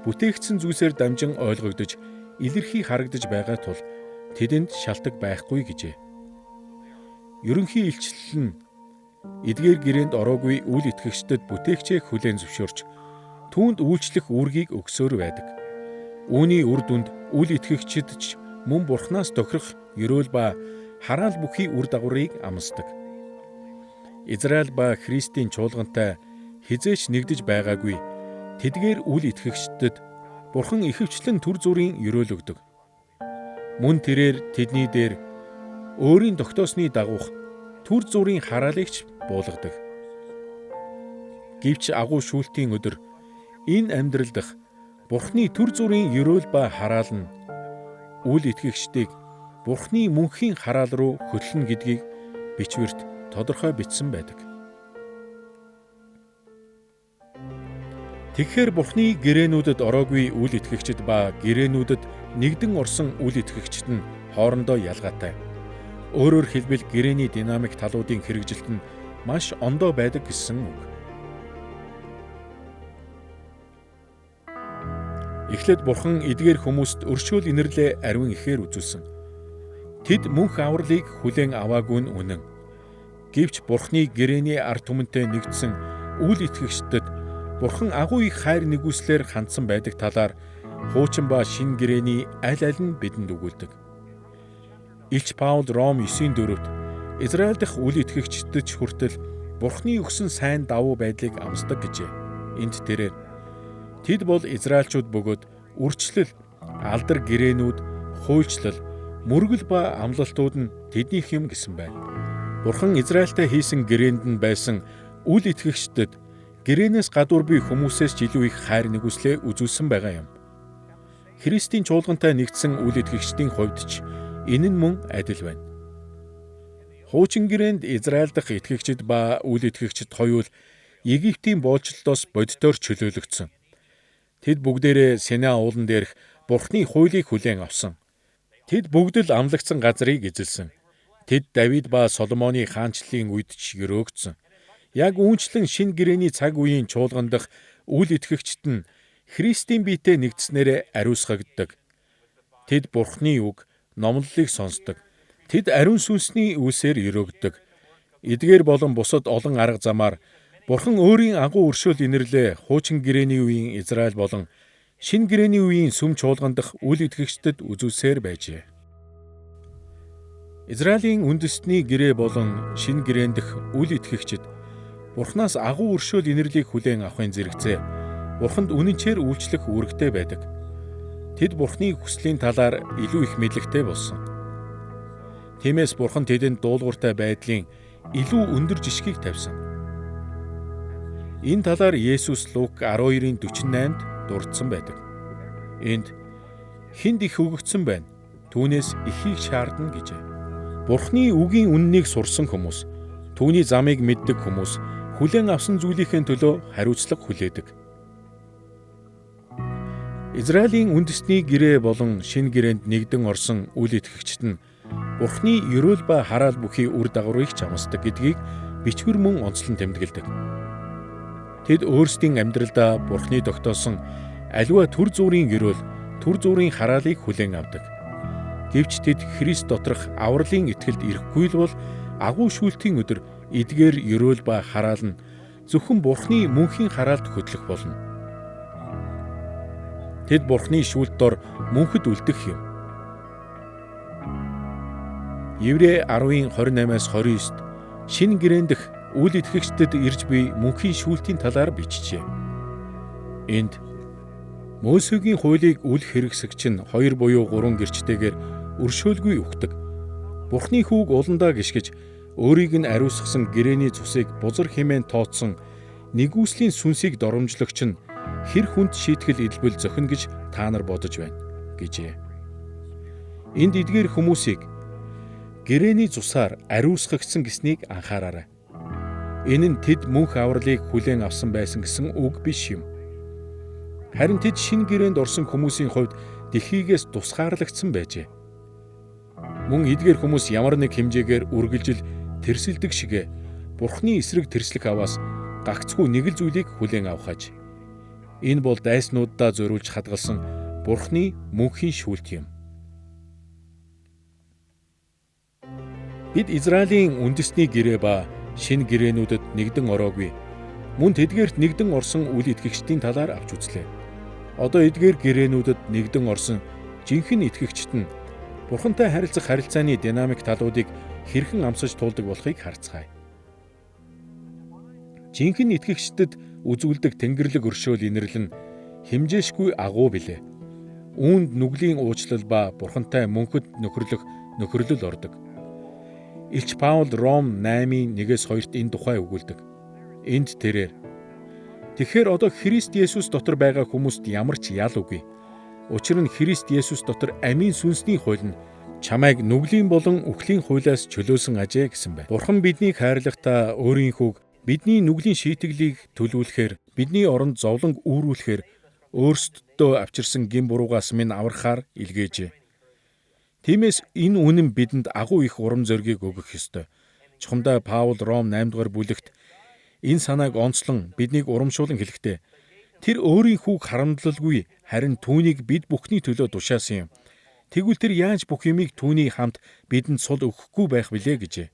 бүтээгдсэн зүйлсээр дамжин ойлгогдож, илэрхий харагдаж байгаа тул тэдэнд шалтак байхгүй гэжээ. Ерөнхий илчлэл нь эдгээр гэрээнд ороогүй үл итгэгчдэд бүтээгчээ хүлээн зөвшөөрч түүнд үйлчлэх үүргийг өгсөөр байдаг. Үүний үр дүнд үл итгэгчид ч мөн Бурханаас тохирох ерөөл ба хараал бүхий үр дагаврыг амсдаг. Израиль ба Христийн чуулгантай хизээч нэгдэж байгаагүй тэдгээр үл итгэгчдэд Бурхан ихэвчлэн түр зүрийн ерөөл өгдөг. Мөн тэрээр тэдний дээр өөрийн тогтоосны дагуух түр зүрийн хараалыг ч буулгадаг. Гэвч агуу шүүлтийн өдөр энэ амьдрал дах Бурхны түр зүрийн ерөөл ба хараал нь үл итгэгчдийг Бурхны мөнхийн хараал руу хөтлөнө гэдгийг бичвэрт тодорхой бичсэн байдаг. Тэгэхээр Бурхны гэрээнүүдэд ороогүй үл итгэгчид ба гэрээнүүдэд нэгдэн орсон үл итгэгчид нь хоорондоо ялгаатай. Өөрөөр хэлбэл гэрээний динамик талуудын хэрэгжилт нь маш ондоо байдаг гэсэн үг. Эхлээд Бурхан эдгээр хүмүүст өршөөл инэрлээ ариун ихээр үзүүлсэн. Тэд мөнх авралыг хүлээн аваагүй нь үнэн. Гэвч Бурхны гэрээний ард түмэнтэй нэгдсэн үл итгэгчдэд Бурхан агуу их хайр нэгүслэр хандсан байдаг талаар хуучин ба шинэ гэрээний аль аль нь бидэнд өгүүлдэг. Илч Паул Ром 9:4-т Израиль дахь үл итгэгчдэд хүртэл Бурхны өгсөн сайн давуу байдлыг амсдаг гэжээ. Энд тэрээр тэд бол Израильчууд бөгөөд үрчлэл, алдар гэрээнүүд, хуульчлал, мөргөл ба амлалтууд нь тэднийх юм гэсэн байна. Бурхан Израильтай хийсэн гэрээнд нь байсан үл итгэгчдэд гэрээнээс гадуур буй хүмүүсээс ч илүү их хайр нэгүслээ үзүүлсэн байгаа юм. Христийн чуулгантай нэгдсэн үл итгэгчдийн хувьд ч энэ нь мөн адил байна. Хуучин гэрээнд Израиль дахь итгэгчид ба үл итгэгчид хоёул Египтийн боолчлолоос боддоор чөлөөлөгдсөн. Тэд бүгдээрээ Синай уулан дээрх Бурхны хуулийг хүлээн авсан. Тэд бүгд л амлагдсан газрыг эзэлсэн. Тэд Давид ба Соломоны хаанчлалын үед ч өрөөгдсөн. Яг үүнчлэн шинэ гэрээний цаг үеийн чуулган дахь үл итгэгчид нь Христийн биетэй нэгдснээрээ ариусгагддаг. Тэд Бурхны үг, номлолыг сонсдог. Тэд ариун сүнсний үлсээр өрөөгддөг. Эдгээр болон бусад олон арга замаар Бурхан өөрийн агуу өршөөл инэрлээ хуучин гэрээний үеийн Израиль болон шинэ гэрээний үеийн сүм чуулган дахь үл итгэгчдэд үзүүлсээр байжээ. Израилийн үндэстний гэрээ болон шинэ гэрээн дэх үл итгэгчид Бурханаас агуу өршөөл инэрлийг хүлээн авахын зэрэгцээ Бурханд үнэнчээр үйлчлэх үүрэгтэй байдаг. Тэд Бурханы хүслийн талаар илүү их мэдлэгтэй болсон. Тиймээс Бурхан тэдэнд дуулууртай байдлын илүү өндөр жишгийг тавьсан. Энэ талаар Есүс Лук 12:48-д дурдсан байдаг. Энд хүнд их өгөгдсөн байна. Түүнээс ихийг шаардна гэжээ. Бурхны үгийн үннийг сурсан хүмүүс, түүний замыг мэддэг хүмүүс хүлээн авсан зүйлийнхээ төлөө хариуцлага хүлээдэг. Израилийн үндэсний гэрээ болон шинэ гэрээнд нэгдэн орсон үл итгэгчид нь Бурхны ерөөл ба хараал бүхий үр дагаврыг ч амсдаг гэдгийг бичвэр мөн онцлон тэмдэглэдэг. Тэд өөрсдийн амьдралдаа Бурхны тогтоосон аливаа төр зүрийн ерөөл, төр зүрийн хараалыг хүлээн авдаг. Гэвч тэд Христ доторх авралын итгэлд ирэхгүй л бол агуу шүүлтийн өдөр эдгээр ерөөл ба хараал нь зөвхөн Бурхны мөнхийн хараалд хөтлөх болно. Тэд Бурхны шүүлт дор мөнхөд үлдэх юм. Еврей 10:28-29-д шинэ гэрээн дэх үл итгэгчдэд ирж буй мөнхийн шүүлтийн талаар бичжээ. Энд Мөсегийн хуулийг үл хэрэгсэгч нь 2 буюу 3 гэрчтэйгээр өршөөлгүй өгдөг. Бурхны хүүг уландаа гიშгэж өөрийг нь ариусгасан гэрээний цусыг бузар хэмээн тооцсон нэгүслийн сүнсийг доромжлогч нь хэр хүнд шийтгэл илбэл зохино гэж та нар бодож байна гэжээ. Энд эдгээр хүмүүсийг гэрээний цусаар ариусгагдсан гэснийг анхаараарай. Энэ нь тэд мөнх авралыг хүлээн авсан байсан гэсэн үг биш юм. Харин тэд шинэ гэрээнд орсон хүмүүсийн хувьд дэлхийгээс тусгаарлагдсан байжээ. Мөн эдгээр хүмүүс ямар нэг хэмжээгээр үргэлжил тэрсэлдэг шигэ Бурхны эсрэг тэрслэх аваас гагцхүү нэг л зүйлийг хүлээн авахаж. Энэ бол дайснуудаа зориулж хадгалсан Бурхны мөнхийн шүүлт юм. Бид Израилийн үндэсний гэрээ ба шинэ гэрээнүүдэд нэгдэн ороогүй. Мөн тэдгээрт нэгдэн орсон үл итгэгчдийн талаар авч үзлээ. Одоо эдгээр гэрээнүүдэд нэгдэн орсон жинхэнэ итгэгчид нь Бурхантай харилцах харилцааны динамик талуудыг хэрхэн амсаж туулдаг болохыг харцгаая. Жинхэнэ итгэгчдэд үзүүлдэг тэнгэрлэг өршөөл инэрл нь хэмжээшгүй агуу билээ. Үүнд нүглийн уучлал ба Бурхантай мөнхөд нөхөрлөл ордог. Илч Паул Ром 8:1-2-т энэ тухай өгүүлдэг. Энд тэрээр тэгэхээр одоо Христ Есүс дотор байгаа хүмүүст ямар ч ял үгүй. Учир нь Христ Есүс дотор амийн сүнсний хууль нь чамайг нүглийн болон үхлийн хуулиас чөлөөсөн ажээ гэсэн байна. Бурхан биднийг хайрлахдаа өөрийн хүүг бидний нүглийн шийтгэлийг төлөвлөхээр, бидний оронд зовлон үүрүүлэхээр өөрсдөдөө авчирсан гин буруугаас минь аврахаар илгээжээ. Тиймээс энэ үнэн бидэнд агуу их урам зориг өгөх ёстой. Чухамдаа Паул Ром 8 дугаар бүлэгт энэ санааг онцлон биднийг урамшуулан хэлэхдээ тэр өөрийн хүүг харамдлалгүй харин түүнийг бид бүхний төлөө тушаасан юм. Тэгвэл тэр яаж бүх юмыг түүний хамт бидэнд сул өгөхгүй байх вүлээ гэжээ.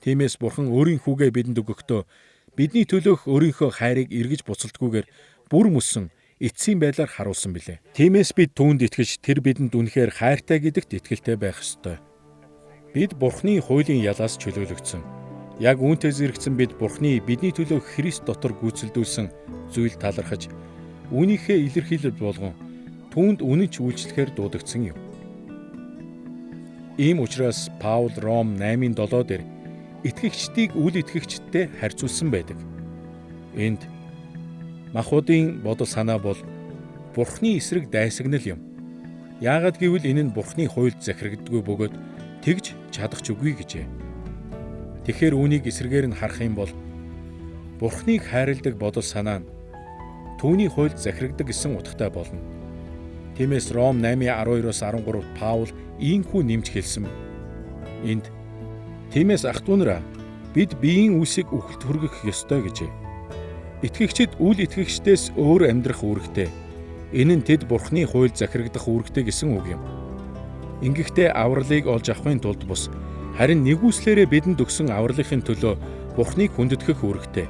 Тиймээс Бурхан өөрийн хүүгээ бидэнд өгөхдөө бидний төлөөх өөрийнхөө хайрыг эргэж буцалтгүйгээр бүр мөсөн эцсийн байдлаар харуулсан билээ. Тиймээс бид түүнд итгэж тэр бидэнд үнэхээр хайртай гэдэгт итгэлтэй байх ёстой. Бид Бурханы хуулийн ялаас чөлөөлөгдсөн. Яг үүнтэй зэрэгцэн бид Бурханы бидний төлөө Христ дотор гүйцэлдүүлсэн зүйл талархаж, үүнийхээ илэрхийлэл болгон түүнд үнэнч үйлчлэхээр дуудагдсан юм. Ийм учраас Паул Ром 8:7 дээр итгэгчдийг үл итгэгчдтэй харьцуулсан байдаг. Энд махбодын бодол санаа бол Бурханы эсрэг дайсагнал юм. Яагад гэвэл энэ нь Бурханы хуульд захирагддаггүй бөгөөд тэгж чадах ч үгүй гэжээ. Тэгэхээр үүнийг эсрэгээр нь харах юм бол Бурханыг хайрладаг бодол санаа нь түүний хуульд захирагддаг гэсэн утгатай болно. Тиймээс Ром 8:12-оос 13-д Паул ийхүү нэмж хэлсэн. Энд тиймээс ах トゥ нараа бид биеийн үсийг үхэлд хүргэх ёстой гэжээ. Итгэгчид үл итгэгчдээс өөр амьдрах үүрэгтэй. Энэ нь тэд Бурханы хуульд захирагдах үүрэгтэй гэсэн үг юм. Ингэхдээ авралыг олж авахын тулд бус харин нэгүслээрээ бидэнд өгсөн авралын төлөө Бурханыг хүндэтгэх үүрэгтэй.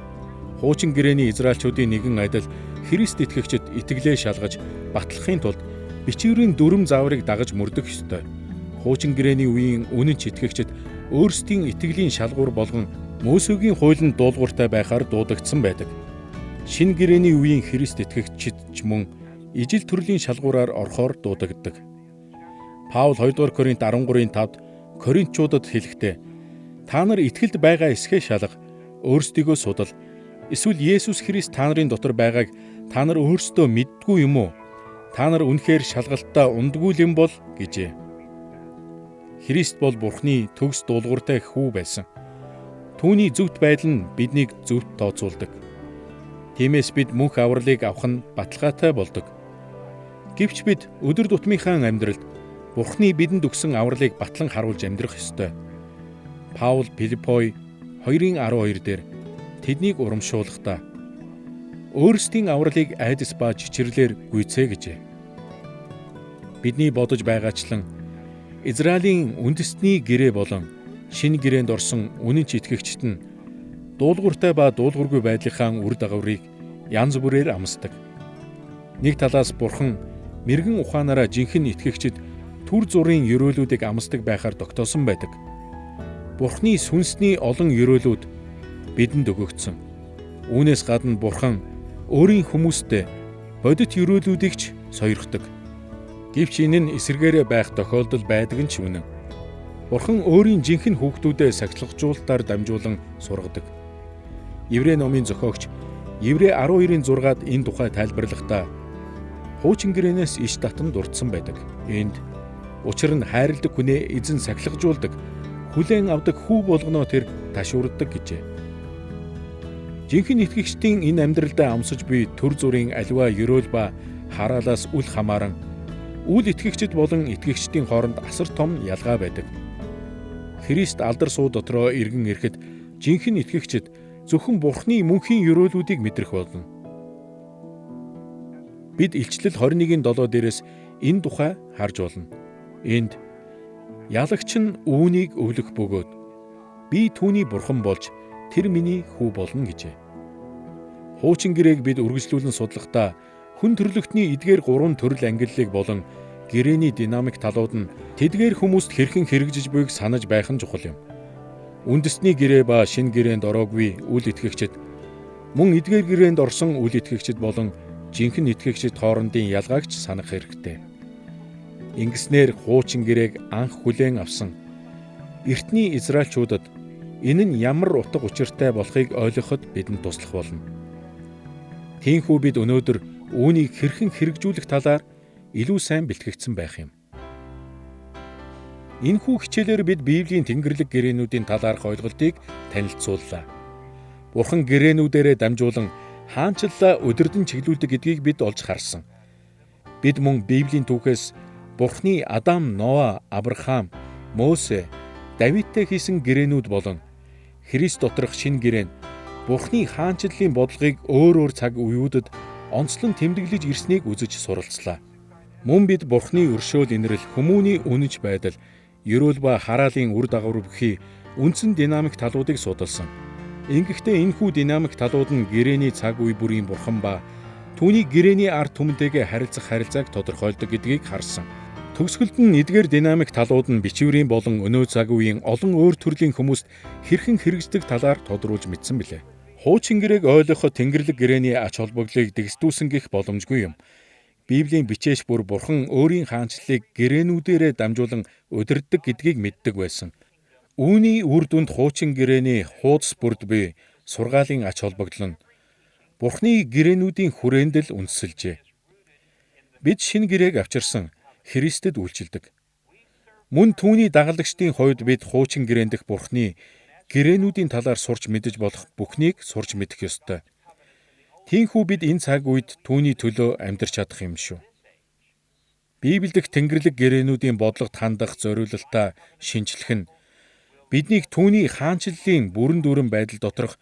Хуучин гэрээний Израильчүүдийн нэгэн адил Христ итгэгчид итгэлээ шалгаж батлахын тулд бичвэрийн дүрм зааврыг дагаж мөрдөх ёстой. Хуучин гэрээний үеийн үнэнч итгэгчид өөрсдийн итгэлийн шалгуур болгон Мөсегийн хуулинд дуулууртай байхаар дуудагдсан байдаг. Шинэ гэрээний үеийн Христ итгэгчид ч мөн ижил төрлийн шалгуураар орохоор дуудагддаг. Паул 2 дугаар Коринт 13:5-д Коринтчуудад хэлэхдээ та нар итгэлд байгаа эсхээ шалга, өөрсдийгөө судал. Эсвэл Есүс Христ та нарын дотор байгааг та нар өөрсдөө мэддгүй юм уу? Та нар үнэхээр шалгалтаа ундгүй юм бол гэжээ. Христ бол Бурханы төгс дуулууртай хүү байсан. Түүний зөвхт байдал нь биднийг зөвхт тооцоолдог. Тиймээс бид мөнх авралыг авах нь баталгаатай болдог. Гэвч бид өдөр тутмынхаа амьдралд Бурханы бидэнд өгсөн авралыг батлан харуулж амьдрах ёстой. Паул Филиппой 2:12 дээр тэднийг урамшуулахдаа өөрсдийн авралыг айдас ба жичирлэр гүйцээ гэжээ. Бидний бодож байгаачлан Израилийн үндэстний гэрээ болон шинэ гэрээнд орсон үнэнч итгэгчид нь дуулууртай ба дуулуургүй байдлынхаа үр дагаврыг янз бүрээр амсдаг. Нэг талаас Бурхан мэрэгэн ухаанаараа жинхэнэ итгэгчид түр зургийн ёроолуудыг амсдаг байхаар тогтоосон байдаг. Бурханы сүнсний олон ёроолууд бидэнд өгөгдсөн. Үүнээс гадна Бурхан өөрийн хүмүүстэй бодит ёроолуудыг ч сойрхдог. Гэвч энэ нь эсэргээрээ байх тохиолдол байдаг нь ч үнэн. Бурхан өөрийн жинхэнэ хүүхдүүдэд сахилгажуулалтаар дамжуулан сургадаг. Еврей номын зохиогч Еврей 12:6-ад энэ тухай тайлбарлахдаа хуучин гэрээнээс иш татан дурдсан байдаг. Энд учир нь хайрладаг хүнээ эзэн сахилгажуулдаг, хүлээн авдаг хүү болгоноо тэр ташуурддаг гэжээ. Жинхэнэ итгэгчдийн энэ амьдралдаа амсаж буй төр зүрийн аливаа ёроол ба хараалаас үл хамааран үл итгэгчид болон итгэгчдийн хооронд асар том ялгаа байдаг. Христ алдар суу дотроо иргэн ирэхэд жинхэнэ итгэгчид зөвхөн Бурханы мөнхийн ёроолуудыг мэдрэх болно. Бид Илчлэл 21:7 дээрээс энэ тухай харж болно. Энд ялагч нь үүнийг өвлөх бөгөөд би түүний бурхан болж тэр миний хүү болно гэжээ. Хуучин гэрээг бид үргэлжлүүлэн судлахдаа хүн төрлөختний эдгээр 3 төрөл ангиллыг болон гэрээний динамик талууд нь тэдгээр хүмүүст хэрхэн хэрэгжиж буйг санаж байх нь чухал юм. Үндэсний гэрээ ба шинэ гэрээнд ороогүй үл итгэгчид мөн эдгээр гэрээнд орсон үл итгэгчид болон жинхэнэ итгэгчид хоорондын ялгааг ч санах хэрэгтэй. Ингэснээр хуучин гэрээг анх хүлээн авсан эртний Израильчуудад энэ нь ямар утга учиртай болохыг ойлгоход бидэнд туслах болно. Тиймээс бид өнөөдөр үүнийг хэрхэн хэрэгжүүлэх талаар илүү сайн бэлтгэгдсэн байх юм. Энэхүү хичээлээр бид Библийн Тэнгэрлэг гэрээнүүдийн талаарх ойлголтыг танилцууллаа. Бурхан гэрээнүүдээрээ дамжуулан хаанчлалаа удирдан чиглүүлдэг гэдгийг бид олж харсан. Бид мөн Библийн түүхээс Бурханы Адам, Ноа, Авраам, Мосе, Давидтай хийсэн гэрээнүүд болон Христ доторх шинэ гэрээн Бурханы хаанчлалын бодлогыг өөр цаг үеүүдэд онцлон тэмдэглэж ирснийг үзэж суралцлаа. Мөн бид Бурханы өршөөл инрэл, хүмүүний үнэнч байдал, ерөөл ба хараалын үр дагавар бүхий үндсэн динамик талуудыг судалсан. Ингэхдээ энэхүү динамик талууд нь гэрээний цаг үе бүрийн Бурхан ба түүний гэрээний ард түмэнтэйгээ харилцах харилцааг тодорхойлдог гэдгийг харсан. Төгсгөлд нь эдгээр динамик талууд нь бичвэрийн болон өнөө цаг үеийн олон өөр төрлийн хүмүүст хэрхэн хэрэгждэг талаар тодруулж мэдсэн билээ. Хуучин гэрээг ойлгоход Тэнгэрлэг гэрээний ач холбогдлыг дэгсдүүлсэн гэх боломжгүй юм. Библийн бичээч бүр Бурхан өөрийн хаанчлалыг гэрээнүүдээрээ дамжуулан удирддаг гэдгийг мэддэг байсан. Үүний үр дүнд хуучин гэрээний хуудас бүрд буй сургаалын ач холбогдол нь Бурханы гэрээнүүдийн хүрээнд л үндэслэжээ. Бид шинэ гэрээг авчирсан Христэд үйлчилдэг. Мөн түүний дагалдагчдын хувьд бид хуучин гэрээн дэх Бурханы гэрээнүүдийн талаар сурч мэдэж болох бүхнийг сурч мэдэх ёстой. Тиймээс бид энэ цаг үед түүний төлөө амьдарч чадах юм шүү. Библиэдх Тэнгэрлэг гэрээнүүдийн бодлогод хандах зориулалтаа шинжлэх нь биднийг түүний хаанчлалын бүрэн дүүрэн байдал доторх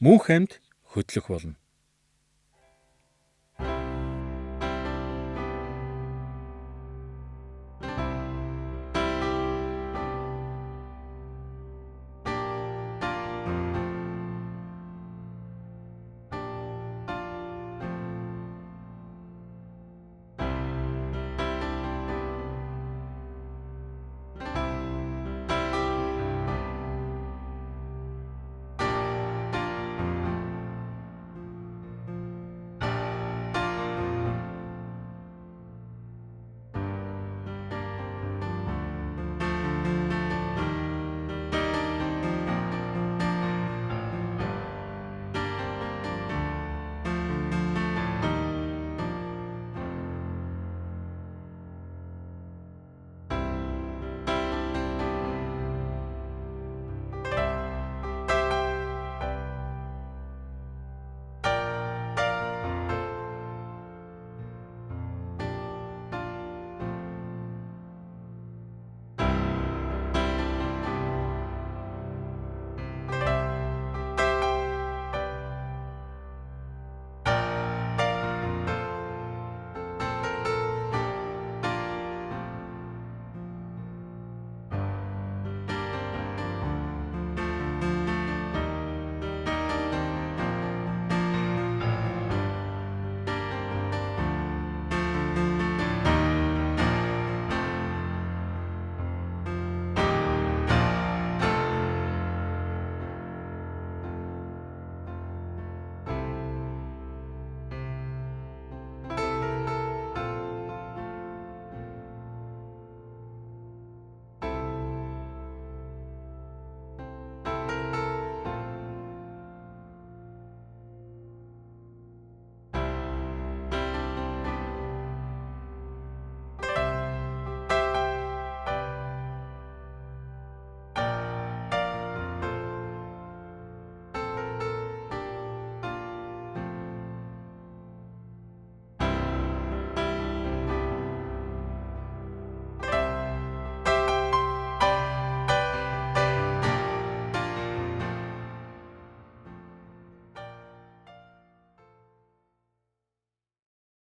мөнх амьд хөтлөх болно.